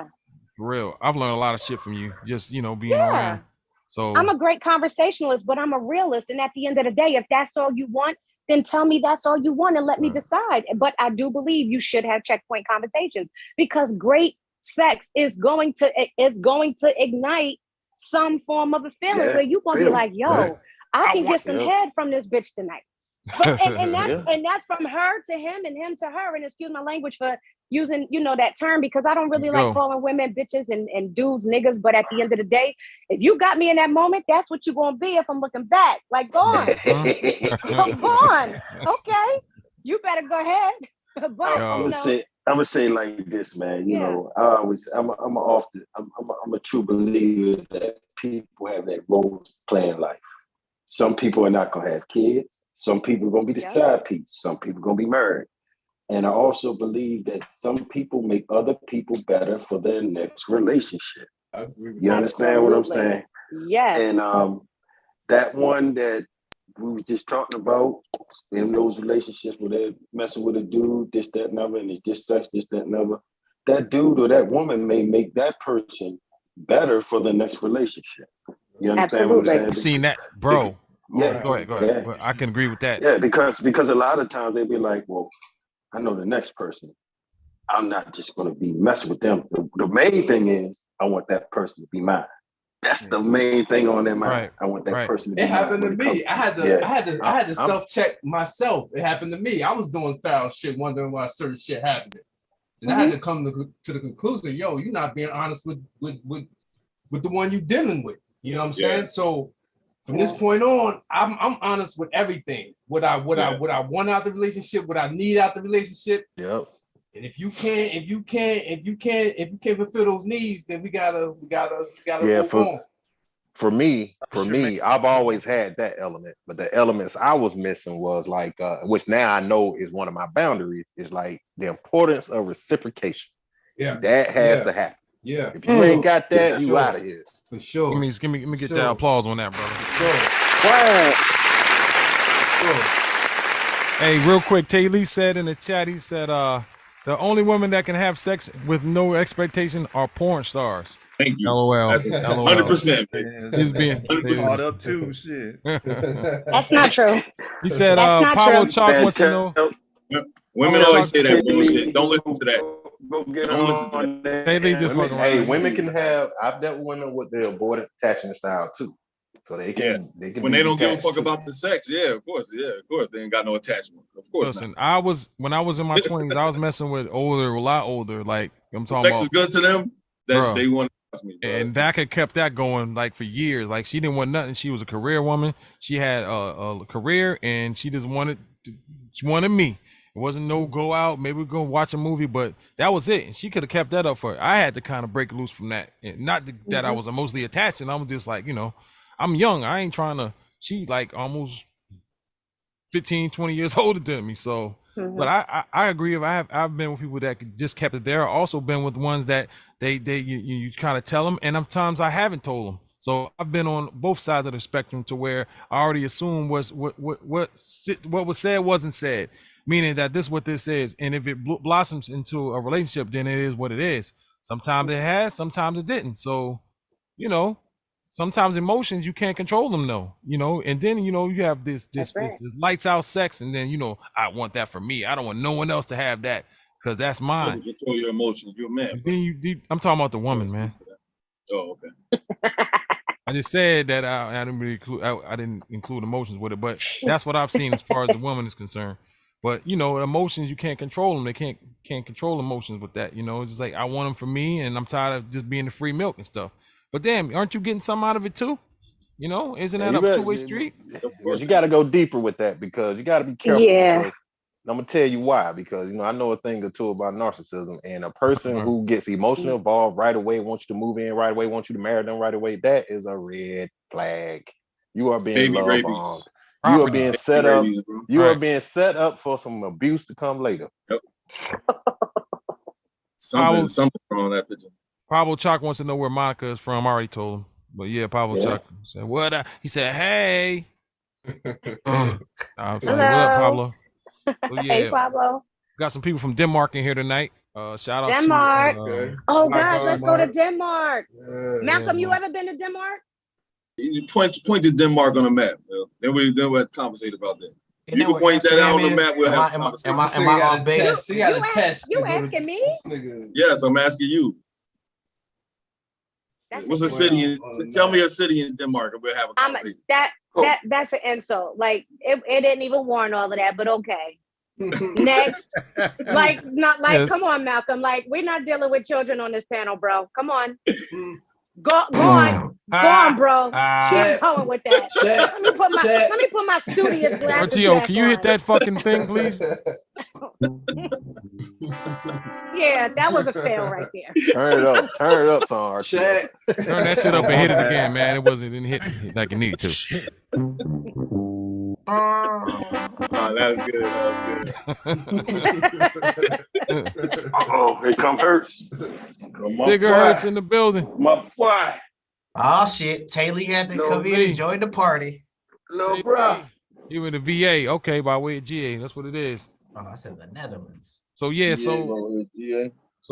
for real. I've learned a lot of shit from you. Just being around. So I'm a great conversationalist, but I'm a realist. And at the end of the day, if that's all you want, then tell me that's all you want and let me decide. But I do believe you should have checkpoint conversations, because great sex is going to ignite some form of a feeling where you're gonna be like, yo, I can get some head from this bitch tonight. But, and that's from her to him and him to her. And excuse my language for using, that term, because I don't really like calling women bitches and dudes niggas. But at the end of the day, if you got me in that moment, that's what you're gonna be if I'm looking back. Like, go on. Go on. Okay. You better go ahead. But I'm gonna say like this, man. You know, I'm a true believer that people have their roles to play in life. Some people are not gonna have kids. Some people are gonna be the side piece. Some people are gonna be married. And I also believe that some people make other people better for their next relationship. You understand what I'm saying? Yes. And that one that we were just talking about in those relationships where they're messing with a dude, this, that, and other, and it's just such, this, that, and other. That dude or that woman may make that person better for the next relationship. You understand what I'm saying? Seen that, bro. Yeah. Go ahead. Yeah. I can agree with that. Yeah, because a lot of times they be like, well, I know the next person. I'm not just going to be messing with them. The main thing is I want that person to be mine. That's the main thing on their mind. Right. I want that person to be It mine. happened to me. I had to self-check myself. It happened to me. I was doing foul shit, wondering why certain shit happened. And I had to come to the conclusion, yo, you're not being honest with the one you're dealing with. You know what I'm saying? So from this point on, I'm honest with everything. What I want out the relationship, what I need out the relationship. Yep. And if you can't fulfill those needs, then we gotta move on. For me, I've always had that element, but the elements I was missing was like, which now I know is one of my boundaries, is like the importance of reciprocation. Yeah, that has to happen. Yeah, if you ain't got that, you out of here for sure. Let me get that applause on that, brother. Hey, real quick, Tay Lee said in the chat, he said, the only women that can have sex with no expectation are porn stars. Thank you. LOL. That's 100%. He's being caught up too. Shit. That's not true. He said, That's not Pablo true. Chalk wants to know. Women always say that bullshit. Don't listen to that. Don't listen to that. Hey, women can have. I've dealt with women with the avoidant attachment style too. So they can. They can when they don't give a fuck about the sex, of course, they ain't got no attachment. Of course. Listen, when I was in my 20s, I was messing with a lot older. Like I'm talking sex about. Is good to them. They want to trust me, bro. And Dak had kept that going like for years. Like she didn't want nothing. She was a career woman. She had a career, and she just wanted. She wanted me. It wasn't no go out, maybe we go watch a movie, but that was it. And she could have kept that up for her. I had to kind of break loose from that. And not that I was emotionally attached, and I was just like, I'm young. I ain't trying to. She like almost 15, 20 years older than me. So, but I agree. If I've been with people that just kept it there. I've also been with ones that you kind of tell them, and sometimes I haven't told them. So I've been on both sides of the spectrum to where I already assumed what was said wasn't said. Meaning that this is what this is, and if it blossoms into a relationship, then it is what it is. Sometimes it has, sometimes it didn't. So, sometimes emotions you can't control them, though. And then you have this lights out sex, and then I want that for me. I don't want no one else to have that because that's mine. Control your emotions. You're a man. Then I'm talking about the woman, man. Oh, okay. I just said that I didn't really I didn't include emotions with it, but that's what I've seen as far as the woman is concerned. But emotions you can't control them. They can't control emotions with that. It's just like I want them for me, and I'm tired of just being the free milk and stuff. But damn, aren't you getting something out of it too? Isn't that a two-way street? You got to go deeper with that because you got to be careful. Yeah. I'm gonna tell you why. Because I know a thing or two about narcissism, and a person who gets emotionally involved right away, wants you to move in right away, wants you to marry them right away. That is a red flag. You are being love bombed. You are being set up. You are being set up for some abuse to come later. Yep. Something wrong on that picture. Pablo Chalk wants to know where Monica is from. I already told him. But yeah, Pablo Chalk said, what? He said, hey. What up, Pablo? Oh, yeah. Hey, Pablo. Got some people from Denmark in here tonight. Shout out Denmark. to Oh, guys, let's go to Denmark. Malcolm, you Denmark. ever been to Denmark? You point to Denmark on the map. Then we have to conversate about that. You can point that out on the map. We'll have a conversation. Am I off base? He got a test. You asking me? Yes, I'm asking you. What's a city? Tell me a city in Denmark, and we'll have a conversation. That's an insult. Like it didn't even warrant all of that, but okay. Next, come on, Malcolm. Like we're not dealing with children on this panel, bro. Come on, go on, bro. Keep going with that. Let me put my studious glasses RTO, back can you on. hit that fucking thing, please? Yeah, that was a fail right there. Turn it up, son. Turn that shit up and hit it again, man. It didn't hit like it needed to. That's good. Here come Hurts. Digger Hurts in the building. My boy. Oh shit, Taylor had to come in and join the party. Little bro. You in the VA, okay, by way of GA. That's what it is. Oh, I said the Netherlands. So yeah, so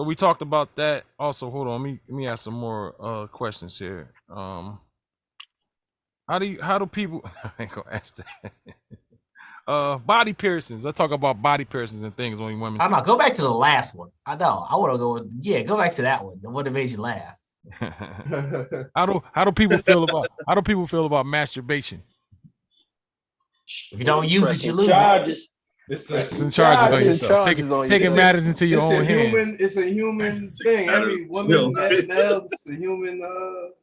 we talked about that. Also, hold on, let me ask some more questions here. How do people I ain't gonna ask that. Body piercings. Let's talk about body piercings and things only women. I'm not go back to the last one. I know. I want to go go back to that one. The one that made you laugh. How do people feel about masturbation? If you don't use it, you lose it. It's in charges on yourself. Taking matters into your own hands. It's a human thing. Every woman now it's a human.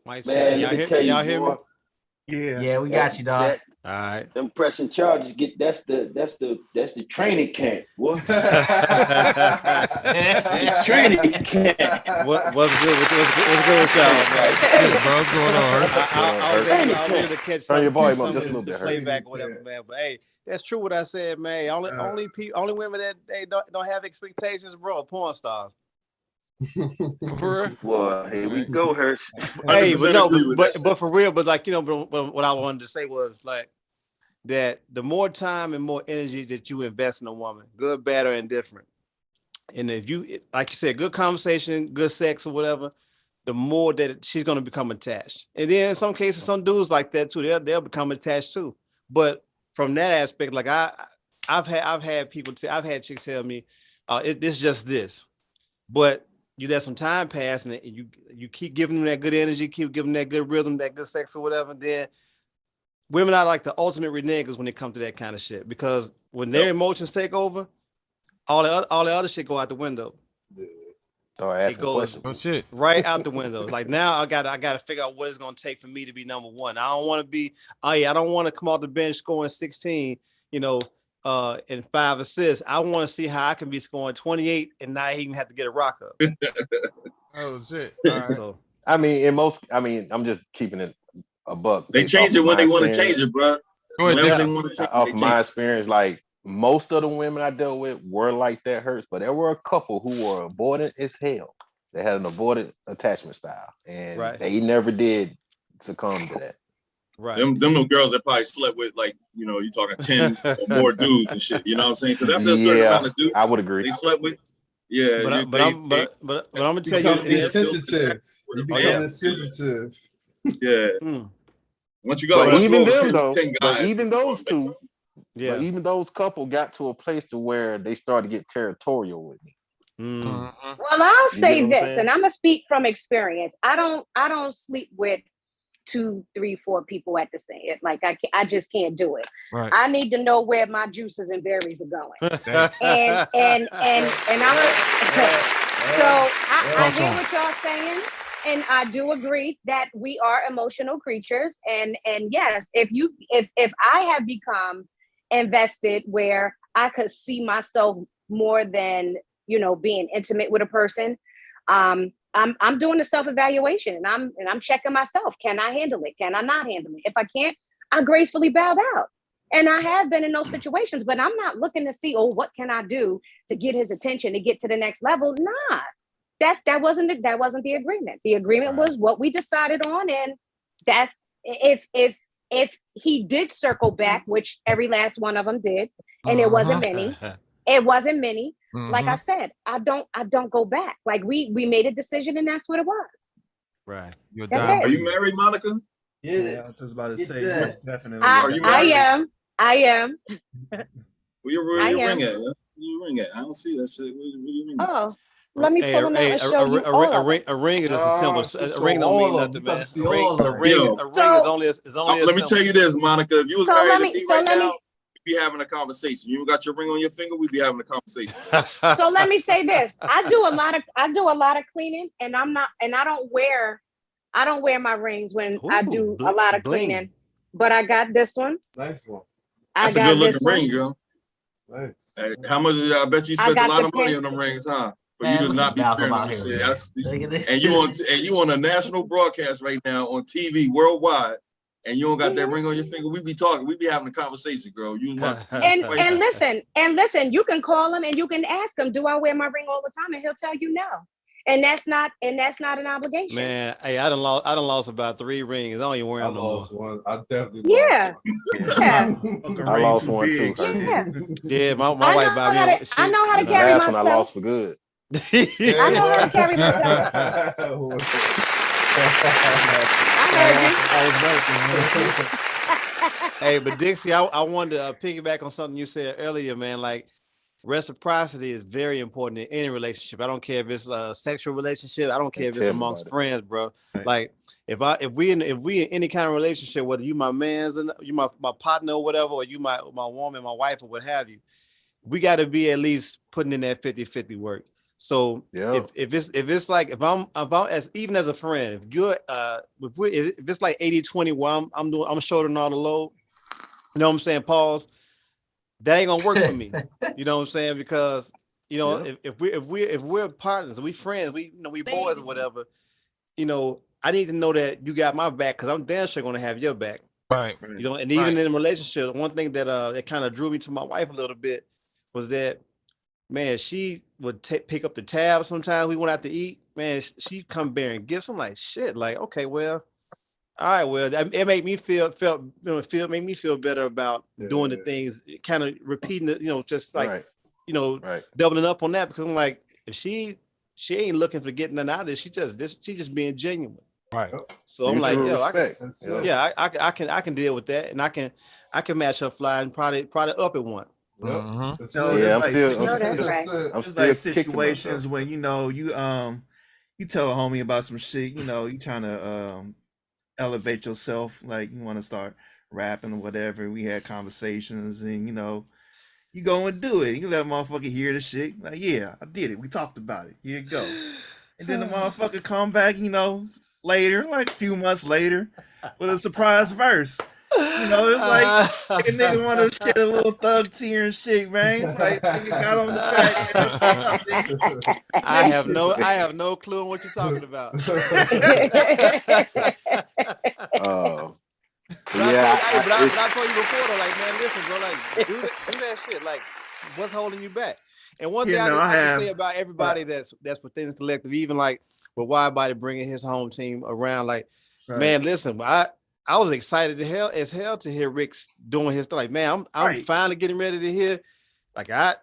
Man, y'all hear me? Yeah, we got you, dog. All right. Them pressing charges that's the training camp. What? That's the training camp. What's good with y'all, man? Bro, what's going on? I was able to catch some playback or whatever, man. But hey, that's true what I said, man. Only women that they don't have expectations, bro, porn stars. Well, here we go, Hurst. Hey, but for real, but like what I wanted to say was like that the more time and more energy that you invest in a woman, good, bad, or indifferent, and if you, like you said, good conversation, good sex or whatever, the more that she's going to become attached. And then in some cases, some dudes like that too, they'll become attached too. But from that aspect, like I've had people I've had chicks tell me, it's just this, but you let some time pass and you keep giving them that good energy, keep giving them that good rhythm, that good sex or whatever. Then women are like the ultimate renegates when it comes to that kind of shit, because when their emotions take over, all the other shit go out the window. It goes right out the window. Like now I gotta figure out what it's gonna take for me to be number one. I don't want to be, I don't want to come off the bench scoring 16, and 5 assists. I want to see how I can be scoring 28 and not even have to get a rock up. Oh shit! All right. So, I'm just keeping it a buck. They change it when they want to change it, bro. Off my experience, like most of the women I dealt with were like that, Hurts, but there were a couple who were avoidant as hell. They had an avoidant attachment style, and they never did succumb to that. Right. Them girls that probably slept with, like, you're talking 10 or more dudes and shit. You know what I'm saying? Because after a certain amount of dudes, I would agree. They slept with. Yeah, but I'm gonna tell you, it's sensitive. You become sensitive. Yeah. Once you go, but even them 10 guys, but even those two, but even those couple got to a place to where they started to get territorial with me. Well, I'll say this, and I'm gonna speak from experience. I don't sleep with 2, 3, 4 people at the same. Like I just can't do it. Right. I need to know where my juices and berries are going. and I'm so I hear what y'all saying, and I do agree that we are emotional creatures. And yes, if I have become invested where I could see myself more than being intimate with a person, I'm doing a self-evaluation and I'm checking myself. Can I handle it? Can I not handle it? If I can't, I gracefully bow out. And I have been in those situations, but I'm not looking to see, what can I do to get his attention to get to the next level? Nah, that wasn't the agreement. The agreement was what we decided on, and that's if if he did circle back, which every last one of them did, and it wasn't many. It wasn't many. Like I said, I don't go back. Like we made a decision, and that's what it was. Right. Are you married, Monica? Yeah, I was just about to say. Yes, definitely. I am. Where your ring at? Where your ring at? I don't see that shit. Where your ring at? Oh, let me pull them out and show you all of it. A ring is a symbol. A ring don't mean nothing, man. A ring is only a let me symbol. tell you this, Monica. If you was married to me right now, we'd be having a conversation. You got your ring on your finger, we'd be having a conversation. So let me say this: I do a lot of cleaning, and I don't wear my rings when I do a lot of cleaning. But I got this one. Nice one. That's a good looking ring, girl. Nice. Hey, how much? I bet you spent a lot of money on them rings, huh? For you to not be wearing them shit. And you on a national broadcast right now on TV worldwide, and you don't got that ring on your finger. We be talking. We be having a conversation, girl. And listen, you can call him and you can ask him, do I wear my ring all the time? And he'll tell you no. And that's not an obligation. Man, hey, I done lost about 3 rings. I don't even wear them no more. One. I definitely yeah. I lost one too. Yeah, my wife bought me. I know how to carry myself. I lost for good. I know how to carry myself. Hey, but Dixie, I wanted to piggyback on something you said earlier, man. Like, reciprocity is very important in any relationship. I don't care if it's a sexual relationship. I don't care if it's amongst friends, bro. Like, if we in any kind of relationship, whether you my man's and you my partner or whatever, or you my woman, my wife, or what have you, we got to be at least putting in that 50-50 work. So if it's like if I'm even as a friend, if you're if it's like 80-20 where I'm shouldering all the load, you know what I'm saying? Pause. That ain't gonna work for me. You know what I'm saying? Because if we're partners, we friends, we boys or whatever, I need to know that you got my back because I'm damn sure gonna have your back. Right. And even in a relationship, one thing that that kind of drew me to my wife a little bit was that, man, she would pick up the tab sometimes. We went out to eat, man. She'd come bearing gifts. I'm like, shit. Like, okay, well, all right, well, it made me feel better about doing the things, kind of repeating it, just like, doubling up on that, because I'm like, if she ain't looking for getting nothing out of this, she just being genuine. Right. So I'm like, I can deal with that, and I can match her fly and probably up at one. I'm still situations when you tell a homie about some shit, you trying to elevate yourself, like you want to start rapping or whatever. We had conversations, and you go and do it. You let a motherfucker hear the shit, like, yeah, I did it. We talked about it. Here you go. And then the motherfucker come back, later, like a few months later, with a surprise verse. It's like a nigga want to shed a little thug tear and shit, man. Like nigga got on the track. I have no clue on what you're talking about. But I told you before though, like, man, listen, bro, like do that shit. Like, what's holding you back? And one thing I can say about everybody that's within this collective, even like with Wide Body bringing his home team around, like, man, listen, I was excited as hell to hear Rick's doing his stuff. Like, man, I'm finally getting ready to hear. Like, I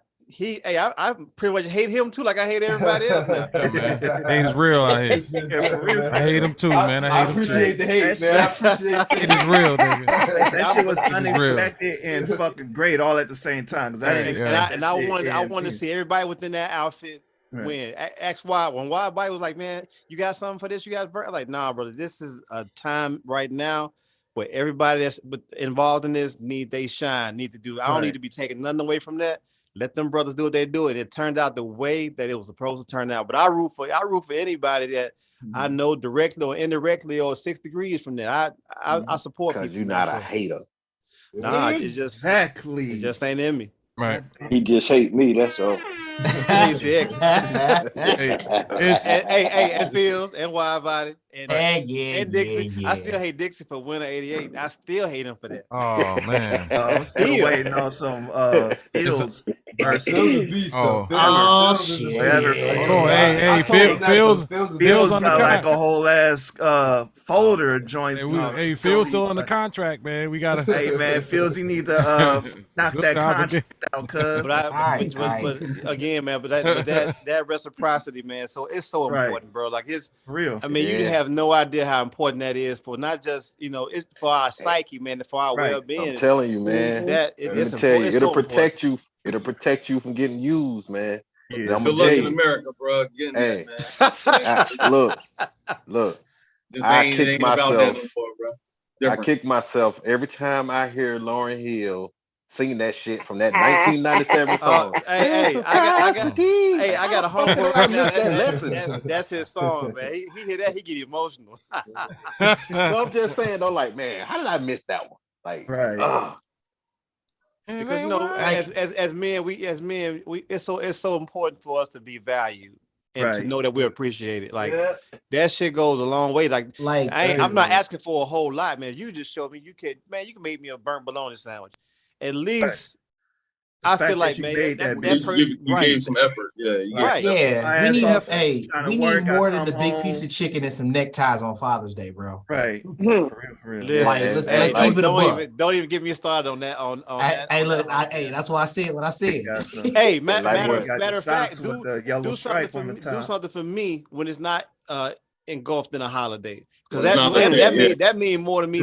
pretty much hate him too, like I hate everybody else now. Hate is real out here. I hate him too, man. I appreciate the hate, man. I appreciate it. Is real, nigga. That shit was unexpected and fucking great all at the same time. Because I didn't expect. And I wanted to see everybody within that outfit win. Ask why when Wide Body was like, man, you got something for this? You got I'm like, nah, brother. This is a time right now where everybody that's involved in this need to do. I don't need to be taking nothing away from that. Let them brothers do what they do. And it turned out the way that it was supposed to turn out. But I root for anybody that I know directly or indirectly or 6 degrees from that. I support people. Because you're not a hater. Nah, it just ain't in me. Right. He just hate me, that's all. Hey, and Fields and Wide Body and Dixie. I still hate Dixie for winner 88. I still hate him for that. Oh man. I'm still waiting on some Fields Oh shit! Hold on, hey, Phil's on the like a whole ass folder joints. Hey, Phil's still on the contract, man. We gotta. Hey man, Phil's you need to knock that contract out, cuz. But again, man, but that reciprocity, man. So it's so important, bro. Like it's real. I mean, you have no idea how important that is for not just it's for our psyche, man, for our well-being. I'm telling you, man. That it's important. It'll protect you. It'll protect you from getting used, man. Yeah. Good luck in America, bro. Getting that, man. Look. I kick myself. About that no more, bro. I kick myself every time I hear Lauryn Hill sing that shit from that 1997 song. I got a homework right now. That's his song, man. He hear that, he get emotional. So I'm just saying though, like, man, how did I miss that one? Like, because as men, it's so important for us to be valued and to know that we're appreciated. Like that shit goes a long way. I'm not asking for a whole lot, man. You just showed me you can make me a burnt bologna sandwich. At least I feel like, man, that person you gave some effort. We need more than the big piece of chicken and some neckties on Father's Day, bro. Right. For real. Let's keep it a buck. Don't even get me started on that. Hey, look, that's why I said what I said. Hey, matter of fact, do something for me when it's not engulfed in a holiday, because that means more to me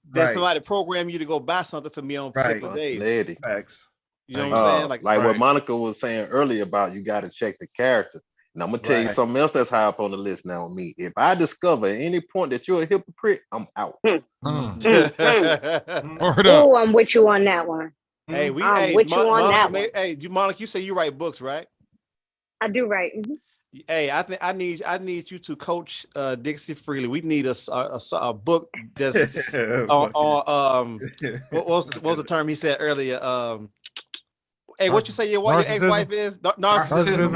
than somebody program you to go buy something for me on particular days. Facts. You know what I'm saying? Like what Monica was saying earlier about you got to check the character. And I'm gonna tell you something else that's high up on the list now with me. If I discover at any point that you're a hypocrite, I'm out. I'm with you on that one. Hey, Monica, you say you write books, right? I do write. Hey, I think I need you to coach Dixie Freely. We need a book that's on what was the term he said earlier? Hey, what you say your ex-wife is? Narcissism.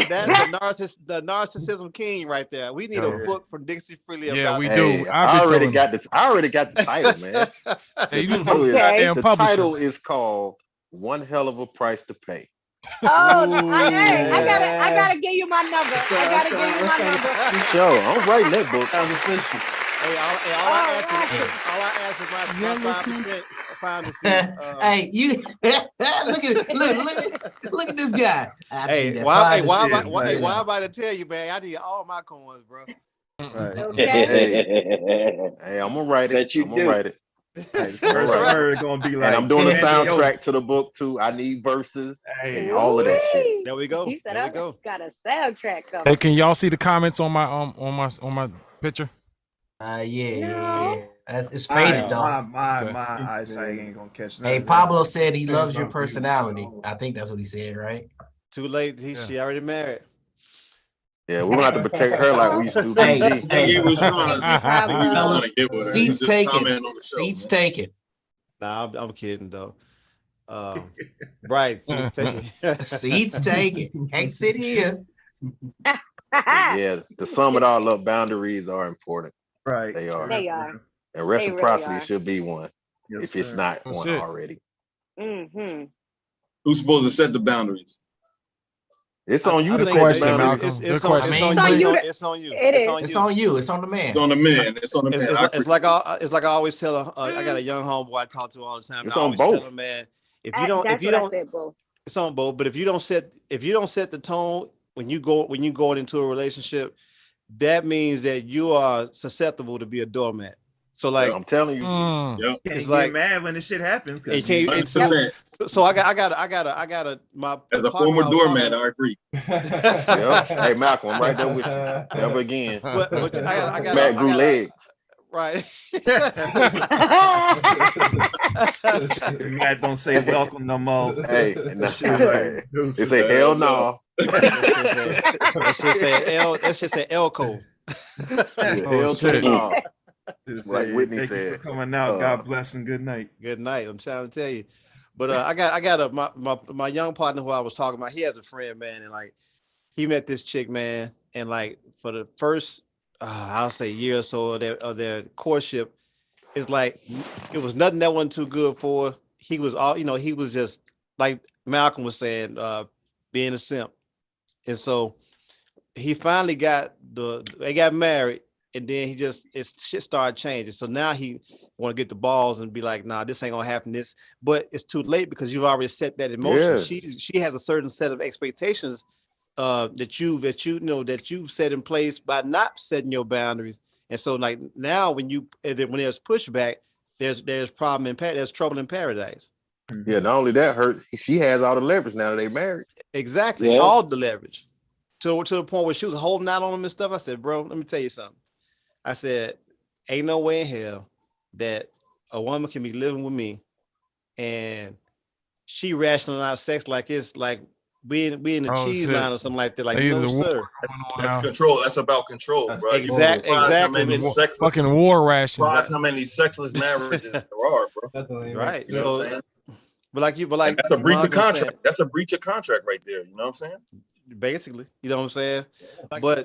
That's the narcissism king right there. We need a book from Dixie Freely about that. We do. I already got the title, man. The title is called One Hell of a Price to Pay. I gotta give you my number. Sure, I'm writing that book. All I ask is my 5% find hey, you look at this guy. Hey, why am I to tell you, man? I need all my coins, bro. Right. Okay. Hey, I'm gonna write it. I'm gonna write it. Gonna be like, and I'm doing a soundtrack to the book too. I need verses and all of that shit. There we go. He said I got a soundtrack coming. Hey, can y'all see the comments on my picture? It's faded though. My eyesight ain't gonna catch that. Hey, Pablo said he loves your personality. I think that's what he said, right? Too late. She already married. Yeah, we're gonna have to protect her like we used to do. He was trying to get with her. Seats taken. Seats taken. Nah, I'm kidding though. Right, seats taken. Seats taken. Can't sit here. Yeah, to sum it all up, boundaries are important. Right, they are. And They reciprocity really should be one, if it's not one already. Who's supposed to set the boundaries? It's on you. Good question, Malcolm. It's on you. It's on you. It's on you. It's on the man. It's on the man. It's on the man. It's like I always tell. I got a young homeboy I talk to all the time. It's on both. Tell him, man, if you don't, it's on both. But if you don't set the tone when you go into a relationship, that means that you are susceptible to be a doormat. So like I'm telling you, it's like mad when this shit happens. So I got my as a former doormat, I agree. Hey Malcolm, I'm right there with you. Never again. But I got Matt grew legs. Right. Matt don't say welcome no more. Hey, it's a hell no. That shit say Elko. Hell shit. No. Like Whitney Thank said, you for coming out. God bless and good night. Good night. I'm trying to tell you, but I got my young partner who I was talking about. He has a friend, man, and like he met this chick, man, and like for the first I'll say year or so of their courtship, it's like it was nothing that wasn't too good for her. He was he was just like Malcolm was saying, being a simp. And so he finally they got married, and then shit started changing. So now he want to get the balls and be like, nah, this ain't gonna happen. But it's too late because you've already set that emotion. Yeah. She has a certain set of expectations that you've set in place by not setting your boundaries. And so like now when there's pushback, there's trouble in paradise. Yeah, not only that, she has all the leverage now that they married. Exactly, all the leverage. To the point where she was holding out on him and stuff. I said, bro, let me tell you something. I said, ain't no way in hell that a woman can be living with me and she rationalized sex like it's like being a cheese line or something like that. Like, no, sir. That's control. That's about control, bro. Exactly. Fucking war rations. Surprise how many sexless marriages there are, bro. Right. You know what I'm saying? But that's a breach of contract. That's a breach of contract right there. You know what I'm saying? Basically, you know what I'm saying? We ain't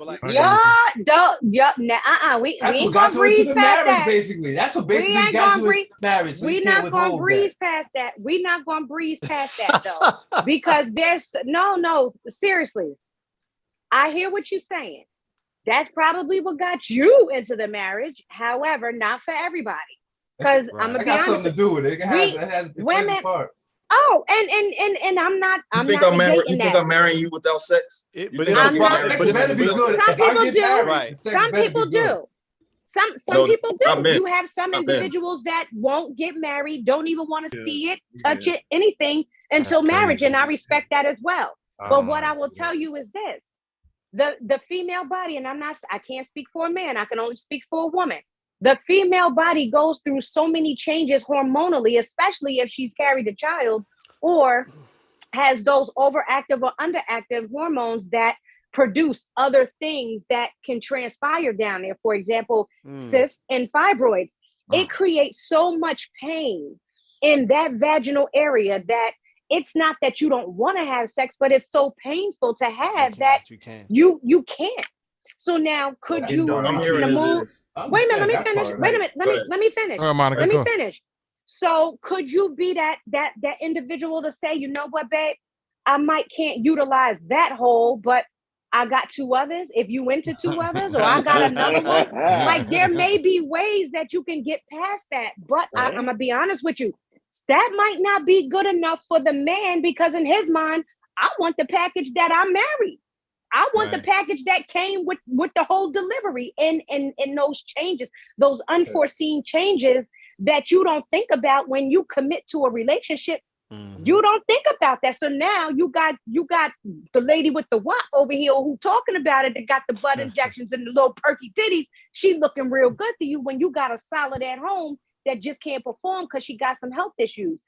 gonna breeze past that. Basically, that's what basically got you in marriage. So We're not gonna breeze past that. We're not gonna breeze past that though, because there's no. Seriously, I hear what you're saying. That's probably what got you into the marriage. However, not for everybody. Because I'm gonna be honest, something to do with it. It has women. Oh, and I'm not. You think I'm marrying? You think I'm marrying you without sex? But it's better be good. Some people do. Right. Some people do. Some people do. You have some individuals that won't get married, don't even want to see it, touch it, anything until marriage, and I respect that as well. But what I will tell you is this: the female body, and I can't speak for a man. I can only speak for a woman. The female body goes through so many changes hormonally, especially if she's carried a child or has those overactive or underactive hormones that produce other things that can transpire down there. For example, cysts and fibroids. It creates so much pain in that vaginal area that it's not that you don't want to have sex, but it's so painful to have that you can't. So now, could you move? Wait a minute, let me finish. Wait a minute, let me finish. All right, Monica, let me finish. So could you be that individual to say, you know what, babe, I can't utilize that hole, but I got two others. If you into two others, or I got another one, like there may be ways that you can get past that. But I'm gonna be honest with you, that might not be good enough for the man, because in his mind, I want the package that I married. I want the package that came with the whole delivery and those changes, those unforeseen changes that you don't think about when you commit to a relationship. You don't think about that. So now you got the lady with the WAP over here who talking about it, that got the butt injections and the little perky titties. She looking real good to you when you got a solid at home that just can't perform because she got some health issues.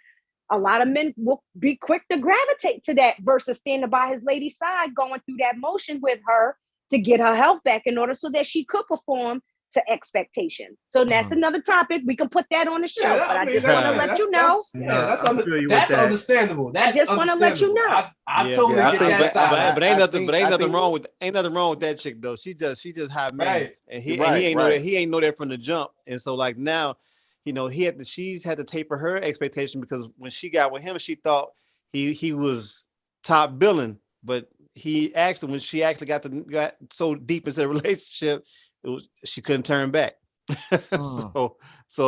A lot of men will be quick to gravitate to that versus standing by his lady's side, going through that motion with her to get her health back in order so that she could perform to expectation. So that's another topic. We can put that on the show, but I just want to let you know. That's understandable. I just want to let you know. I totally get that side. But ain't nothing wrong with that chick though. She just high maintenance, and he ain't know that from the jump. And so like now, you know, she's had to taper her expectation, because when she got with him, she thought he was top billing, but when she actually got so deep into the relationship, she couldn't turn back. So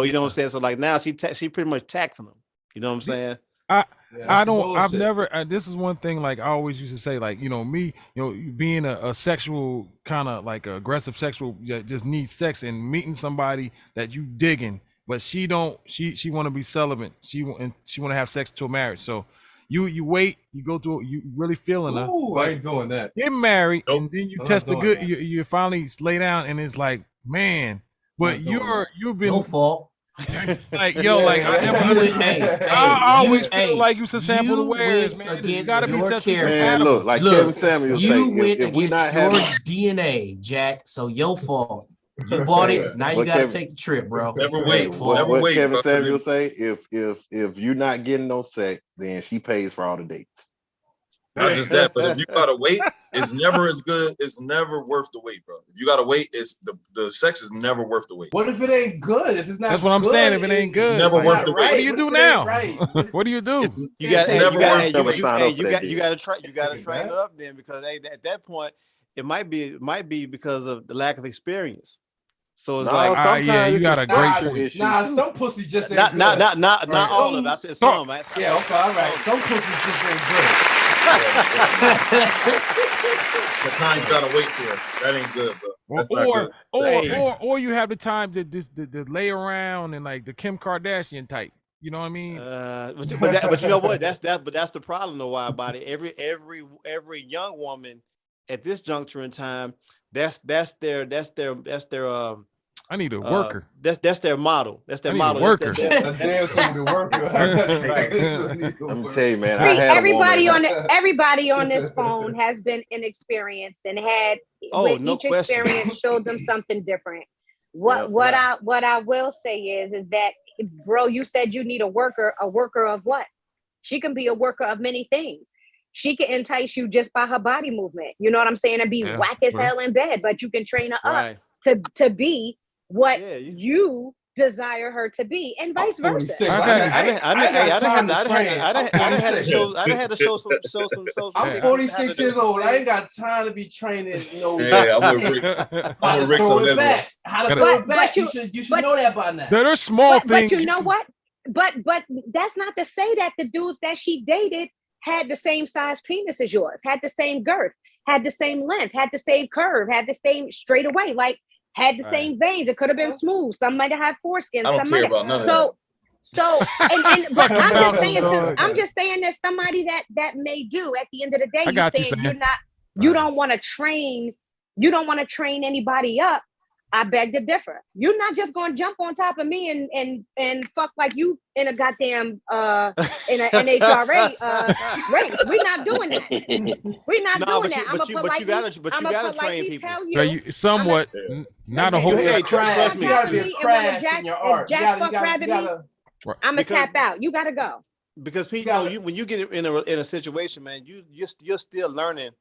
you know what I'm saying. So like now she pretty much taxing him. You know what I'm saying. I've never. This is one thing. Like I always used to say, like me, being a sexual kind of like aggressive sexual, just needs sex and meeting somebody that you digging. But she don't. She want to be celibate. She want to have sex till marriage. So you wait. You go through. You really feeling her. Ooh, I ain't doing that. Get married, and then you test the good. You finally lay down, and it's like, man. But you've been no fault. Like I always feel like you should sample the wares, man. You gotta be sexually compatible. Look, Kevin Samuels you say, went if we not having having DNA, Jack, so your fault. You bought it. Now you got to take the trip, bro. Never wait. What Kevin Samuels say? If you're not getting no sex, then she pays for all the dates. Not just that, but if you gotta wait, it's never as good. It's never worth the wait, bro. If you gotta wait, it's the sex is never worth the wait. What if it ain't good? If it's not, that's what I'm saying. If it ain't good, it's never worth the wait. What do you do now? What do you do? You got to try. You got to train it up then, because at that point, it might be because of the lack of experience. So it's yeah, you got a great point. Nah, some pussy just ain't good. Not all of it. I said some. Yeah, okay, all right. Some pussy just ain't good. The time you gotta wait for, that ain't good, bro. That's not good. Or you have the time to lay around and like the Kim Kardashian type. You know what I mean? But you know what? That's the problem though. Why about it? Every young woman at this juncture in time, that's their I need a worker. That's their model. That's their model. Worker. I'm tell you, man. Everybody on this phone has been inexperienced and had each experience showed them something different. What I will say is that, bro, you said you need a worker. A worker of what? She can be a worker of many things. She can entice you just by her body movement. You know what I'm saying? And be whack as hell in bed, but you can train her up to be what you desire her to be, and vice versa. I'm 46 years old. I ain't got time to be training. I'm with Rick on that. How to throw it back? You should know that by now. There are small things. But you know what? But that's not to say that the dudes that she dated had the same size penis as yours, had the same girth, had the same length, had the same curve, had the same straight away, like had the same veins. It could have been smooth. Some might have had foreskins. I don't care about none of that. So, but I'm just saying there's somebody that may do. At the end of the day, you don't want to train anybody up. I beg to differ. You're not just going to jump on top of me and fuck like you in a goddamn in an NHRA race. We're not doing that. We're not doing that. I'm gonna politely tell you. Somewhat, not a whole. Hey, trust me. You gotta be a craft in your art. Jack fuck rabbit me. I'm gonna tap out. You gotta go. Because people, when you get in a situation, man, you're still learning.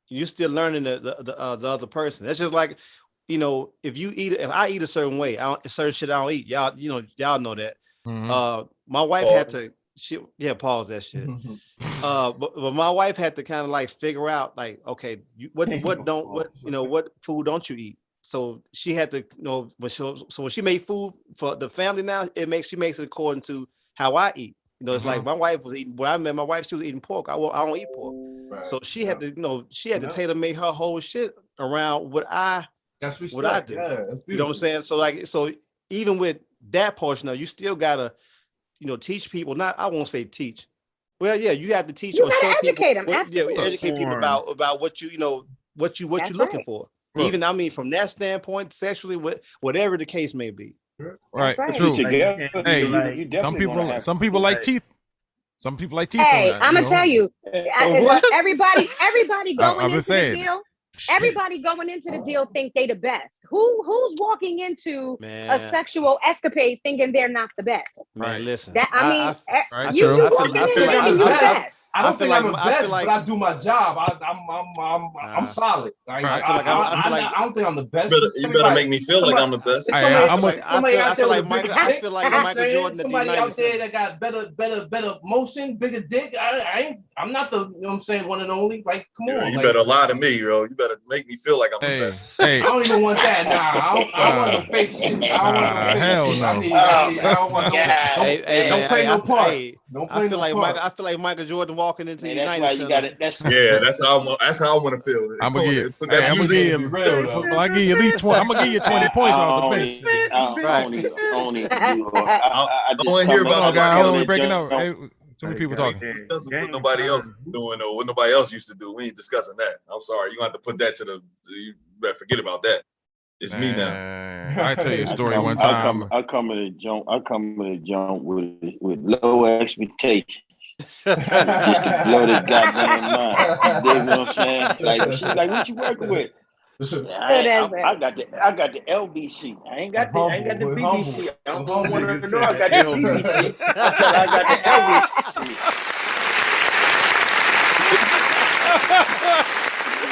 You're still learning the other person. That's just like, if I eat a certain way, certain shit I don't eat. Y'all know that. Mm-hmm. My wife had to. Pause that shit. But my wife had to kind of like figure out, like, okay, what food don't you eat? So she had to, when she made food for the family now, she makes it according to how I eat. It's like my wife was eating. When I met my wife, she was eating pork. I don't eat pork. Right. So she had to, to tailor make her whole shit around what I do. Yeah, you know what I'm saying? So even with that portion of, you still gotta, teach people. I won't say teach. Well, yeah, you have to teach or show people. Educate people about what you're looking for. Right. Even from that standpoint, sexually, whatever the case may be. Right. True. Hey, some people like teeth. Some people like teeth. Hey, I'm gonna tell you, everybody going into the deal. Everybody going into the deal think they the best. Who's walking into a sexual escapade thinking they're not the best? Right. Listen. You walking into the best. I don't think I'm the best, but I do my job. I'm solid. I don't think I'm the best. You better make me feel like I'm the best. I feel like Michael Jordan. Somebody out there that got better motion, bigger dick. I'm not the, one and only. Like, come on. You better lie to me, bro. You better make me feel like I'm the best. I don't even want that. Nah, I don't want no fake shit. Hell no. I don't want no. Don't play no part. I feel like Michael Jordan walking into the United Center. That's how I want to feel. I'm gonna give you at least 20. I'm gonna give you 20 points off the bench. I don't want to hear about guys breaking up. Hey, too many people talking. What nobody else doing or what nobody else used to do. We ain't discussing that. I'm sorry. You're gonna have to put that you better forget about that. It's me now. I tell you a story one time. I come in the jump with low expectations. Just to blow this goddamn mind. You dig what I'm saying? Like, she's like, what you working with? I got the LBC. I ain't got the BBC. I'm going to want to know I got the BBC. I got the LBC.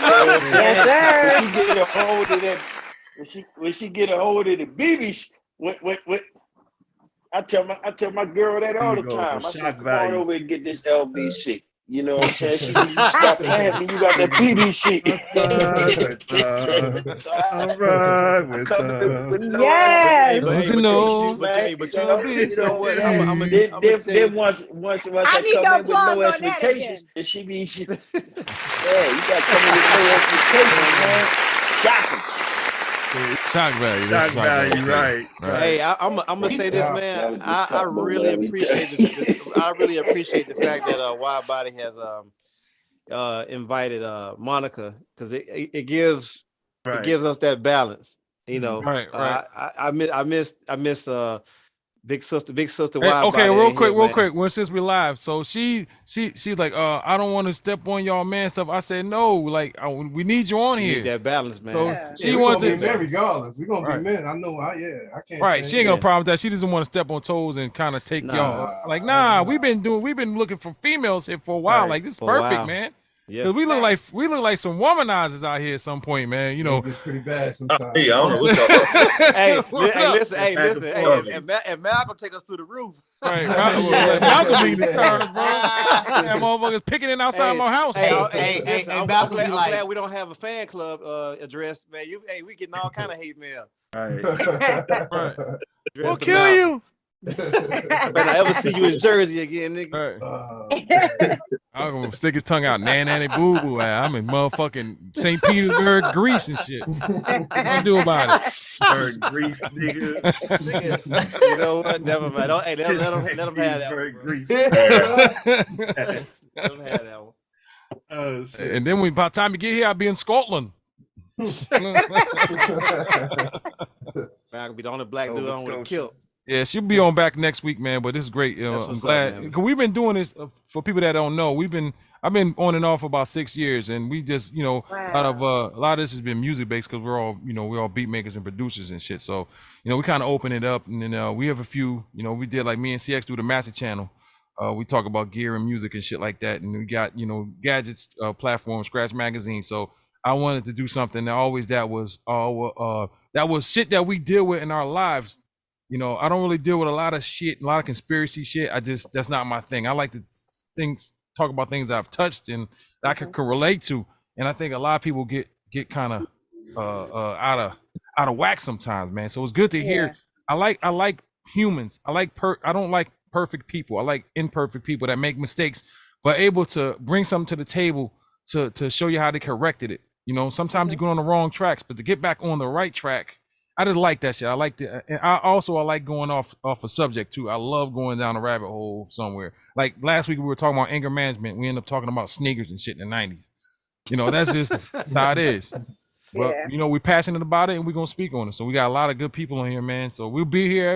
Yes, sir. When she get a hold of that, when she get a hold of the BB, what I tell my girl that all the time. I say, come on over and get this LBC. You know what I'm saying? She stop playing me. You got that BBC. All right with Yes. But you know what? I'm gonna say. Once I need come the in with no applause on that expectations, and she be, yeah, you got to come in with no expectations, man. Shocking. Shock value. Shock value, right. Hey, I'm gonna say this, man. I really appreciate the fact that Wide Body has invited Monica, because it gives us that balance. You know, right. I miss Big Sister Hey, Wide okay, Body. real quick. Well, since we're live, so she's like, I don't want to step on y'all man stuff. I said no, like we need you on here. Need that balance, man. So she we're wants gonna to be men regardless. We're gonna right. be men. I know. I can't. Right, she ain't gonna problem with that. She doesn't want to step on toes and kind of take y'all. Like, we've been looking for females here for a while. Like, this is perfect, man. Yeah, because we look like some womanizers out here at some point, man. You know, it's pretty bad sometimes. I don't know what y'all hey, listen, and Malcolm take us through the roof. Right, Malcolm need to turn us, bro. That motherfuckers picking it outside my house. I'm glad we don't have a fan club address, man. We getting all kind of hate mail. Right. We'll kill you. Better ever see you in Jersey again, nigga. Right. I'm gonna stick his tongue out, nanny boo boo. I'm in motherfucking St. Petersburg, Greece and shit. What gonna do about it? Greece, nigga. You know what? Never mind. Let them have that one. Greece. Let them have that one. Oh, shit. And then by the time you get here, I'll be in Scotland. Man, I could be the only black dude on with a kilt. Yeah, she'll be on back next week, man. But this is great. I'm glad because we've been doing this for people that don't know. I've been on and off for about 6 years, and we just, a lot of this has been music based because we're all beat makers and producers and shit. So, we kind of open it up, and then we have a few. We did like me and CX do the Master Channel. We talk about gear and music and shit like that, and we got gadgets platform, Scratch Magazine. So I wanted to do something that was shit that we deal with in our lives. I don't really deal with a lot of shit, a lot of conspiracy shit. That's not my thing. I like to talk about things I've touched and that I can relate to. And I think a lot of people get kind of out of whack sometimes, man. So it's good to hear. I like humans. I don't like perfect people. I like imperfect people that make mistakes, but able to bring something to the table to show you how they corrected it. Sometimes you go on the wrong tracks, but to get back on the right track, I just like that shit. I like it. And I like going off a subject too. I love going down a rabbit hole somewhere. Like last week we were talking about anger management. We ended up talking about sneakers and shit in the 90s. That's just how it is. But we're passionate about it and we're gonna speak on it. So we got a lot of good people on here, man. So we'll be here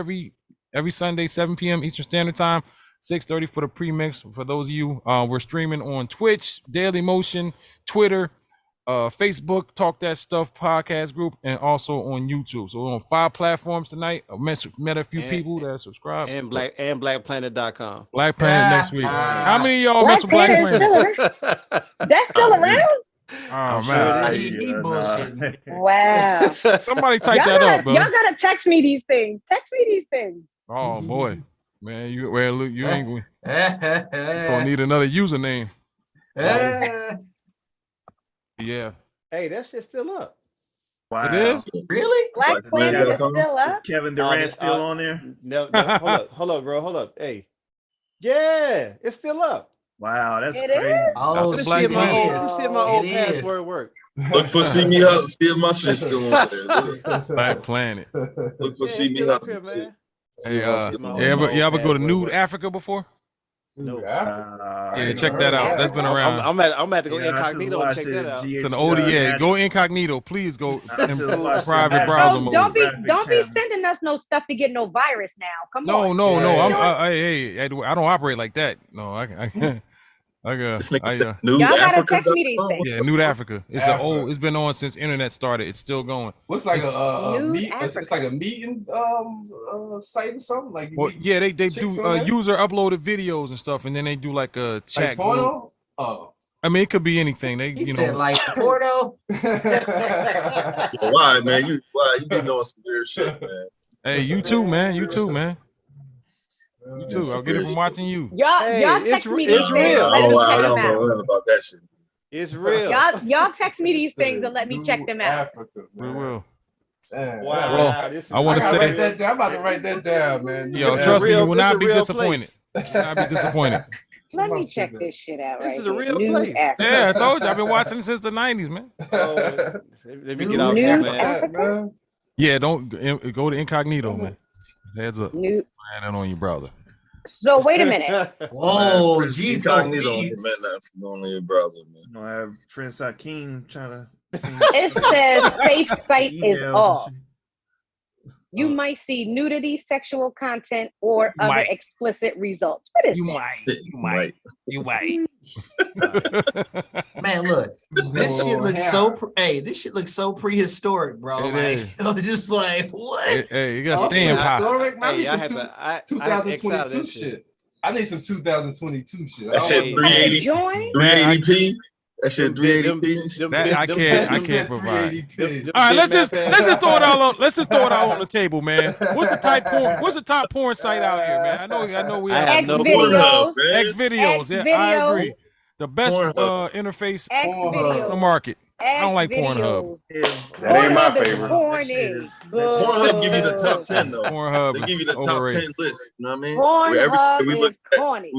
every Sunday, 7 p.m. Eastern Standard Time, 6:30 for the premix. For those of you, we're streaming on Twitch, Daily Motion, Twitter, Facebook, Talk That Stuff podcast group, and also on YouTube. So we're on 5 platforms tonight. I met a few people that subscribe. And BlackPlanet.com. Black Planet next week. How many of y'all mess with Black Planet? That's still around? Oh man, he bullshit. Wow. Somebody type that up, bro. Y'all gotta text me these things. Oh boy, man, you ain't gonna need another username. Yeah. Hey, that shit's still up. Wow. It is? Really? Black Planet is still up? Is Kevin Durant still on there? No, hold up, bro. Hold up. Hey. Yeah, it's still up. Wow, that's It crazy. is? Oh, Dr. see Black if my Planet. old password work. Look for See Me Hustle. See if my shit's still on there. Black Planet. Look for See Me Hustle. Hey, you ever go to Nude Africa before? No. Yeah, check that out. That's been around. I'm at to go incognito and check that out. It's an ODA. Go incognito, please. Go in private browser mode. Don't be sending us no stuff to get no virus now. Come on. No. I don't operate like that. No, Nude Y'all gotta Africa. text me these things. Yeah, Nude Africa. It's been on since internet started. It's still going. Looks like it's like a meeting site or something. Like yeah, they do user uploaded videos and stuff, and then they do like a chat. Like porno? Oh. I mean, it could be anything. They, He you said know, like Porto. Why, man? You be knowing some weird shit, man. Hey, you too, man. You too, man. You too. I'll get it from watching you. Y'all text me these it's things. real. Let me I check them don't know out. nothing about that shit. It's real. Y'all text me these things and let me check them out. We will. Damn. Wow. Well, I want to say, I'm about to write that down, man. yo, trust me, you will not be disappointed. You will not be disappointed. Let me check this shit out. This right is a here. real New place. Africa. Yeah, I told you. I've been watching since the 90s, man. Oh, let me get out New here, man. Africa? Yeah, don't go to incognito, man. Heads up. New. Add that on your browser. So wait a minute. Whoa, Man, jeez, incognito on the man on your browser, man. You know, I have Prince Hakeem trying to. It says safe site is Emails off. and shit. You might see nudity, sexual content, or other might. explicit results. What is You that? might. You might. Man, look, this shit looks this shit looks so prehistoric, bro. It Like, is. I'm just like, what? Hey, you got staying power. Historic? Man, Hey, I I need had some to. I 2022 excited that shit. I need some 2022 shit. That shit 380, Join? 380p. That shit 380p. That I can't provide. Them All right, big let's just map throw it all on. Let's just throw it all on the table, man. What's the top porn site out here, man? I know we I have have no Videos. X videos. Yeah, I Videos. agree. The best interface X in the videos. market. X I don't like videos. Pornhub. That ain't my Pornhub is favorite. corny. Pornhub give you the top 10 though. Pornhub They give you the is top overrated. 10 list. You know what I mean? Where Pornhub we look is at, corny.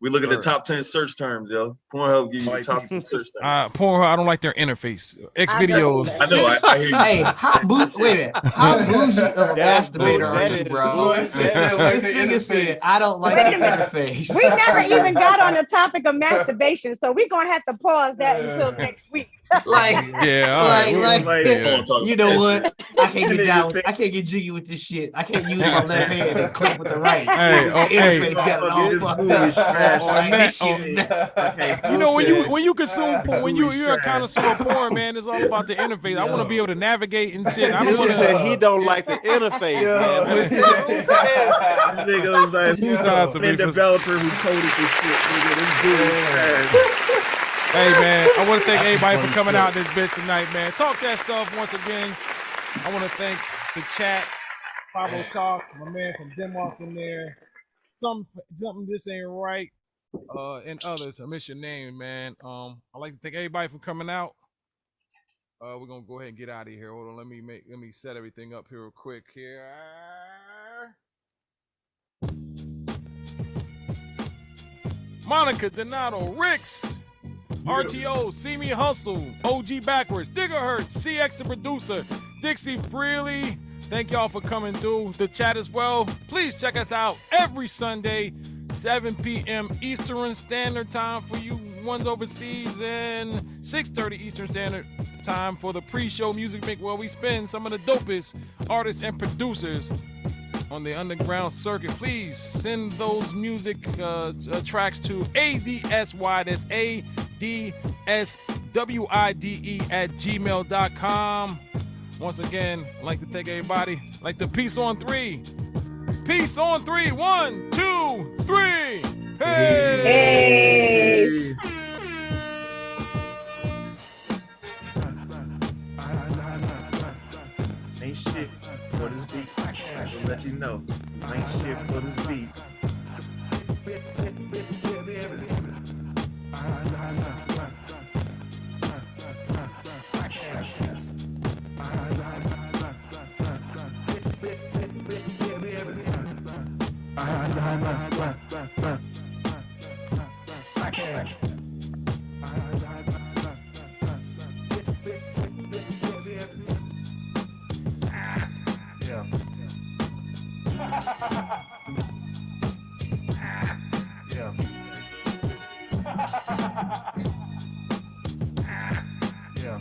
we look at the top 10 search terms, yo. Pornhub give you the top 10 search terms. Pornhub, I don't like their interface. X I videos. know. I know. I hear you. Hey, how wait a minute. How bougie of a masturbator are you, bro? This nigga said, I don't like Wait the a minute. interface. We never even got on the topic of masturbation, so we're gonna have to pause that until next week. Like, Yeah, all right. you know what? I can't get down. I can't get jiggy with this shit. I can't use my left hand and click with the right. Hey, The interface got it all fucked up. On This that, shit- you know, when you consume porn, when you're a connoisseur of porn, man, it's all about the interface. I want to be able to navigate and shit. I don't want He said he don't like the interface, man. This nigga was like, Shout out to me the for- developer who coded this shit. Nigga, this dude is trash. Hey, man, I want to thank everybody for coming out this bitch tonight, man. Talk that stuff once again. I want to thank the chat, Pablo Talk, my man from Denmark in there. Something this ain't right, and others. I miss your name, man. I'd like to thank everybody for coming out. We're gonna go ahead and get out of here. Hold on, let me set everything up here real quick here. Monica Donato, Ricks, RTO, See Me Hustle, OG Backwards, Diggerhertz, CX the Producer, Dixie Freely. Thank y'all for coming through the chat as well. Please check us out every Sunday, 7 p.m. Eastern Standard Time for you ones overseas, and 6:30 Eastern Standard Time for the pre-show music mix where we spin some of the dopest artists and producers on the underground circuit. Please send those music tracks to ADSY, that's ADSWIDE@gmail.com. Once again, I'd like to thank everybody. I'd like to peace on three. Peace on three. 1, 2, 3. Hey! Ain't shit for this beat. I can let you know. Ain't shit for this beat. Yeah.